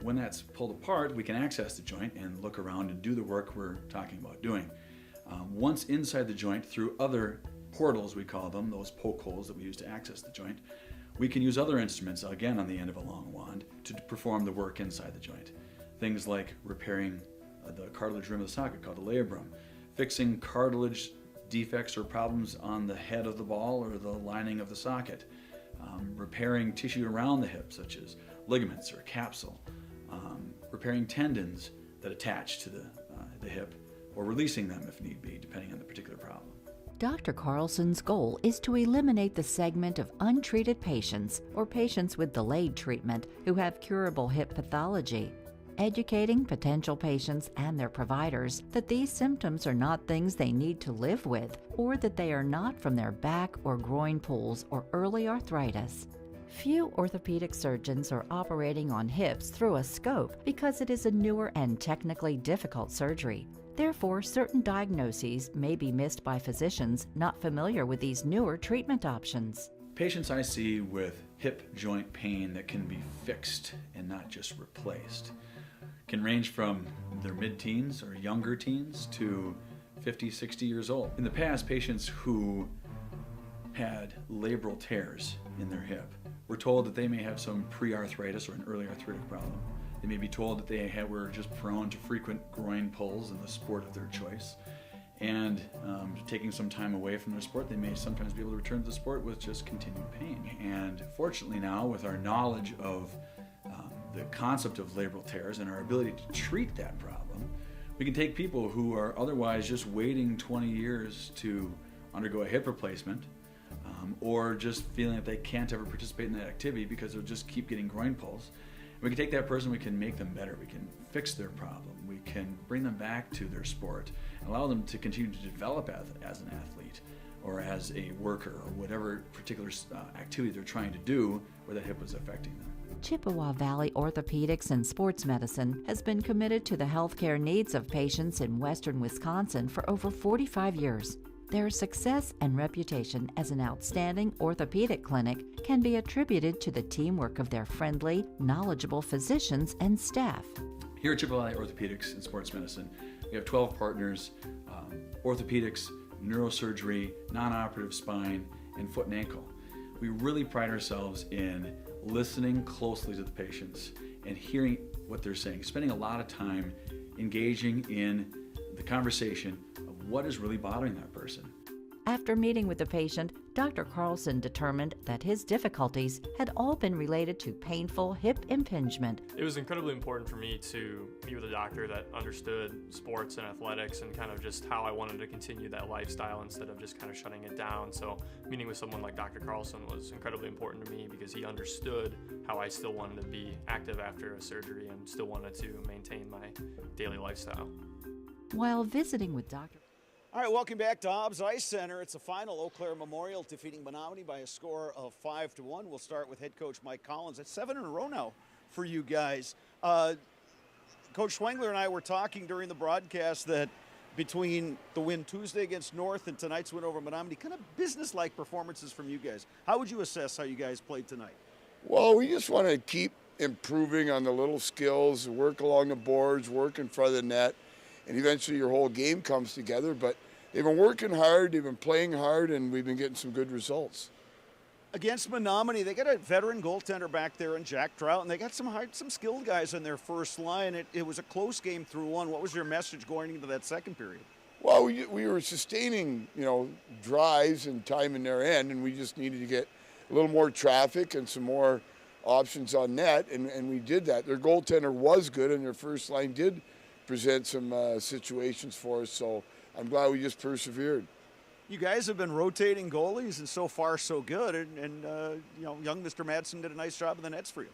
When that's pulled apart, we can access the joint and look around and do the work we're talking about doing. Once inside the joint, through other portals, we call them, those poke holes that we use to access the joint, we can use other instruments, again on the end of a long wand, to perform the work inside the joint. Things like repairing the cartilage rim of the socket, called the labrum, fixing cartilage defects or problems on the head of the ball or the lining of the socket, repairing tissue around the hip, such as ligaments or capsule, repairing tendons that attach to the hip, or releasing them if need be, depending on the particular problem. Dr. Carlson's goal is to eliminate the segment of untreated patients or patients with delayed treatment who have curable hip pathology, educating potential patients and their providers that these symptoms are not things they need to live with, or that they are not from their back or groin pulls or early arthritis. Few orthopedic surgeons are operating on hips through a scope because it is a newer and technically difficult surgery. Therefore, certain diagnoses may be missed by physicians not familiar with these newer treatment options. Patients I see with hip joint pain that can be fixed and not just replaced can range from their mid-teens or younger teens to 50, 60 years old. In the past, patients who had labral tears in their hip were told that they may have some pre-arthritis or an early arthritic problem. They may be told that they were just prone to frequent groin pulls in the sport of their choice. And taking some time away from their sport, they may sometimes be able to return to the sport with just continued pain. And fortunately now, with our knowledge of the concept of labral tears and our ability to treat that problem, we can take people who are otherwise just waiting 20 years to undergo a hip replacement, or just feeling that they can't ever participate in that activity because they'll just keep getting groin pulls. We can take that person, we can make them better, we can fix their problem, we can bring them back to their sport, and allow them to continue to develop as an athlete or as a worker or whatever particular activity they're trying to do where that hip is affecting them. Chippewa Valley Orthopedics and Sports Medicine has been committed to the healthcare needs of patients in western Wisconsin for over 45 years. Their success and reputation as an outstanding orthopedic clinic can be attributed to the teamwork of their friendly, knowledgeable physicians and staff. Here at Chippewa Valley Orthopedics and Sports Medicine, we have 12 partners, orthopedics, neurosurgery, non-operative spine, and foot and ankle. We really pride ourselves in listening closely to the patients and hearing what they're saying, spending a lot of time engaging in the conversation of what is really bothering that person. After meeting with the patient, Dr. Carlson determined that his difficulties had all been related to painful hip impingement. It was incredibly important for me to meet with a doctor that understood sports and athletics and kind of just how I wanted to continue that lifestyle instead of just kind of shutting it down. So meeting with someone like Dr. Carlson was incredibly important to me because he understood how I still wanted to be active after a surgery and still wanted to maintain my daily lifestyle. While visiting with Dr. All right, welcome back to Hobbs Ice Center. It's a final. Eau Claire Memorial defeating Menomonie by a score of 5-1. We'll start with head coach Mike Collins. It's 7 in a row now for you guys. Coach Schwengler and I were talking during the broadcast that between the win Tuesday against North and tonight's win over Menomonie, kind of business-like performances from you guys. How would you assess how you guys played tonight? Well, we just want to keep improving on the little skills, work along the boards, work in front of the net, and eventually your whole game comes together. But they've been working hard, they've been playing hard, and we've been getting some good results. Against Menomonie, they got a veteran goaltender back there in Jack Trout, and they got some skilled guys in their first line. It was a close game through one. What was your message going into that second period? Well, we were sustaining, drives and time in their end, and we just needed to get a little more traffic and some more options on net, and we did that. Their goaltender was good, and their first line did present some situations for us, so I'm glad we just persevered. You guys have been rotating goalies, and so far so good, and young Mr. Madsen did a nice job in the nets for you.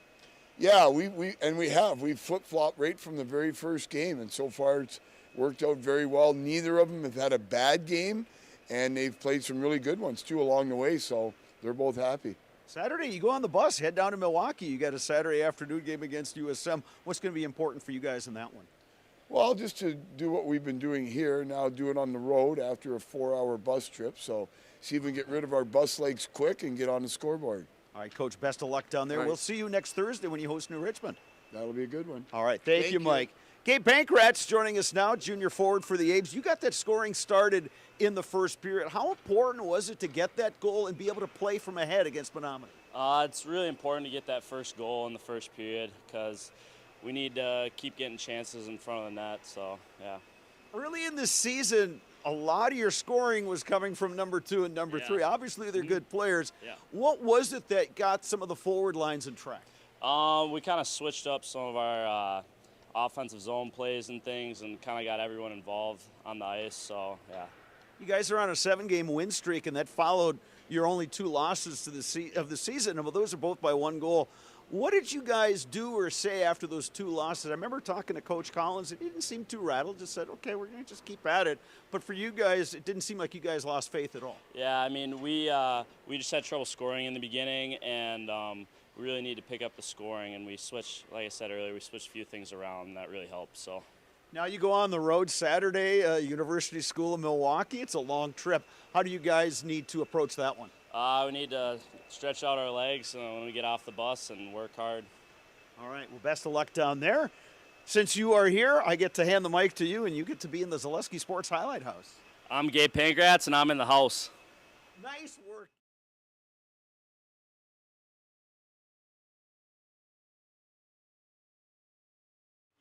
Yeah, we flip-flopped right from the very first game, and so far it's worked out very well. Neither of them have had a bad game, and they've played some really good ones too along the way, so they're both happy. Saturday, you go on the bus, head down to Milwaukee. You got a Saturday afternoon game against USM. What's going to be important for you guys in that one? Well, just to do what we've been doing here, now do it on the road after a 4-hour bus trip, so see if we can get rid of our bus legs quick and get on the scoreboard. All right, Coach, best of luck down there. Right. We'll see you next Thursday when you host New Richmond. That'll be a good one. All right, thank you, Mike. Gabe Pankratz joining us now, junior forward for the Abes. You got that scoring started in the first period. How important was it to get that goal and be able to play from ahead against Menomonie? It's really important to get that first goal in the first period because we need to keep getting chances in front of the net, so yeah. Early in the season, a lot of your scoring was coming from number 2 and number 3. Obviously, they're good players. Yeah. What was it that got some of the forward lines in track? We kind of switched up some of our offensive zone plays and things and kind of got everyone involved on the ice, so yeah. You guys are on a 7-game win streak, and that followed your only 2 losses of the season. Well, those are both by 1 goal. What did you guys do or say after those 2 losses? I remember talking to Coach Collins. He didn't seem too rattled, just said, okay, we're going to just keep at it. But for you guys, it didn't seem like you guys lost faith at all. Yeah, I mean, we just had trouble scoring in the beginning, and we really need to pick up the scoring. And we switched, like I said earlier, we switched a few things around, and that really helped. So now you go on the road Saturday, University School of Milwaukee. It's a long trip. How do you guys need to approach that one? We need to stretch out our legs when we get off the bus and work hard. All right, well, best of luck down there. Since you are here, I get to hand the mic to you, and you get to be in the Zaleski Sports Highlight House. I'm Gabe Pankratz, and I'm in the house. Nice work.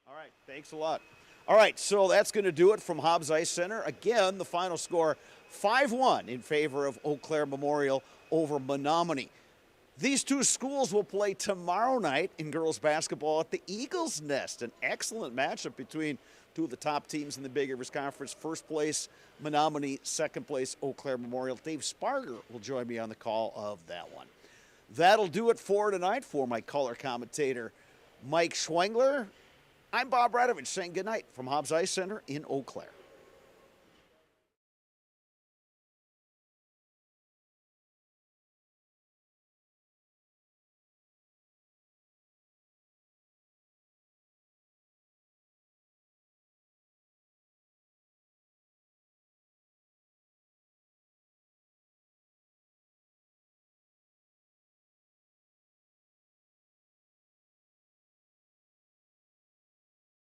All right, thanks a lot. All right, so that's going to do it from Hobbs Ice Center. Again, the final score 5-1 in favor of Eau Claire Memorial over Menomonie. These 2 schools will play tomorrow night in girls basketball at the Eagles Nest. An excellent matchup between 2 of the top teams in the Big Rivers Conference. First place, Menomonie. Second place, Eau Claire Memorial. Dave Sparger will join me on the call of that one. That'll do it for tonight. For my color commentator, Mike Schwengler, I'm Bob Radovich saying goodnight from Hobbs Ice Center in Eau Claire.